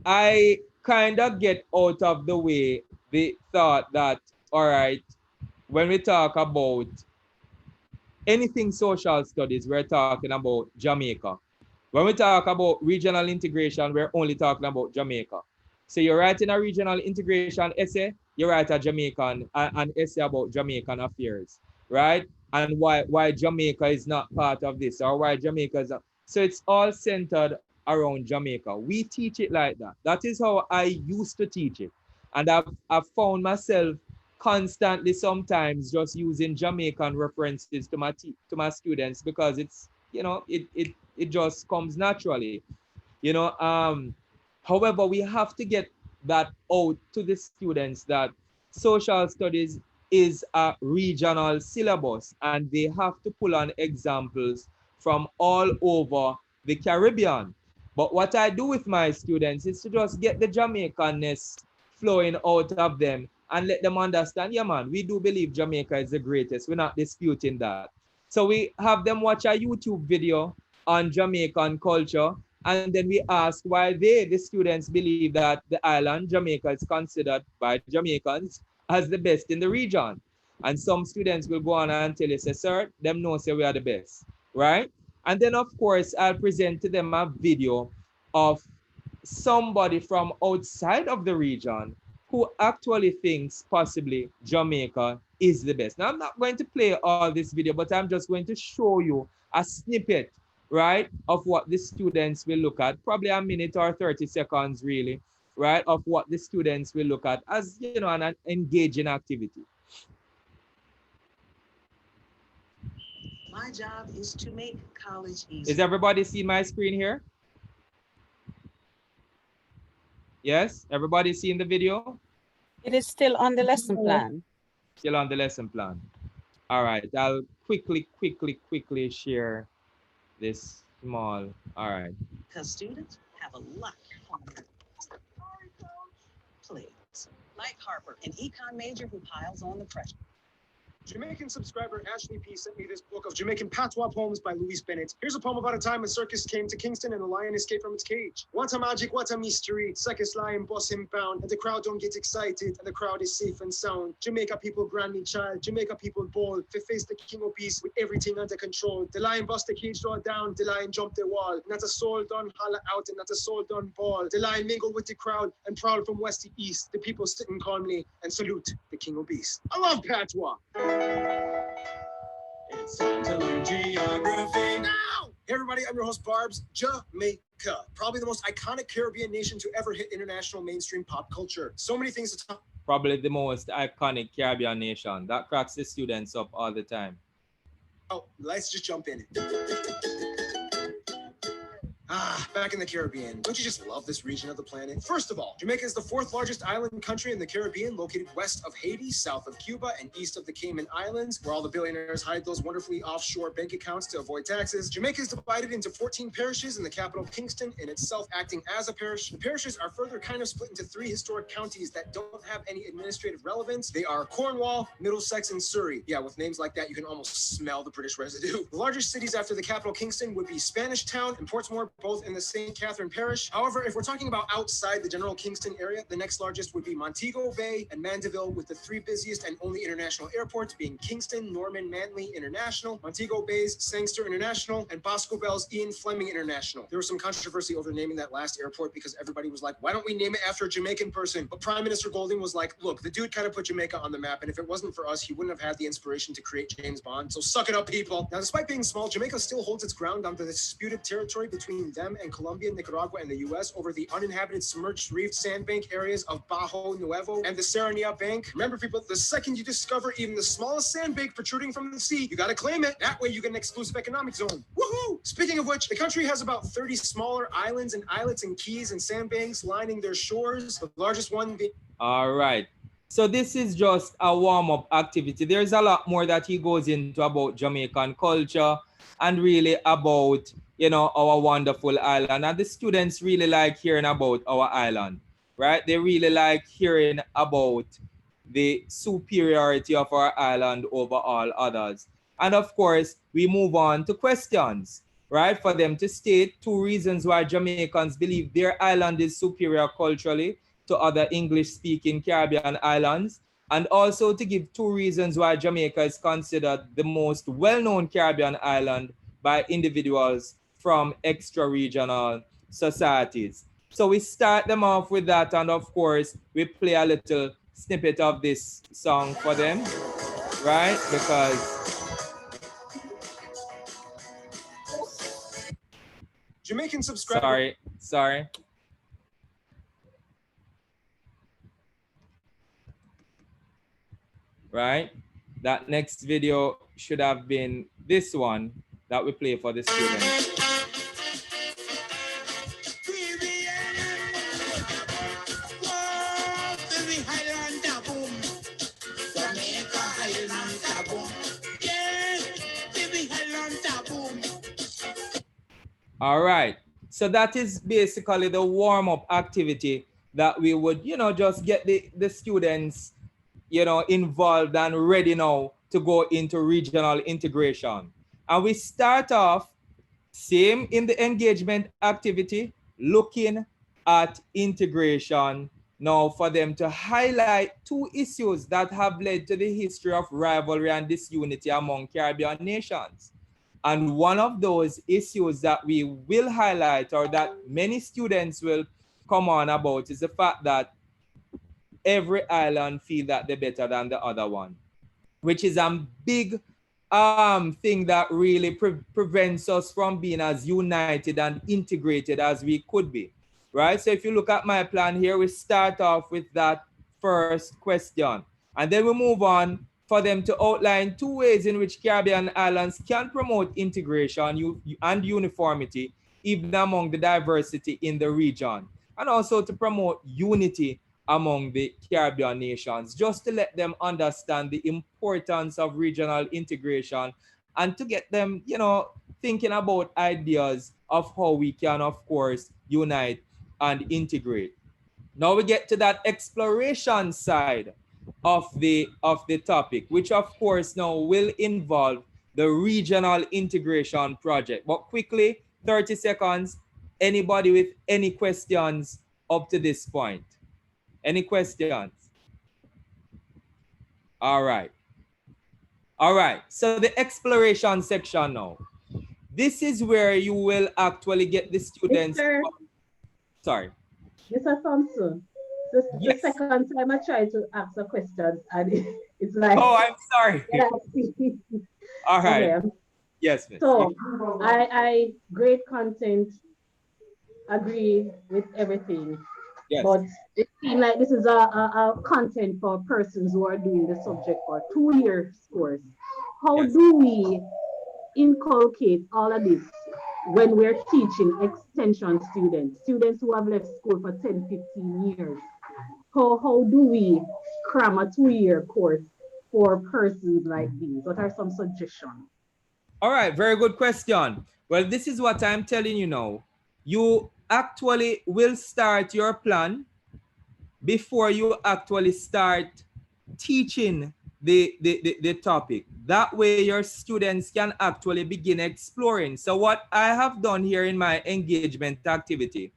I kind of get out of the way the thought that, all right, when we talk about anything social studies, we're talking about Jamaica. When we talk about regional integration, we're only talking about Jamaica. So you're writing a regional integration essay, you write a Jamaican, an essay about Jamaican affairs, right? And why Jamaica is not part of this, or why Jamaica is not. So it's all centered around Jamaica. We teach it like that. That is how I used to teach it. And I've found myself constantly sometimes just using Jamaican references to my students because it's, you know, it just comes naturally, you know. However, we have to get that out to the students that social studies is a regional syllabus and they have to pull on examples from all over the Caribbean. But what I do with my students is to just get the Jamaicanness flowing out of them and let them understand, yeah, man, we do believe Jamaica is the greatest. We're not disputing that. So we have them watch a YouTube video on Jamaican culture, and then we ask why they, the students, believe that the island, Jamaica, is considered by Jamaicans as the best in the region. And some students will go on and tell you, say, sir, them know say we are the best, right? And then, of course, I'll present to them a video of somebody from outside of the region who actually thinks possibly Jamaica is the best. Now, I'm not going to play all this video, but I'm just going to show you a snippet, right, of what the students will look at, probably a minute or 30 seconds, really, right, of what the students will look at as, you know, an engaging activity. My job is to make college easy. Is everybody seeing my screen here? Yes, everybody seeing the video? It is still on the lesson plan. Still on the lesson plan. All right, I'll quickly share this small, all right. Because students have a lot on their plates. Like Harper, an econ major who piles on the pressure. Jamaican subscriber Ashley P sent me this book of Jamaican patois poems by Louis Bennett. Here's a poem about a time a circus came to Kingston and a lion escaped from its cage. What a magic, what a mystery. Circus lion boss him bound, and the crowd don't get excited, and the crowd is safe and sound. Jamaica people granny child, Jamaica people bold, to face the king of beasts with everything under control. The lion bust the cage door down, the lion jumped the wall. Not a soul done holler out, and not a soul done ball. The lion mingled with the crowd and prowled from west to east. The people sitting calmly and salute the king of beasts. I love patois. It's time to learn geography now! Hey everybody, I'm your host Barbs. Jamaica, probably the most iconic Caribbean nation to ever hit international mainstream pop culture. So many things to talk. Probably the most iconic Caribbean nation. That cracks the students up all the time. Oh, let's just jump in. Back in the Caribbean. Don't you just love this region of the planet? First of all, Jamaica is the fourth largest island country in the Caribbean, located west of Haiti, south of Cuba, and east of the Cayman Islands, where all the billionaires hide those wonderfully offshore bank accounts to avoid taxes. Jamaica is divided into 14 parishes, and the capital, Kingston, in itself acting as a parish. The parishes are further kind of split into 3 historic counties that don't have any administrative relevance. They are Cornwall, Middlesex, and Surrey. Yeah, with names like that, you can almost smell the British residue. The largest cities after the capital, Kingston, would be Spanish Town and Portsmouth, both in the St. Catherine Parish. However, if we're talking about outside the general Kingston area, the next largest would be Montego Bay and Mandeville, with the 3 busiest and only international airports being Kingston, Norman, Manly International, Montego Bay's Sangster International, and Bosco Bell's Ian Fleming International. There was some controversy over naming that last airport because everybody was like, why don't we name it after a Jamaican person? But Prime Minister Golding was like, look, the dude kind of put Jamaica on the map, and if it wasn't for us, he wouldn't have had the inspiration to create James Bond. So suck it up, people. Now, despite being small, Jamaica still holds its ground on the disputed territory between them and Colombia, Nicaragua, and the U.S. over the uninhabited submerged reef sandbank areas of Bajo Nuevo and the Serranía Bank. Remember, people, the second you discover even the smallest sandbank protruding from the sea, you gotta claim it. That way you get an exclusive economic zone. Woohoo! Speaking of which, the country has about 30 smaller islands and islets and keys and sandbanks lining their shores. The largest one being... All right. So this is just a warm-up activity. There's a lot more that he goes into about Jamaican culture and really about, you know, our wonderful island. And the students really like hearing about our island, right? They really like hearing about the superiority of our island over all others. And of course, we move on to questions, right? For them to state 2 reasons why Jamaicans believe their island is superior culturally to other English-speaking Caribbean islands, and also to give 2 reasons why Jamaica is considered the most well-known Caribbean island by individuals from extra-regional societies. So we start them off with that, and of course, we play a little snippet of this song for them, right? Because Jamaican subscriber. Sorry. Right? That next video should have been this one that we play for the students. All right. So that is basically the warm-up activity that we would, just get the students, involved and ready now to go into regional integration. And we start off same in the engagement activity, looking at integration now for them to highlight 2 issues that have led to the history of rivalry and disunity among Caribbean nations. And one of those issues that we will highlight, or that many students will come on about, is the fact that every island feel that they're better than the other one, which is a big thing that really prevents us from being as united and integrated as we could be, right? So if you look at my plan here, we start off with that first question, and then we move on for them to outline 2 ways in which Caribbean islands can promote integration and uniformity, even among the diversity in the region, and also to promote unity among the Caribbean nations, just to let them understand the importance of regional integration and to get them, thinking about ideas of how we can, of course, unite and integrate. Now we get to that exploration side of the topic, which of course now will involve the regional integration project. But quickly, 30 seconds, anybody with any questions up to this point? Any questions? All right. So the exploration section now. This is where you will actually get the students. Sorry. Mr. Thompson, the second time I tried to ask a question and it's like. Oh, I'm sorry. All right. Okay. Yes, miss. So I great content, agree with everything. Yes. But it seems like this is a content for persons who are doing the subject for 2-year course. How do we inculcate all of this when we're teaching extension students who have left school for 10, 15 years? How do we cram a 2-year course for persons like these? What are some suggestions? All right, very good question. Well, this is what I'm telling you now. You actually will start your plan before you actually start teaching the topic. That way your students can actually begin exploring. So what I have done here in my engagement activity,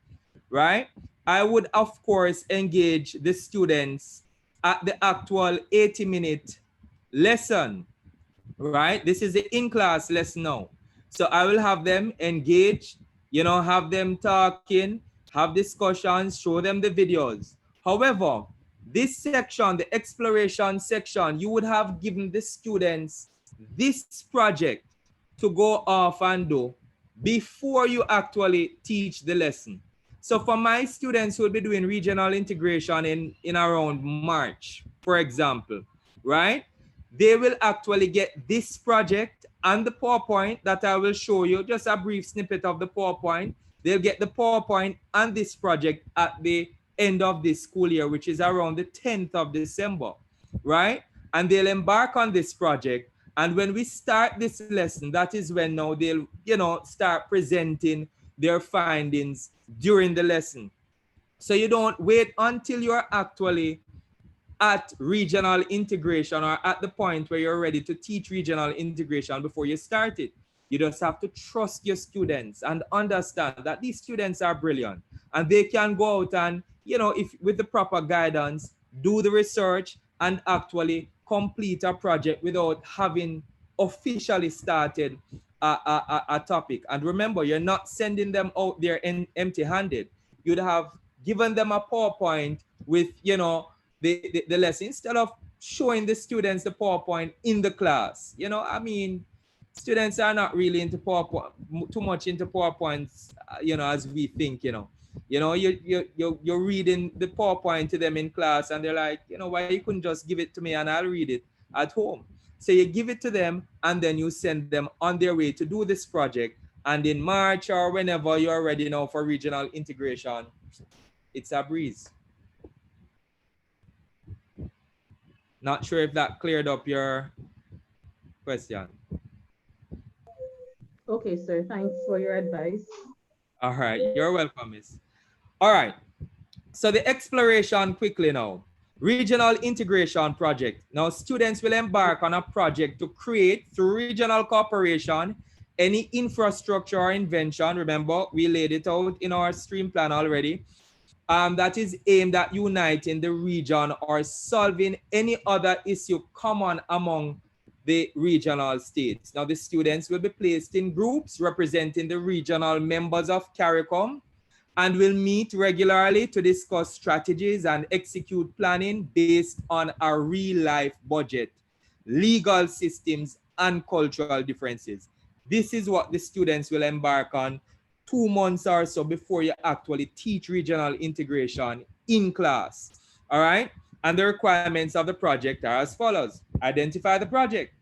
right? I would, of course, engage the students at the actual 80-minute lesson, right? This is the in-class lesson now. So I will have them engage, have them talking, have discussions, show them the videos. However, this section, the exploration section, you would have given the students this project to go off and do before you actually teach the lesson. So for my students who will be doing regional integration in around March, for example, right? They will actually get this project and the PowerPoint that I will show you, just a brief snippet of the PowerPoint. They'll get the PowerPoint and this project at the end of this school year, which is around the 10th of December, right? And they'll embark on this project. And when we start this lesson, that is when now they'll, start presenting their findings during the lesson. So you don't wait until you're actually at regional integration or at the point where you're ready to teach regional integration before you start it. You just have to trust your students and understand that these students are brilliant and they can go out and, you know, if with the proper guidance, do the research and actually complete a project without having officially started a topic. And remember, you're not sending them out there empty-handed. You'd have given them a PowerPoint with, you know, the lesson instead of showing the students the PowerPoint in the class. You know, I mean, students are not really into PowerPoint, too much into PowerPoints, you know, as we think, you know. You're reading the PowerPoint to them in class and they're like, you know, why you couldn't just give it to me and I'll read it at home. So you give it to them and then you send them on their way to do this project. And in March or whenever you're ready now for regional integration, it's a breeze. Not sure if that cleared up your question. Okay, sir. Thanks for your advice. All right. You're welcome, miss. All right. So the exploration quickly now. Regional integration project. Now students will embark on a project to create through regional cooperation any infrastructure or invention. Remember, we laid it out in our stream plan already. That is aimed at uniting the region or solving any other issue common among the regional states. Now the students will be placed in groups representing the regional members of CARICOM and will meet regularly to discuss strategies and execute planning based on a real-life budget, legal systems, and cultural differences. This is what the students will embark on 2 months or so before you actually teach regional integration in class. All right? And the requirements of the project are as follows. Identify the project.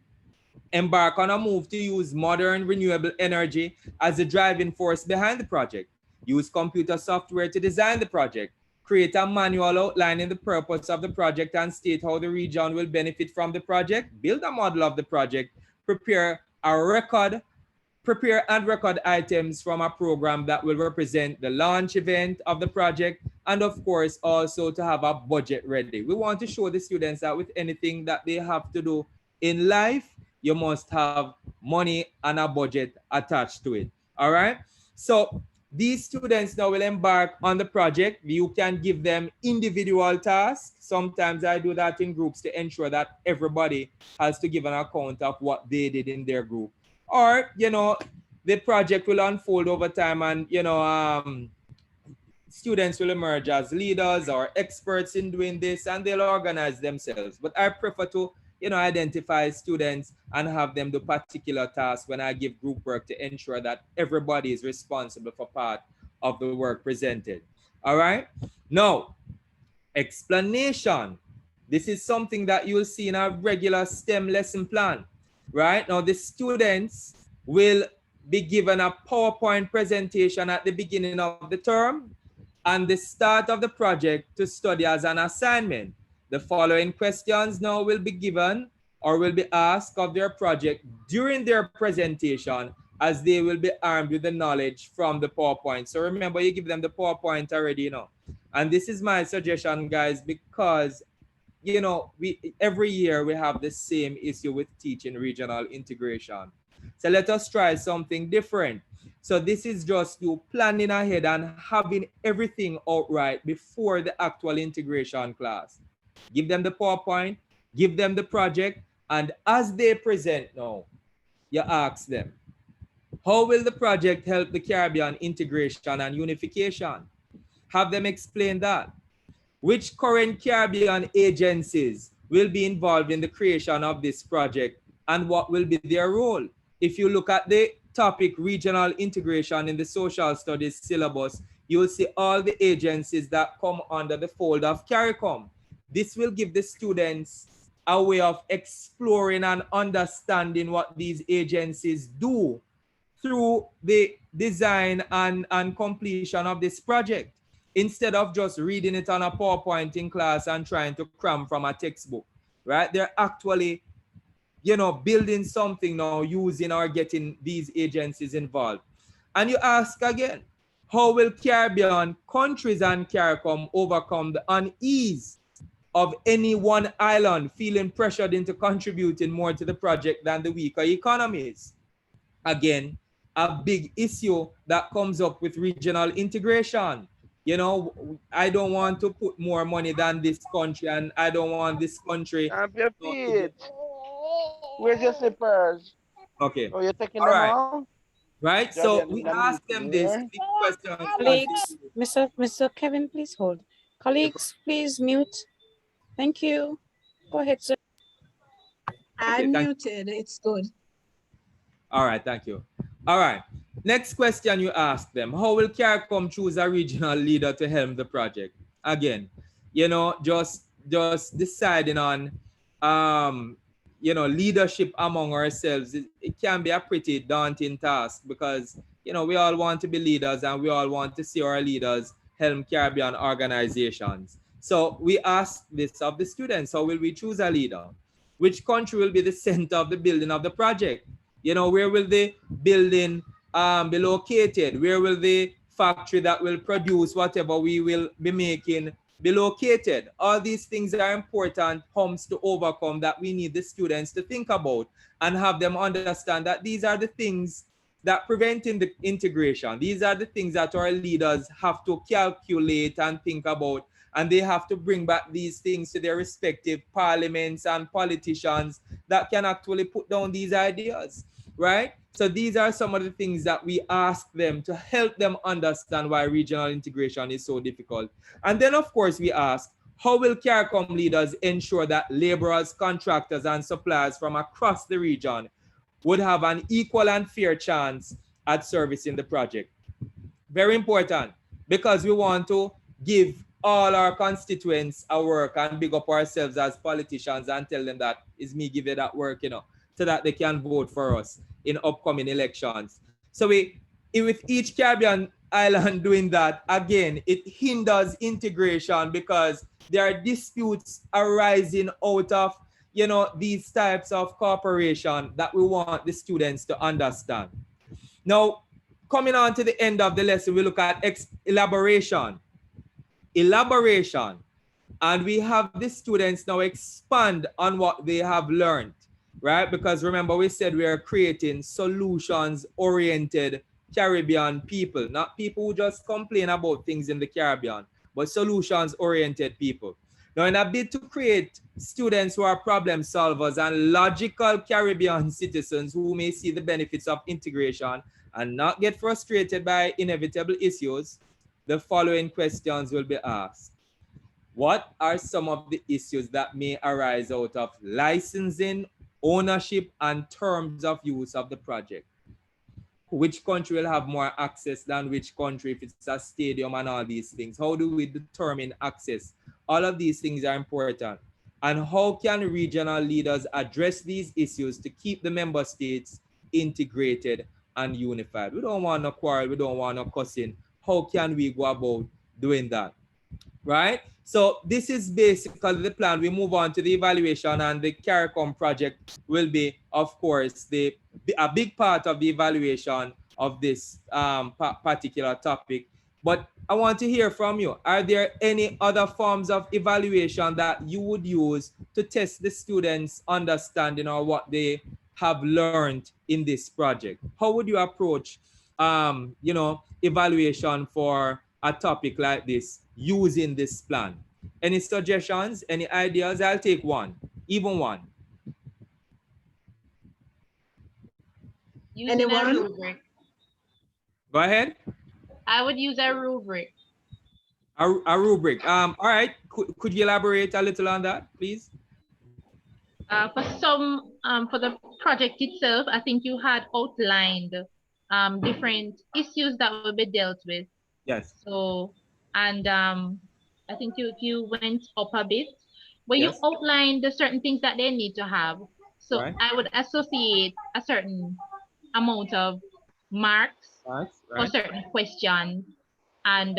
Embark on a move to use modern renewable energy as the driving force behind the project. Use computer software to design the project. Create a manual outlining the purpose of the project and state how the region will benefit from the project. Build a model of the project. Prepare and record items from a program that will represent the launch event of the project, and of course also to have a budget ready. We want to show the students that with anything that they have to do in life, you must have money and a budget attached to it. All right. So these students now will embark on the project. You can give them individual tasks. Sometimes I do that in groups to ensure that everybody has to give an account of what they did in their group. Or, you know, the project will unfold over time and, you know, students will emerge as leaders or experts in doing this and they'll organize themselves. But I prefer to, you know, identify students and have them do particular tasks when I give group work to ensure that everybody is responsible for part of the work presented. All right. Now, explanation. This is something that you'll see in our regular STEM lesson plan. Right now, the students will be given a PowerPoint presentation at the beginning of the term and the start of the project to study as an assignment. The following questions now will be given or will be asked of their project during their presentation as they will be armed with the knowledge from the PowerPoint. So remember, you give them the PowerPoint already, you know. And this is my suggestion, guys, because you know, every year we have the same issue with teaching regional integration. So let us try something different. So this is just you planning ahead and having everything outright before the actual integration class. Give them the PowerPoint, give them the project, and as they present now, you ask them, how will the project help the Caribbean integration and unification? Have them explain that. Which current Caribbean agencies will be involved in the creation of this project and what will be their role? If you look at the topic regional integration in the social studies syllabus, you will see all the agencies that come under the fold of CARICOM. This will give the students a way of exploring and understanding what these agencies do through the design and completion of this project, instead of just reading it on a PowerPoint in class and trying to cram from a textbook, right? They're actually, you know, building something now using or getting these agencies involved. And you ask again, how will Caribbean countries and CARICOM overcome the unease of any one island feeling pressured into contributing more to the project than the weaker economies. Again, a big issue that comes up with regional integration. You know, I don't want to put more money than this country, and I don't want this country. Stamp your feet. Where's your slippers? Okay. Oh, you're taking All them right. off? Right. So we ask them this question. Colleagues, Mr. Kevin, please hold. Colleagues, please mute. Thank you. Go ahead, sir. I'm muted. It's good. All right, thank you. All right. Next question you ask them. How will CARICOM choose a regional leader to helm the project? Again, you know, just deciding on you know, leadership among ourselves. It can be a pretty daunting task because, you know, we all want to be leaders and we all want to see our leaders helm Caribbean organizations. So we ask this of the students: how will we choose a leader? Which country will be the center of the building of the project? You know, where will the building be located? Where will the factory that will produce whatever we will be making be located? All these things are important humps to overcome that we need the students to think about and have them understand that these are the things that preventing the integration. These are the things that our leaders have to calculate and think about, and they have to bring back these things to their respective parliaments and politicians that can actually put down these ideas, right? So these are some of the things that we ask them to help them understand why regional integration is so difficult. And then, of course, we ask, how will CARICOM leaders ensure that laborers, contractors, and suppliers from across the region would have an equal and fair chance at servicing the project? Very important, because we want to give all our constituents a work and big up ourselves as politicians and tell them that it's me give you that work, you know, so that they can vote for us in upcoming elections. So with each Caribbean island doing that, again, it hinders integration because there are disputes arising out of, you know, these types of cooperation that we want the students to understand. Now, coming on to the end of the lesson, we look at elaboration. And we have the students now expand on what they have learned, right? Because remember, we said we are creating solutions-oriented Caribbean people, not people who just complain about things in the Caribbean, but solutions-oriented people. Now, in a bid to create students who are problem solvers and logical Caribbean citizens who may see the benefits of integration and not get frustrated by inevitable issues, the following questions will be asked. What are some of the issues that may arise out of licensing, ownership, and terms of use of the project? Which country will have more access than which country if it's a stadium and all these things? How do we determine access? All of these things are important. And how can regional leaders address these issues to keep the member states integrated and unified? We don't want to quarrel, we don't want to cussing. How can we go about doing that? Right? So this is basically the plan. We move on to the evaluation, and the CARICOM project will be, of course, a big part of the evaluation of this particular topic. But I want to hear from you. Are there any other forms of evaluation that you would use to test the students' understanding or what they have learned in this project? How would you approach, you know, evaluation for a topic like this using this plan? Any suggestions, any ideas? I'll take one, even one. Using a rubric. Go ahead. I would use a rubric. A rubric. All right. Could you elaborate a little on that, please? For the project itself, I think you had outlined different issues that will be dealt with. Yes. So, and I think you went up a bit, where you outlined the certain things that they need to have. So I would associate a certain amount of marks for certain questions. And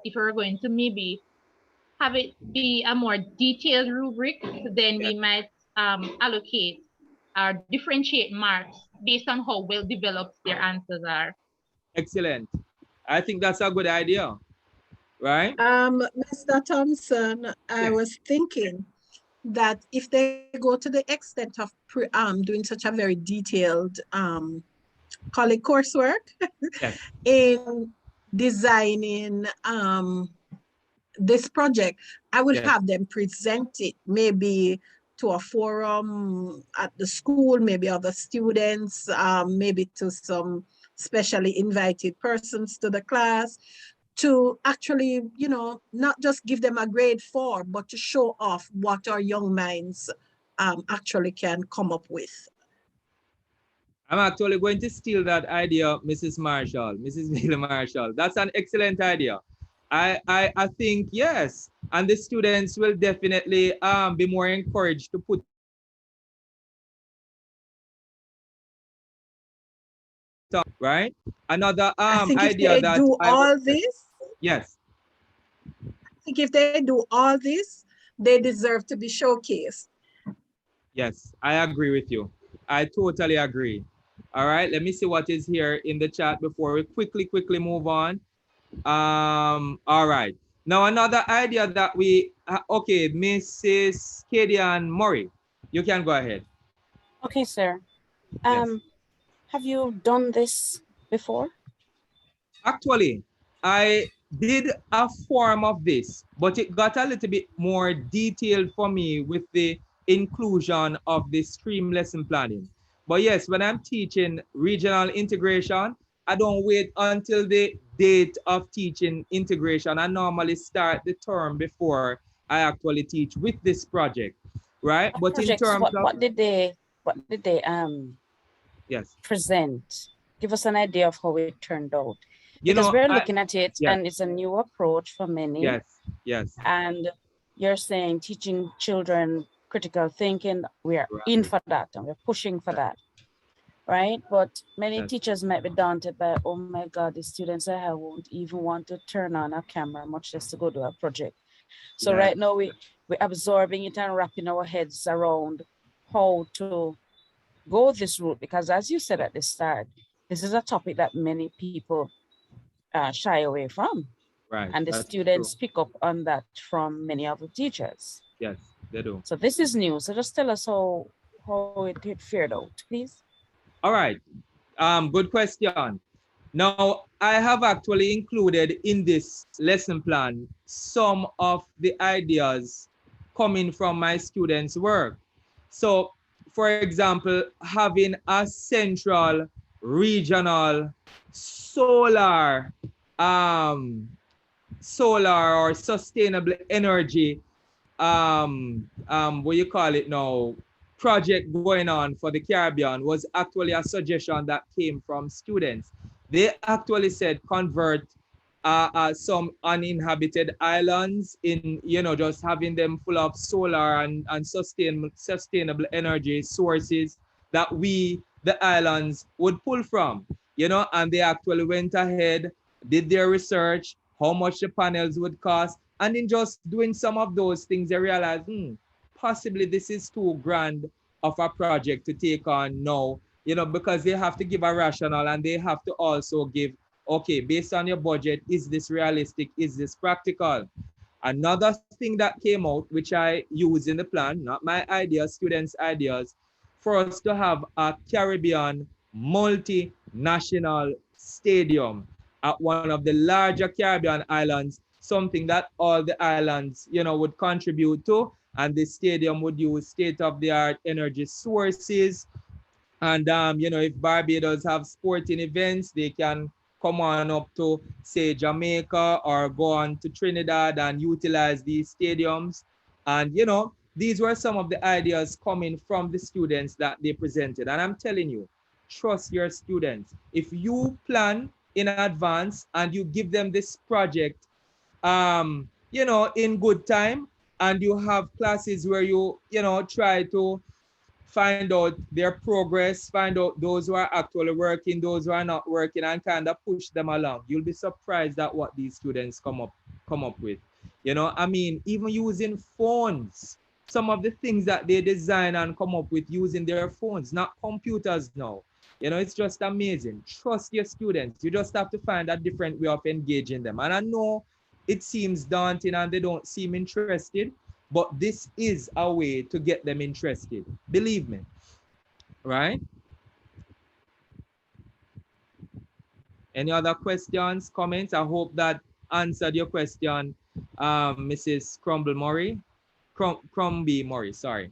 if we're going to maybe have it be a more detailed rubric, then we might allocate or differentiate marks based on how well developed their answers are. Excellent. I think that's a good idea. right? Mr. Thompson, I was thinking that if they go to the extent of doing such a very detailed call it coursework Yes. in designing this project, I would Yes. have them present it maybe to a forum at the school, maybe other students, maybe to some specially invited persons to the class, to actually, you know, not just give them a grade 4, but to show off what our young minds actually can come up with. I'm actually going to steal that idea, Mrs. Bailey-Marshal. That's an excellent idea. I think yes, and the students will definitely be more encouraged to put on, right? Another I think if idea they that do I all would, this, yes, I think if they do all this, they deserve to be showcased. yes, I agree with you. I totally agree. All right, let me see what is here in the chat before we quickly move on. All right. Now another idea that we, okay, Mrs. Kadian Murray, you can go ahead. Okay, sir. Yes. Have you done this before? Actually, I did a form of this, but it got a little bit more detailed for me with the inclusion of the stream lesson planning. But yes, when I'm teaching regional integration, I don't wait until the date of teaching integration. I normally start the term before I actually teach with this project, right? But in Projects, terms of, what did they yes, present? Give us an idea of how it turned out. you Because know, we're looking at it yes, and it's a new approach for many. yes, yes. And you're saying teaching children critical thinking, we are in for that and we're pushing for that, right? But many teachers might be daunted by, oh my God, the students I have won't even want to turn on a camera, much less to go do a project. So Yeah. right now we're absorbing it and wrapping our heads around how to go this route, because as you said at the start, this is a topic that many people shy away from. Right. And the That's students true. pick up on that from many of the teachers. Yes, they do. So this is new. So just tell us how it fared out, please. All right. Good question. Now, I have actually included in this lesson plan some of the ideas coming from my students' work. So, for example, having a central, regional, solar, solar or sustainable energy what you call it now, project going on for the Caribbean was actually a suggestion that came from students. They actually said convert some uninhabited islands in, you know, just having them full of solar and sustainable energy sources that we, the islands, would pull from, you know, and they actually went ahead, did their research, how much the panels would cost, and in just doing some of those things, they realized, possibly this is too grand of a project to take on now, you know, because they have to give a rationale and they have to also give, okay, based on your budget, is this realistic? Is this practical? Another thing that came out, which I use in the plan, not my ideas, students' ideas, for us to have a Caribbean multinational stadium at one of the larger Caribbean islands, something that all the islands, you know, would contribute to, and the stadium would use state-of-the-art energy sources. And you know, if Barbados have sporting events, they can come on up to, say, Jamaica or go on to Trinidad and utilize these stadiums. And you know, these were some of the ideas coming from the students that they presented. And I'm telling you, trust your students. If you plan in advance and you give them this project you know, in good time, and you have classes where you know, try to find out their progress, find out those who are actually working, those who are not working, and kind of push them along. You'll be surprised at what these students come up with. You know, I mean, even using phones, some of the things that they design and come up with using their phones, not computers now. You know, it's just amazing. Trust your students. You just have to find a different way of engaging them. And I know it seems daunting and they don't seem interested, but this is a way to get them interested. Believe me, right? Any other questions, comments? I hope that answered your question, Mrs. Crumbie-Murray. Crumbie-Murray, sorry.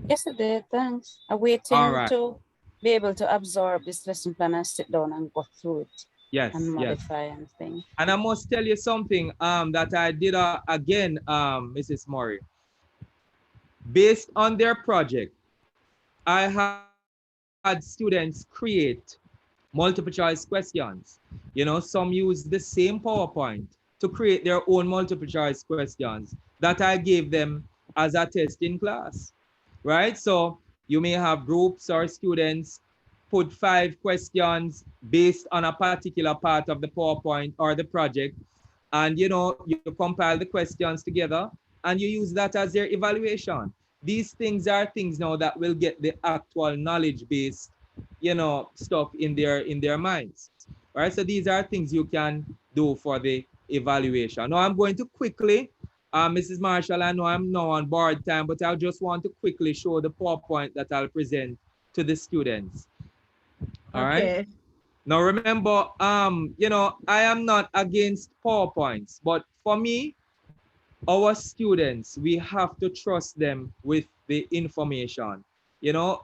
Yes, it did. Thanks. I'm All waiting right. to be able to absorb this lesson plan and sit down and go through it Yes, and yes. modify and things. And I must tell you something that I did again, Mrs. Murray. Based on their project, I had students create multiple choice questions. You know, some use the same PowerPoint to create their own multiple choice questions that I gave them as a test in class, right? So you may have groups or students put 5 questions based on a particular part of the PowerPoint or the project. And you know, you compile the questions together and you use that as their evaluation. These things are things now that will get the actual knowledge base, you know, stuff in their minds. All right, so these are things you can do for the evaluation. Now I'm going to quickly, Mrs. Marshall, I know I'm now on board time, but I just want to quickly show the PowerPoint that I'll present to the students. All right. Okay. Now remember, you know, I am not against PowerPoints, but for me, our students, we have to trust them with the information. You know,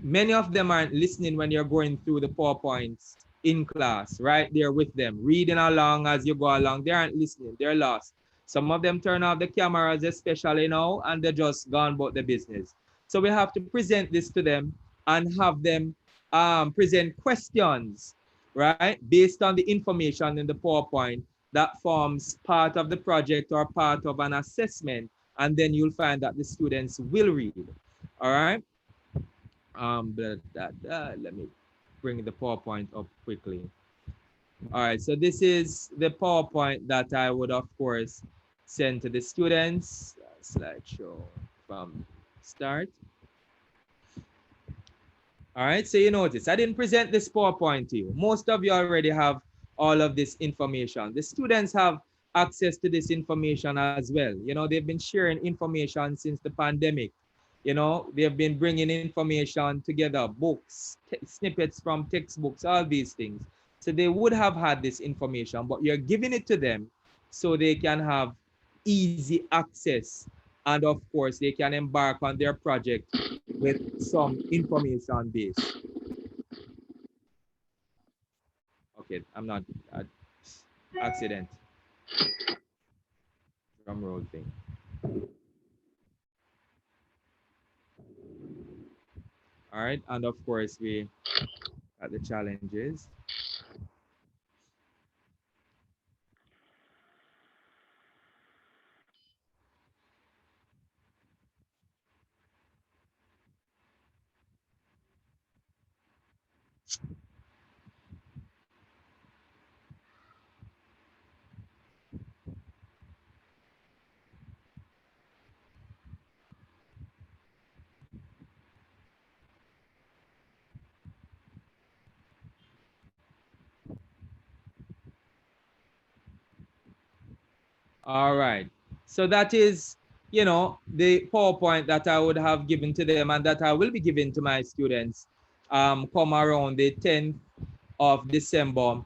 many of them aren't listening when you're going through the PowerPoints in class, right? They're with them, reading along as you go along. They aren't listening, they're lost. Some of them turn off the cameras, especially now, and they're just gone about the business. So we have to present this to them and have them present questions, right? Based on the information in the PowerPoint that forms part of the project or part of an assessment. And then you'll find that the students will read, all right? Let me bring the PowerPoint up quickly. All right, so this is the PowerPoint that I would, of course, send to the students. Slideshow from start. All right, so you notice I didn't present this PowerPoint to you. Most of you already have all of this information. The students have access to this information as well. You know, they've been sharing information since the pandemic. You know, they've been bringing information together, books, snippets from textbooks, all these things. So they would have had this information, but you're giving it to them so they can have easy access. And of course, they can embark on their project with some information base. Okay, I'm not accident. Drum roll thing. All right, and of course we got the challenges. All right. So that is, you know, the PowerPoint that I would have given to them and that I will be giving to my students come around the 10th of December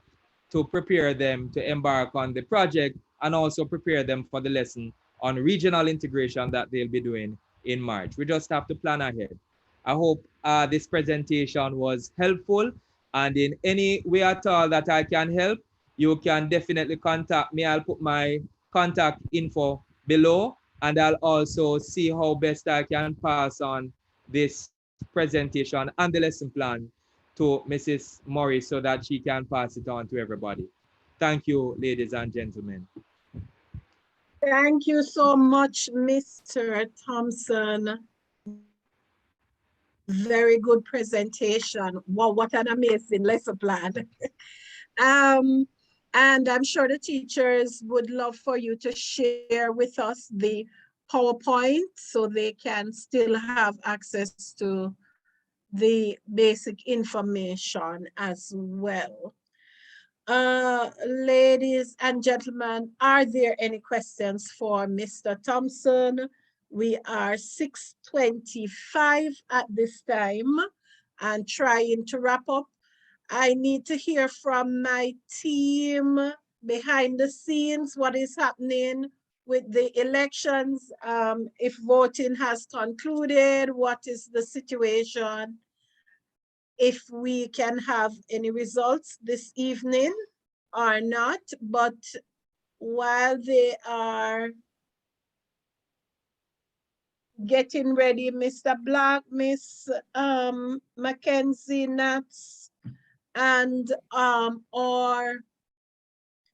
to prepare them to embark on the project and also prepare them for the lesson on regional integration that they'll be doing in March. We just have to plan ahead. I hope this presentation was helpful, and in any way at all that I can help, you can definitely contact me. I'll put my contact info below, and I'll also see how best I can pass on this presentation and the lesson plan to Mrs. Morris so that she can pass it on to everybody. Thank you, ladies and gentlemen. Thank you so much, Mr. Thompson. Very good presentation. Wow, what an amazing lesson plan. And I'm sure the teachers would love for you to share with us the PowerPoint so they can still have access to the basic information as well. Ladies and gentlemen, are there any questions for Mr. Thompson? We are 6:25 at this time and trying to wrap up. I need to hear from my team behind the scenes, what is happening with the elections, if voting has concluded, what is the situation, if we can have any results this evening or not. But while they are getting ready, Mr. Black, Miss Mackenzie Nats, and our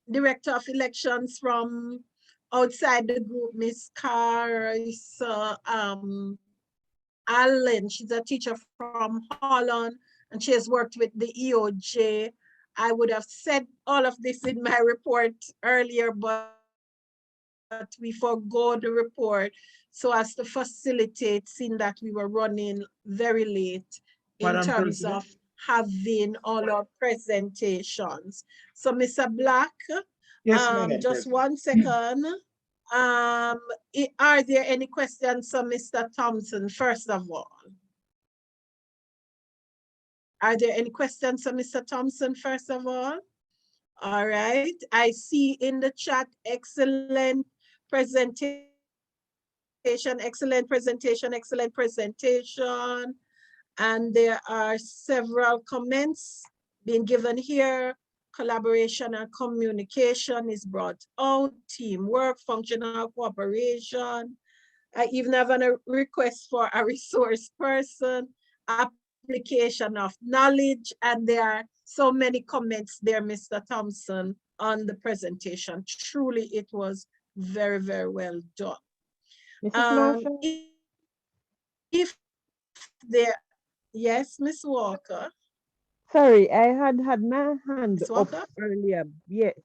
Director of Elections from outside the group, Miss Carla Allen. She's a teacher from Holland, and she has worked with the EOJ. I would have said all of this in my report earlier, but we forgo the report so as to facilitate, seeing that we were running very late in Madam terms President? of having all our presentations. So, Mr. Black, Yes, Madam just President. 1 second. Are there any questions for Mr. Thompson, first of all? Are there any questions for Mr. Thompson, first of all? All right. I see in the chat, excellent presentation, excellent presentation, excellent presentation. And there are several comments being given here. Collaboration and communication is brought out, teamwork, functional cooperation. I even have a request for a resource person, application of knowledge, and there are so many comments there, Mr. Thompson, on the presentation. Truly, it was very, very well done. Mrs. Marshall? If there, yes, Miss Walker. Sorry, I had my hand Miss up Walker? earlier. Yes.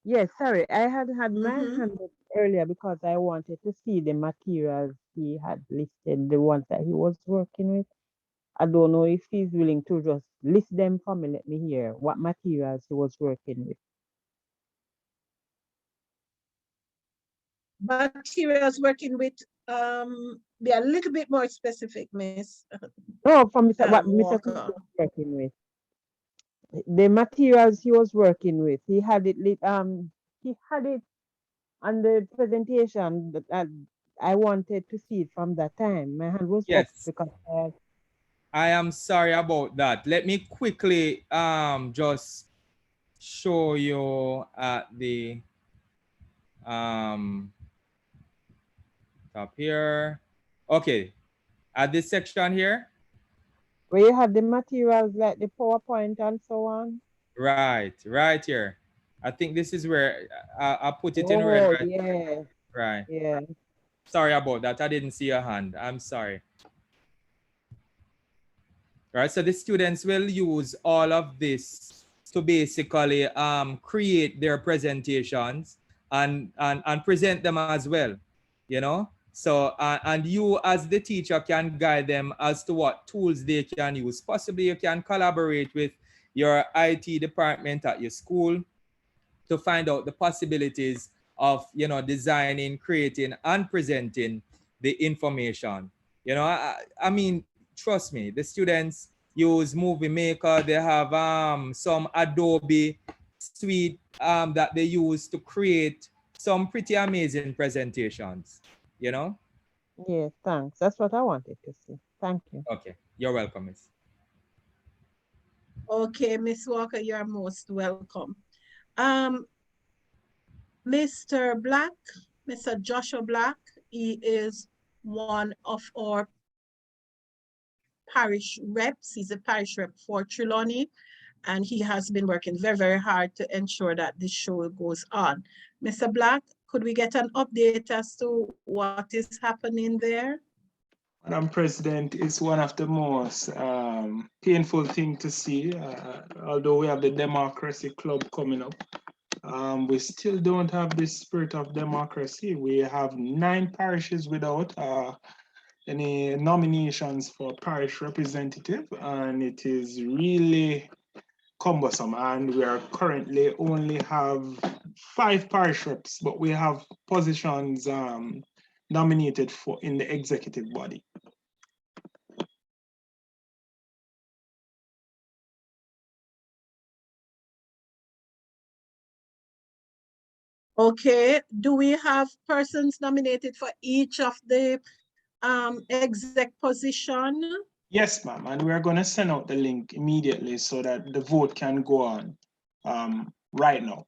Yes, sorry. I had my hand up earlier because I wanted to see the materials he had listed, the ones that he was working with. I don't know if he's willing to just list them for me. Let me hear what materials he was working with. Materials working with, be a little bit more specific, Miss. No, from Mr. What Mr. Walker. was working with. The materials he was working with. He had it on the presentation that I wanted to see it from that time. My hand was up Yes. because I am sorry about that. Let me quickly just show you at the top here. Okay, at this section here. where you have the materials like the PowerPoint and so on. Right here. I think this is where I put it in Oh, red. Right? yeah. Right. Yeah. Sorry about that. I didn't see your hand. I'm sorry. Right. So the students will use all of this to basically create their presentations and present them as well. You know. So and you as the teacher can guide them as to what tools they can use. Possibly you can collaborate with your IT department at your school to find out the possibilities of, you know, designing, creating, and presenting the information. You know, I mean, trust me, the students use Movie Maker. They have some Adobe suite that they use to create some pretty amazing presentations, you know? Yes, thanks. That's what I wanted to see. Thank you. Okay, you're welcome, Miss. Okay, Miss Walker, you're most welcome. Mr. Black, Mr. Joshua Black, he is one of our parish reps. He's a parish rep for Trelawney, and he has been working very, very hard to ensure that this show goes on. Mr. Black, could we get an update as to what is happening there? Madam President, it's one of the most painful things to see. Although we have the Democracy Club coming up, we still don't have the spirit of democracy. We have 9 parishes without any nominations for parish representative, and it is really cumbersome, and we are currently only have 5 parish reps, but we have positions nominated for in the executive body. Okay, do we have persons nominated for each of the exec position? Yes, ma'am, and we are going to send out the link immediately so that the vote can go on right now.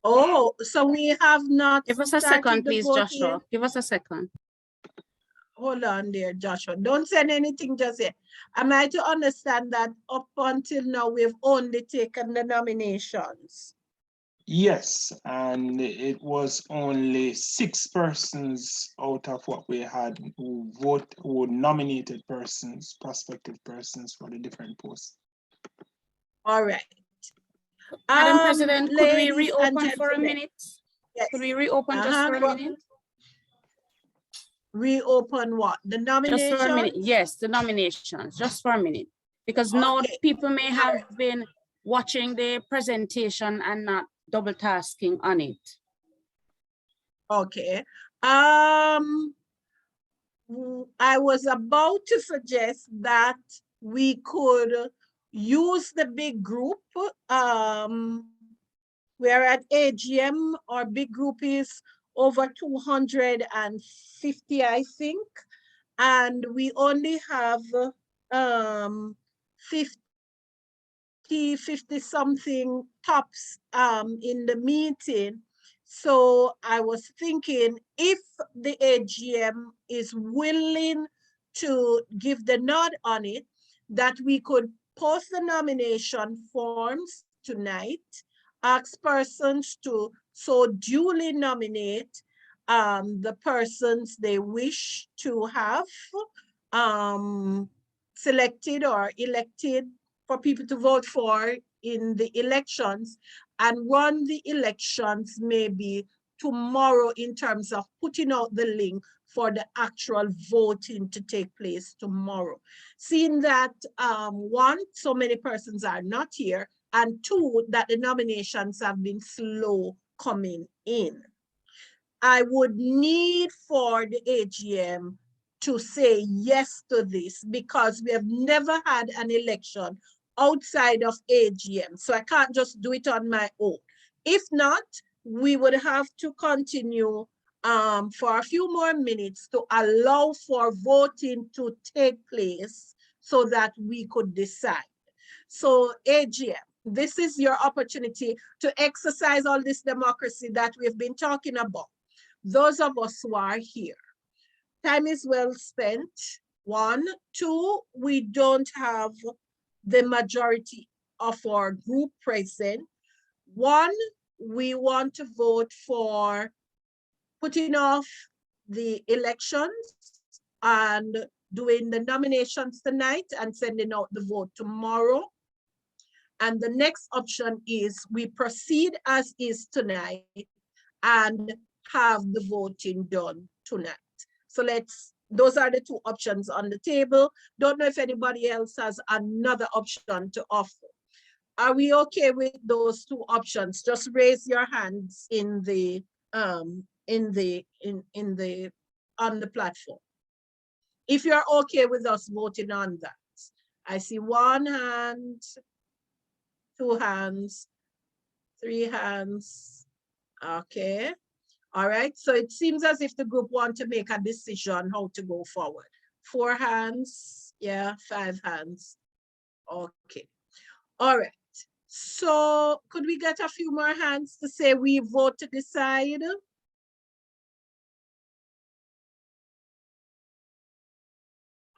Oh, so we have not Give us a started second, the please, voting? Joshua. Give us a second. Hold on there, Joshua. Don't send anything just yet. Am I to understand that up until now, we've only taken the nominations? Yes, and it was only 6 persons out of what we had who nominated persons, prospective persons for the different posts. All right. Madam President, could we ladies and reopen for a gentlemen. minute? Yes. Could we reopen just for a minute? Reopen what? The nominations? Just for a minute. Yes, the nominations, just for a minute. Because now people may have been watching the presentation and not double tasking on it. Okay. I was about to suggest that we could use the big group. We're at AGM, our big group is over 250, I think. And we only have 50 something tops in the meeting. So I was thinking if the AGM is willing to give the nod on it, that we could post the nomination forms tonight, ask persons to so duly nominate the persons they wish to have selected or elected for people to vote for in the elections, and run the elections maybe tomorrow in terms of putting out the link for the actual voting to take place tomorrow. Seeing that one, so many persons are not here, and two, that the nominations have been slow coming in. I would need for the AGM to say yes to this because we have never had an election outside of AGM. So I can't just do it on my own. If not, we would have to continue for a few more minutes to allow for voting to take place so that we could decide. So AGM, this is your opportunity to exercise all this democracy that we've been talking about. Those of us who are here, time is well spent. 1, 2, we don't have the majority of our group present. 1, we want to vote for putting off the elections and doing the nominations tonight and sending out the vote tomorrow. And the next option is we proceed as is tonight and have the voting done tonight. So those are the 2 options on the table. Don't know if anybody else has another option to offer. Are we okay with those 2 options? Just raise your hands on the platform. If you're okay with us voting on that. I see 1 hand, 2 hands, 3 hands. Okay. All right. So it seems as if the group want to make a decision how to go forward. 4 hands. Yeah, 5 hands. Okay. All right. So could we get a few more hands to say we vote to decide?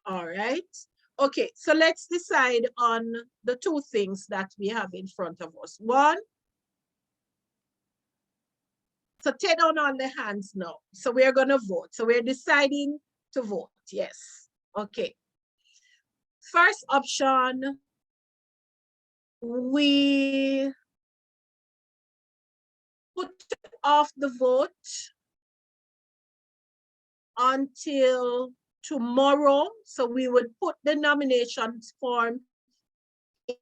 All right. Okay, so let's decide on the 2 things that we have in front of us. 1, so take down all the hands now. So we're going to vote. So we're deciding to vote. Yes. Okay. First option, we put off the vote until tomorrow. So we would put the nominations form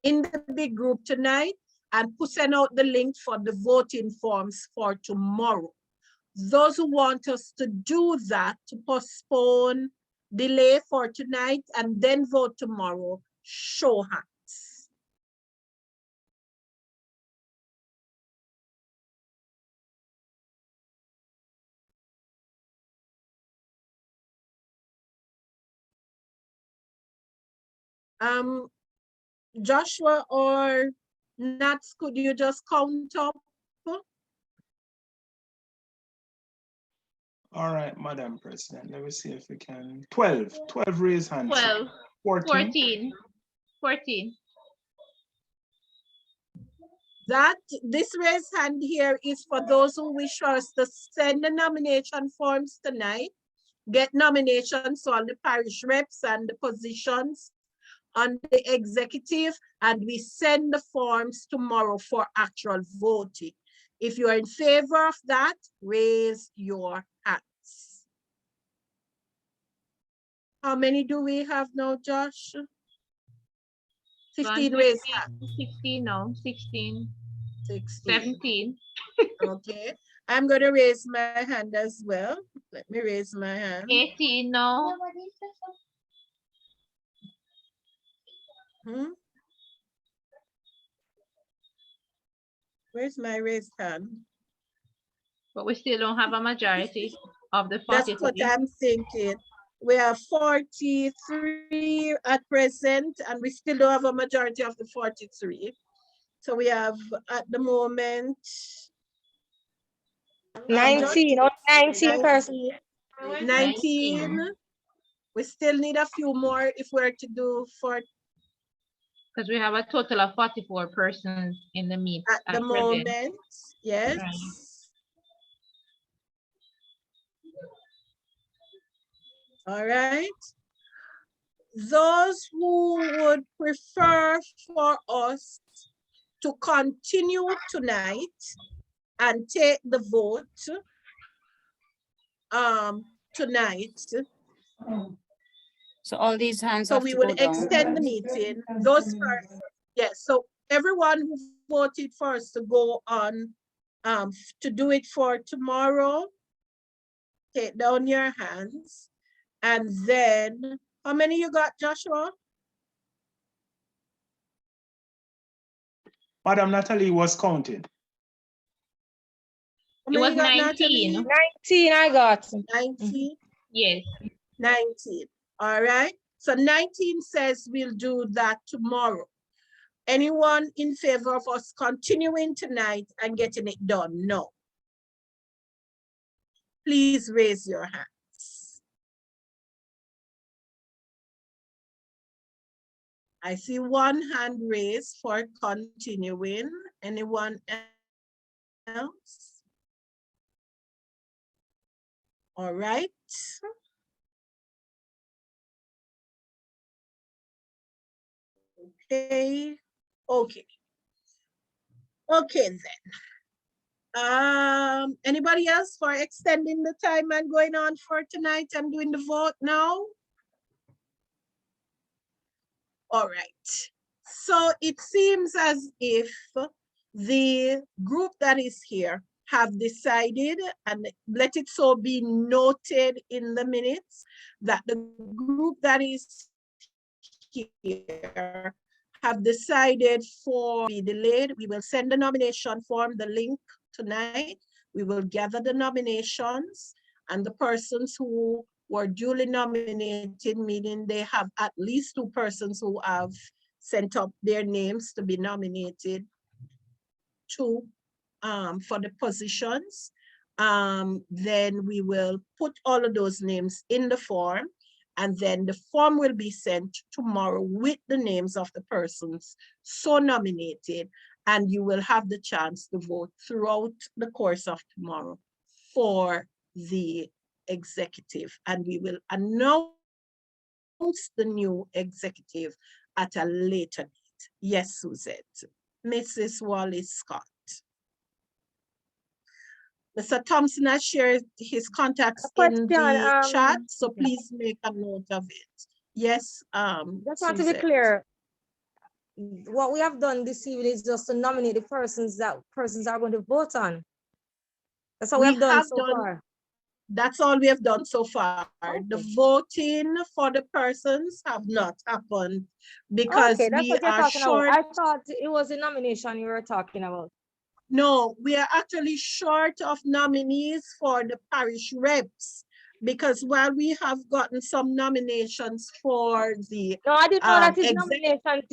in the big group tonight and send out the link for the voting forms for tomorrow. Those who want us to do that, to postpone, delay for tonight and then vote tomorrow, show hands. Joshua or Nats, could you just count up? All right, Madam President, let me see if we can. 12 raise hands. 12, 14. 14. This raised hand here is for those who wish us to send the nomination forms tonight, get nominations to all the parish reps and the positions on the executive, and we send the forms tomorrow for actual voting. If you are in favor of that, raise your hands. How many do we have now, Josh? 15 raised hands. 16 now, 16. 17. Okay, I'm going to raise my hand as well. Let me raise my hand. 18 now. Where's my raised hand? But we still don't have a majority of the 43. That's what I'm thinking. We are 43 at present, and we still don't have a majority of the 43. So we have at the moment 19 or 19 persons. 19. We still need a few more if we're to do for. Because we have a total of 44 persons in the meet At the moment, yes. Right. All right. Those who would prefer for us to continue tonight and take the vote tonight. So all these hands So have we to will go down. extend the meeting. Those first, yes. So everyone who voted for us to go on to do it for tomorrow, take down your hands. And then, how many you got, Joshua? Madam Natalie was counting. How many you got, 19. 19 I got. 19? Yes. 19. All right. So 19 says we'll do that tomorrow. Anyone in favor of us continuing tonight and getting it done? No. Please raise your hands. I see one hand raised for continuing. Anyone else? All right. Okay. Okay. Okay then. Anybody else for extending the time and going on for tonight and doing the vote now? All right. So it seems as if the group that is here have decided, and let it so be noted in the minutes, that the group that is here have decided for be delayed. We will send the nomination form, the link tonight. We will gather the nominations, and the persons who were duly nominated, meaning they have at least 2 persons who have sent up their names to be nominated to for the positions. Then we will put all of those names in the form, and then the form will be sent tomorrow with the names of the persons so nominated, and you will have the chance to vote throughout the course of tomorrow for the executive, and we will announce the new executive at a later date. Yes, Suzette. Mrs. Wallace-Scott. Mr. Thompson has shared his contacts in the chat, so please make a note of it. Yes, Just want to be Suzette. clear. what we have done this evening is just to nominate the persons that are going to vote on. That's all we have done so far. That's all we have done so far. Okay. The voting for the persons have not happened because Okay, that's we what you're are talking short. about. I thought it was a nomination you were talking about. No, we are actually short of nominees for the parish reps because while we have gotten some nominations for the No, I didn't know that is nominations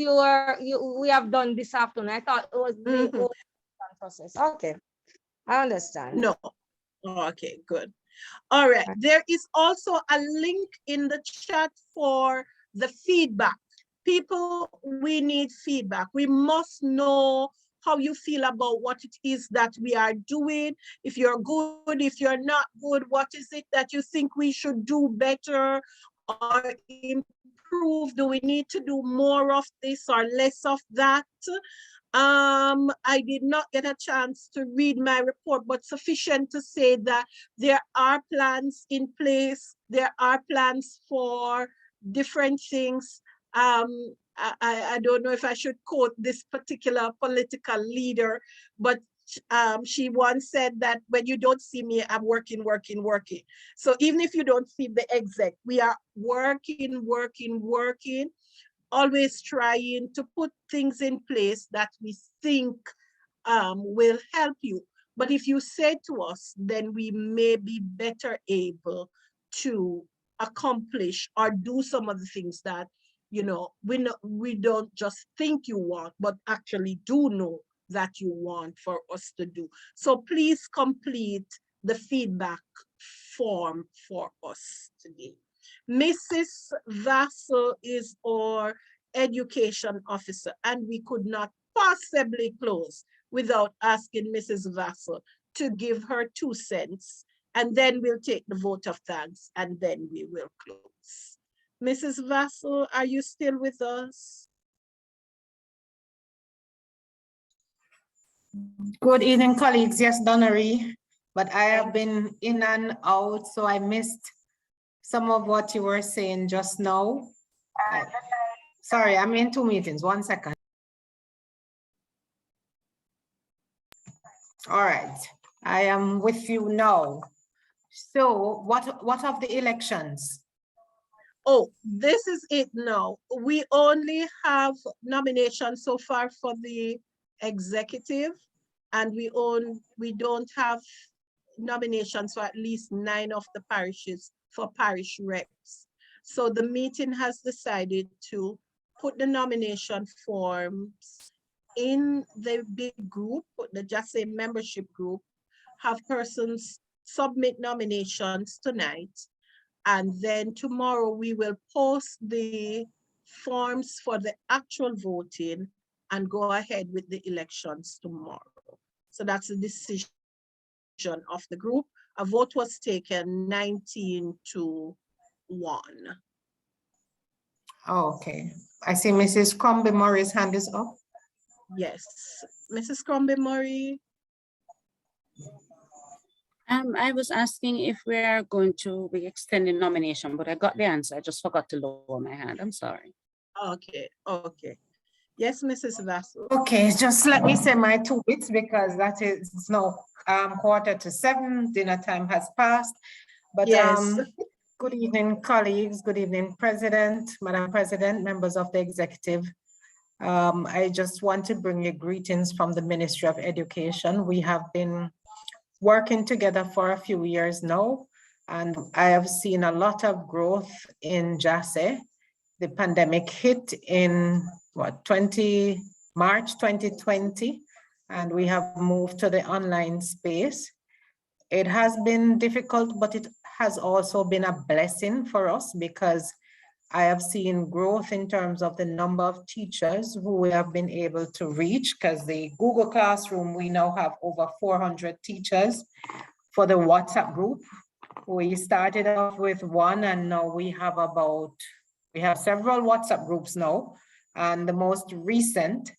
we have done this afternoon. I thought it was the whole process. Okay, I understand. No. Okay, good. All right. There is also a link in the chat for the feedback. People, we need feedback. We must know how you feel about what it is that we are doing. If you're good, if you're not good, what is it that you think we should do better or improve? Do we need to do more of this or less of that? I did not get a chance to read my report, but sufficient to say that there are plans in place. There are plans for different things. I don't know if I should quote this particular political leader, but she once said that when you don't see me, I'm working. So even if you don't see the exec, we are working, always trying to put things in place that we think will help you. But if you say to us, then we may be better able to accomplish or do some of the things that, you know, we don't just think you want, but actually do know that you want for us to do. So please complete the feedback form for us today. Mrs. Vassell is our education officer, and we could not possibly close without asking Mrs. Vassell to give her 2 cents, and then we'll take the vote of thanks, and then we will close. Mrs. Vassell, are you still with us? Good evening, colleagues. Yes, Donaree, but I have been in and out, so I missed some of what you were saying just now. Sorry, I'm in 2 meetings. 1 second. All right, I am with you now. So what of the elections? Oh, this is it now. We only have nominations so far for the executive, and we don't have nominations for at least 9 of the parishes for parish reps. So the meeting has decided to put the nomination forms in the big group, the JASSE membership group, have persons submit nominations tonight, and then tomorrow we will post the forms for the actual voting and go ahead with the elections tomorrow. So that's the decision of the group. A vote was taken 19 to 1. Oh, okay. I see Mrs. Crumbie-Murray's hand is up. Yes. Mrs. Crumbie-Murray. I was asking if we are going to be extending nomination, but I got the answer. I just forgot to lower my hand. I'm sorry. Okay, okay. Yes, Mrs. Vassell. Okay, just let me say my 2 bits because that is now 6:45. Dinner time has passed. But yes. Good evening, colleagues. Good evening, President, Madam President, members of the executive. I just want to bring you greetings from the Ministry of Education. We have been working together for a few years now, and I have seen a lot of growth in JASSE. The pandemic hit in March 2020, and we have moved to the online space. It has been difficult, but it has also been a blessing for us because I have seen growth in terms of the number of teachers who we have been able to reach, because the Google Classroom, we now have over 400 teachers. For the WhatsApp group, we started off with 1, and now we have several WhatsApp groups now. And the most recent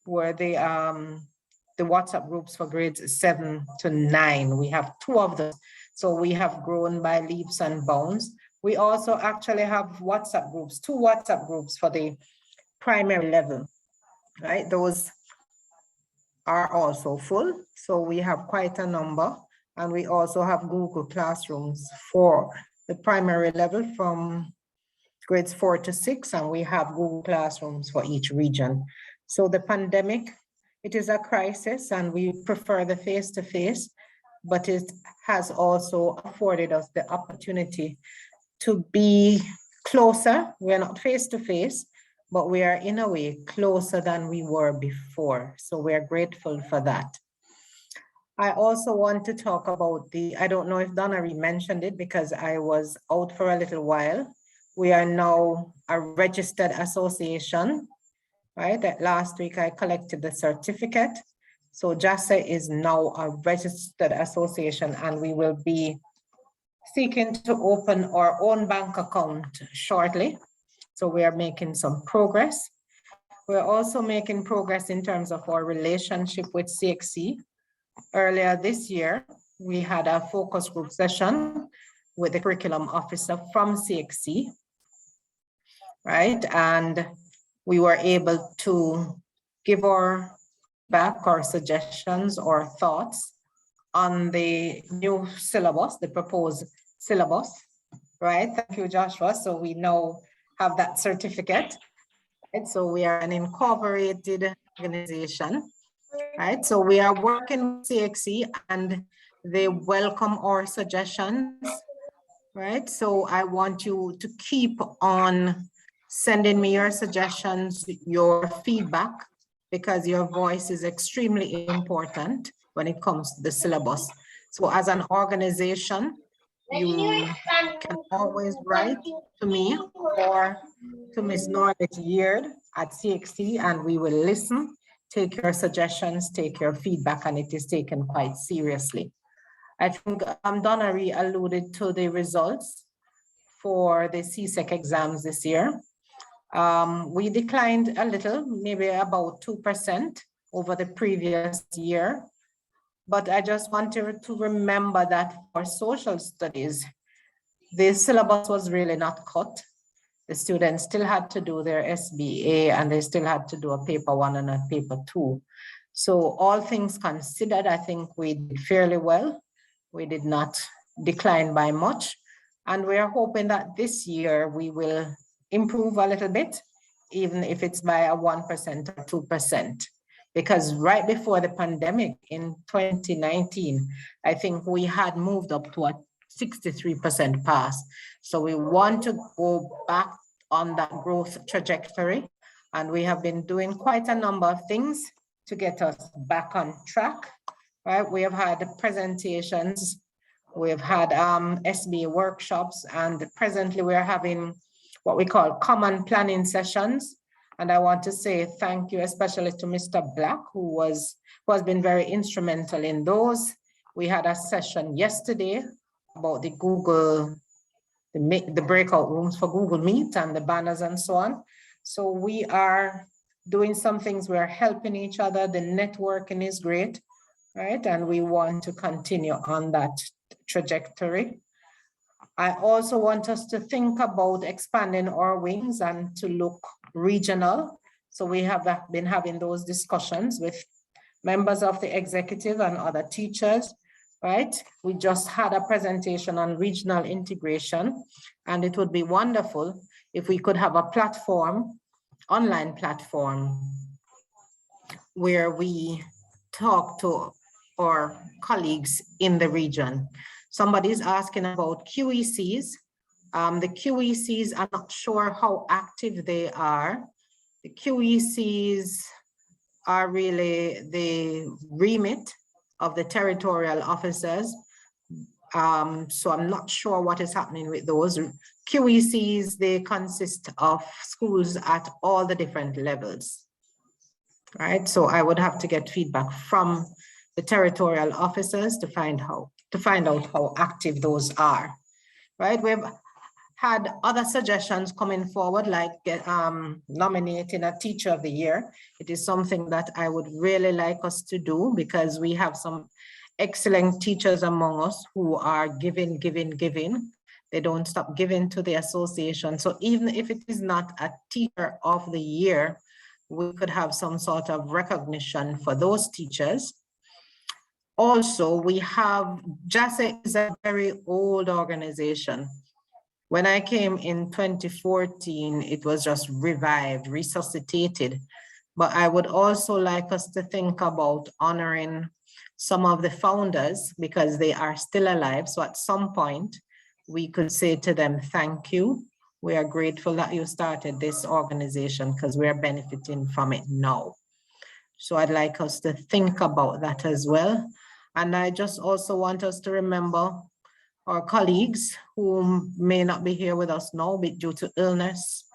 were the WhatsApp groups for grades 7 to 9. We have 2 of them. So we have grown by leaps and bounds. We also actually have WhatsApp groups, 2 WhatsApp groups for the primary level. right? Those are also full. So we have quite a number. And we also have Google Classrooms for the primary level from grades 4 to 6, and we have Google Classrooms for each region. So the pandemic, it is a crisis, and we prefer the face-to-face, but it has also afforded us the opportunity to be closer. We're not face-to-face, but we are in a way closer than we were before. So we are grateful for that. I also want to talk about I don't know if Donaree mentioned it because I was out for a little while. We are now a registered association, right? That last week I collected the certificate. So JASSE is now a registered association, and we will be seeking to open our own bank account shortly. So we are making some progress. We're also making progress in terms of our relationship with CXC. Earlier this year, we had a focus group session with the curriculum officer from CXC, right? And we were able to give our feedback, our suggestions, or thoughts on the new syllabus, the proposed syllabus, right? Thank you, Joshua. So we now have that certificate, right? So we are an incorporated organization, right? So we are working with CXC, and they welcome our suggestions, right? So I want you to keep on sending me your suggestions, your feedback, because your voice is extremely important when it comes to the syllabus. So as an organization, you can always write to me or to Ms. Norbert Yeard at CXC, and we will listen, take your suggestions, take your feedback, and it is taken quite seriously. I think Donaree alluded to the results for the CSEC exams this year. We declined a little, maybe about 2% over the previous year. But I just wanted to remember that for social studies, the syllabus was really not cut. The students still had to do their SBA, and they still had to do a paper 1 and a paper 2. So all things considered, I think we did fairly well. We did not decline by much. And we are hoping that this year we will improve a little bit, even if it's by a 1% or 2%. Because right before the pandemic in 2019, I think we had moved up to a 63% pass. So we want to go back on that growth trajectory. And we have been doing quite a number of things to get us back on track, right? We have had presentations, we've had SBA workshops, and presently we're having what we call common planning sessions. And I want to say thank you, especially to Mr. Black, who has been very instrumental in those. We had a session yesterday about the the breakout rooms for Google Meet and the banners and so on. So we are doing some things, we're helping each other. The networking is great, right? And we want to continue on that trajectory. I also want us to think about expanding our wings and to look regional. So we have been having those discussions with members of the executive and other teachers, right? We just had a presentation on regional integration, and it would be wonderful if we could have a platform, online platform, where we talk to our colleagues in the region. Somebody's asking about QECs. The QECs, I'm not sure how active they are. The QECs are really the remit of the territorial officers. So I'm not sure what is happening with those. QECs, they consist of schools at all the different levels, right? So I would have to get feedback from the territorial officers to find out how active those are, right? We've had other suggestions coming forward, like nominating a teacher of the year. It is something that I would really like us to do, because we have some excellent teachers among us who are giving. They don't stop giving to the association. So even if it is not a teacher of the year, we could have some sort of recognition for those teachers. Also, we have, JASSE is a very old organization. When I came in 2014, it was just revived, resuscitated. But I would also like us to think about honoring some of the founders because they are still alive. So at some point, we could say to them, thank you. We are grateful that you started this organization because we are benefiting from it now. So I'd like us to think about that as well. And I just also want us to remember our colleagues who may not be here with us now due to illness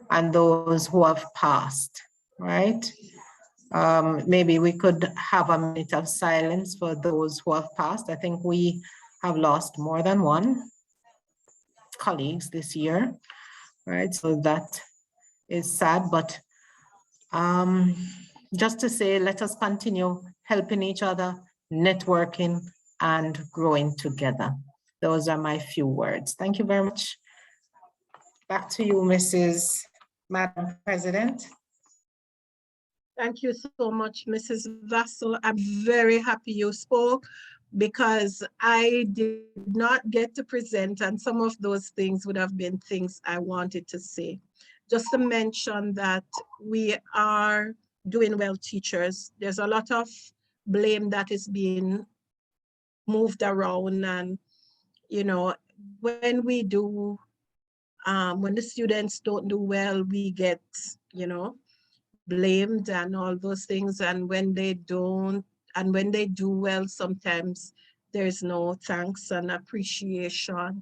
and those who have passed, right? Maybe we could have a minute of silence for those who have passed. I think we have lost more than one colleagues this year, right? So that is sad, but just to say, let us continue helping each other, networking and growing together. Those are my few words. Thank you very much. Back to you, Madam President. Thank you so much, Mrs. Vassell. I'm very happy you spoke because I did not get to present, and some of those things would have been things I wanted to say. Just to mention that we are doing well, teachers. There's a lot of blame that is being moved around, and you know, when we do, when the students don't do well, we get, you know, blamed and all those things. And when they don't, and when they do well, sometimes there's no thanks and appreciation.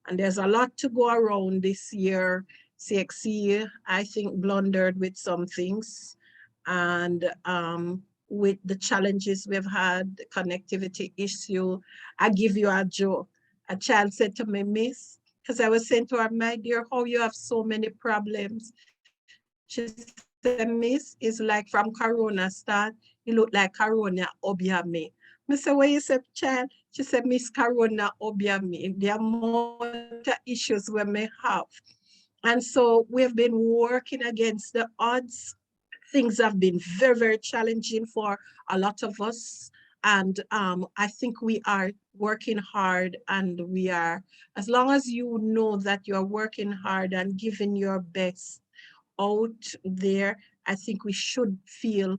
And there's a lot to go around this year. CXC, I think, blundered with some things. And with the challenges we've had, the connectivity issue, I give you a joke. A child said to me, Miss, because I was saying to her, my dear, how you have so many problems. She said, Miss, it's like from Corona start, you look like Corona obia me. I said, what you said, child? She said, Miss Corona obia me. There are more issues we may have. And so we've been working against the odds. Things have been very, very challenging for a lot of us. And I think we are working hard, and we are, as long as you know that you're working hard and giving your best out there, I think we should feel,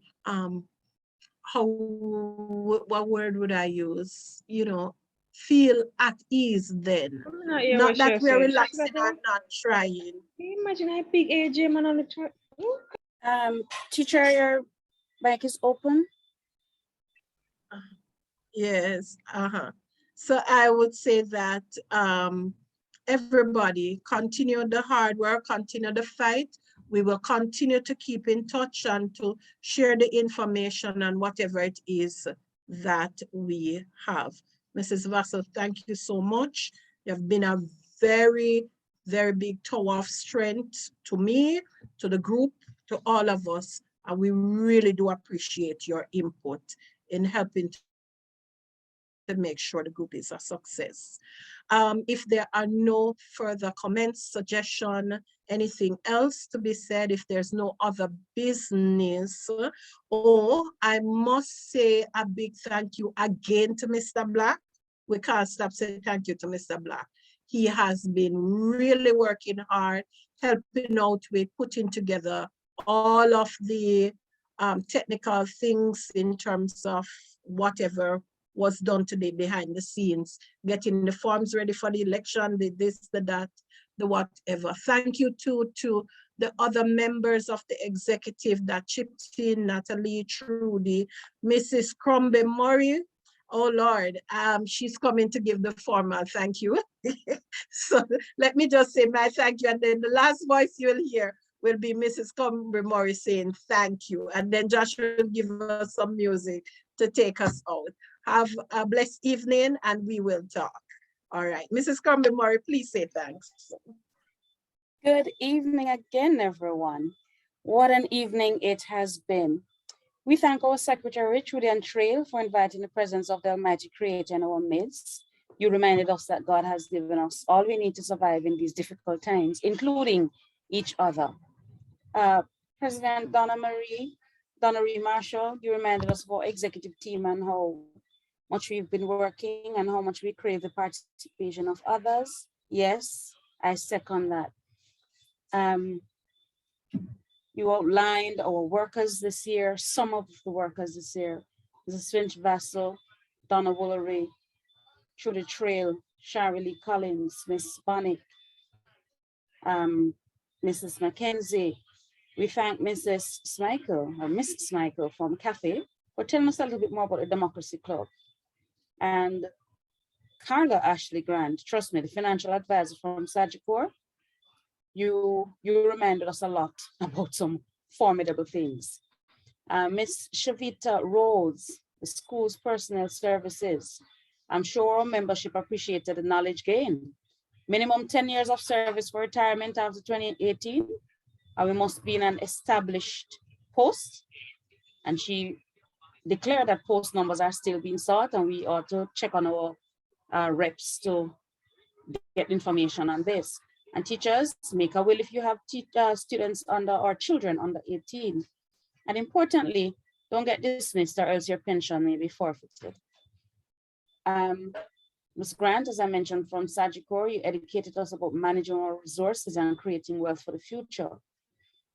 what word would I use? You know, feel at ease then. Not that we're relaxing and not trying. Imagine I big AJ man on the chart. Teacher, your mic is open. Yes. So I would say that everybody continue the hard work, continue the fight. We will continue to keep in touch and to share the information and whatever it is that we have. Mrs. Vassell, thank you so much. You have been a very, very big tower of strength to me, to the group, to all of us. And we really do appreciate your input in helping to make sure the group is a success. If there are no further comments, suggestion, anything else to be said, if there's no other business, I must say a big thank you again to Mr. Black. We can't stop saying thank you to Mr. Black. He has been really working hard, helping out with putting together all of the technical things in terms of whatever was done today behind the scenes, getting the forms ready for the election, the this, the that, the whatever. Thank you to the other members of the executive that chipped in, Natalie, Trudy, Mrs. Crumbie-Murray. Oh Lord, she's coming to give the formal thank you. So let me just say my thank you, and then the last voice you'll hear will be Mrs. Crumbie-Murray saying thank you, and then Josh will give us some music to take us out. Have a blessed evening, and we will talk. All right, Mrs. Crumbie-Murray, please say thanks. Good evening again, everyone. What an evening it has been. We thank our Secretary, Trudy and Trail, for inviting the presence of the Almighty Creator in our midst. You reminded us that God has given us all we need to survive in these difficult times, including each other. President Donaree Marshall, you reminded us of our executive team and how much we've been working and how much we crave the participation of others. Yes, I second that. You outlined our workers this year, some of the workers this year. Mrs. Flinch-Vassell, Donna Woolery, Trudy Trail, Shari Lee Collins, Miss Bonnick, Mrs. Mackenzie. We thank Mrs. Smikle or Mrs. Smikle from CAFFE for telling us a little bit more about the Democracy Club. And Carla Ashley Grant, trust me, the financial advisor from Sagicor, you reminded us a lot about some formidable things. Miss Cheveta Rhodes, the school's personnel services. I'm sure our membership appreciated the knowledge gain. Minimum 10 years of service for retirement after 2018, and we must be in an established post. And she declared that post numbers are still being sought, and we ought to check on our reps to get information on this. And teachers, make a will if you have students under or children under 18. And importantly, don't get dismissed or else your pension may be forfeited. Ms. Grant, as I mentioned from Sagicor, you educated us about managing our resources and creating wealth for the future.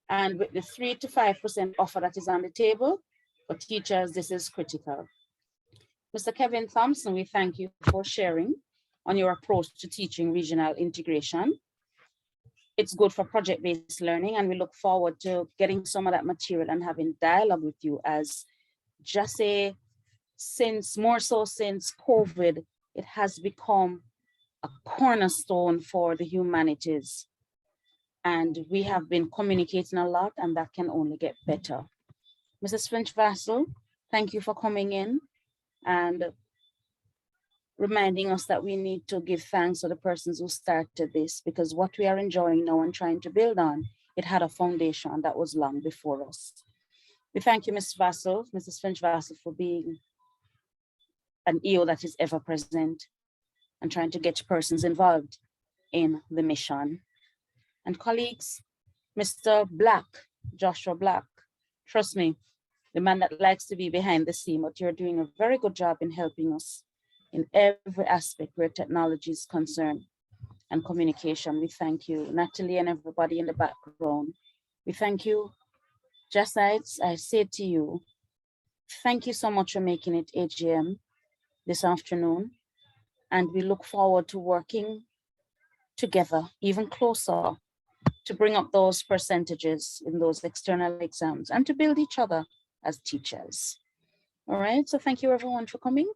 And with the 3 to 5% offer that is on the table, for teachers, this is critical. Mr. Kevin Thompson, we thank you for sharing on your approach to teaching regional integration. It's good for project-based learning, and we look forward to getting some of that material and having dialogue with you as JASSE, more so since COVID, it has become a cornerstone for the humanities. And we have been communicating a lot, and that can only get better. Mrs. Flinch-Vassell, thank you for coming in and reminding us that we need to give thanks to the persons who started this, because what we are enjoying now and trying to build on, it had a foundation that was long before us. We thank you, Ms. Vassell, Mrs. Flinch-Vassell, for being an EO that is ever present and trying to get persons involved in the mission. And colleagues, Mr. Black, Joshua Black, trust me, the man that likes to be behind the scene, but you're doing a very good job in helping us in every aspect where technology is concerned and communication. We thank you, Natalie and everybody in the background. We thank you. Jassites, I say to you, thank you so much for making it AGM this afternoon. And we look forward to working together even closer to bring up those percentages in those external exams and to build each other as teachers. All right, so thank you everyone for coming.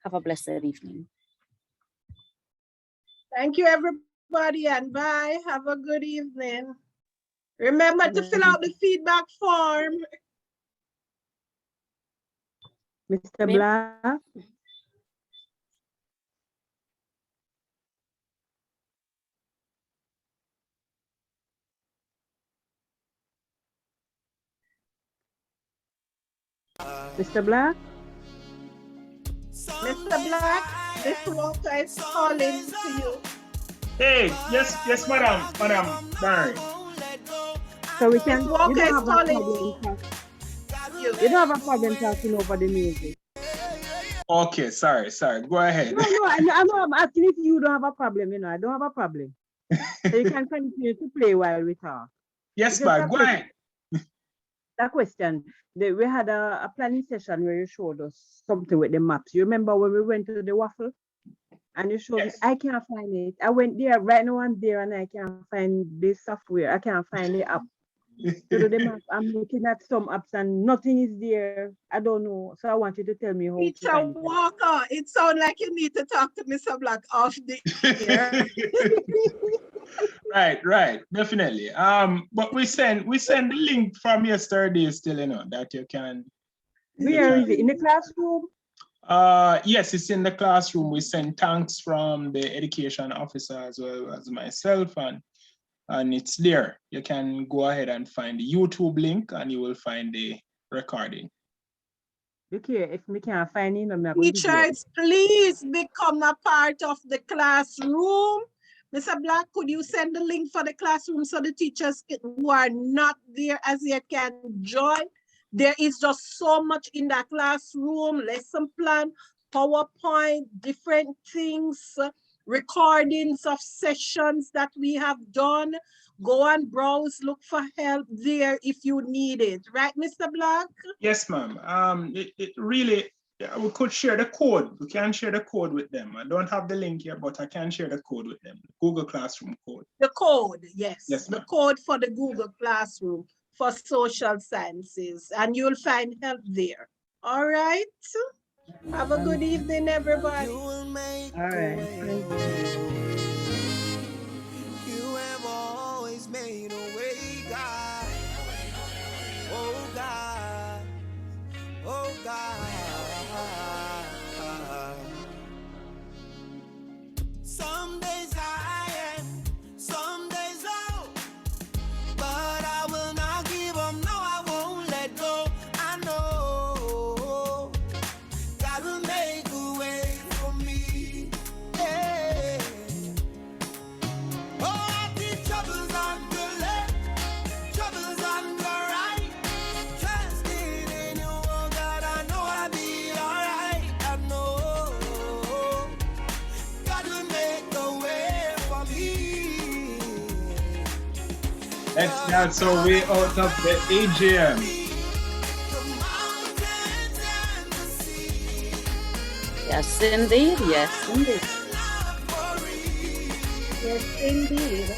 Have a blessed evening. Thank you everybody, and bye. Have a good evening. Remember to fill out the feedback form. Mr. Black. Mr. Black? Mr. Black, this Walker is calling to you. Hey, yes, madam Barry. So we can, Walker you don't is have a calling problem. You don't have a problem talking over the music. Okay, sorry, go ahead. No, I know I'm asking if you don't have a problem, you know, I don't have a problem. So you can continue to play while we talk. Yes, ma'am, go ahead. That question, we had a planning session where you showed us something with the maps. You remember when we went to the waffle and you showed me, I can't find it. I went there, right now I'm there and I can't find the software. I can't find the app. To do the map, I'm looking at some apps and nothing is there. I don't know. So I want you to tell me how It's to a find it. Walker. It sounds like you need to talk to Mr. Black off the air. Right, definitely. But we send the link from yesterday still, you know, that you can. Where is it? In the classroom? Yes, it's in the classroom. We send thanks from the education officer as well as myself, and it's there. You can go ahead and find the YouTube link and you will find the recording. Okay, if we can't find it, I'm not going to do it. Teachers, please become a part of the classroom Mr. Black, could you send the link for the classroom so the teachers who are not there as yet can join? There is just so much in that classroom, lesson plan, PowerPoint, different things, recordings of sessions that we have done. Go and browse, look for help there if you need it. Right, Mr. Black? Yes, ma'am. It really, we could share the code. We can share the code with them. I don't have the link here, but I can share the code with them. Google Classroom code. The code, yes. Yes, the code for the Google Classroom for social sciences, and you'll find help there. All right? Have a good evening, everybody. All right. You have always made a way, God. Oh, God. Oh, God. Some days high and some days low, but I will not give up. No, I won't let go. I know God will make a way for me. Yeah. Oh, I see troubles on the left, troubles on the right. Trusting in you, oh God, I know I'll be alright. I know God will make a way for me. That's our way out of the AGM. Yes, indeed. Yes, indeed. Yes, indeed.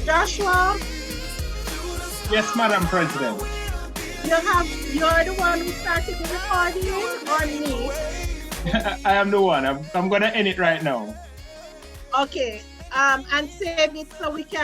Joshua, Yes, Madam President. you're the one who started the recording or me? I am the one. I'm going to end it right now. Okay, and save it so we can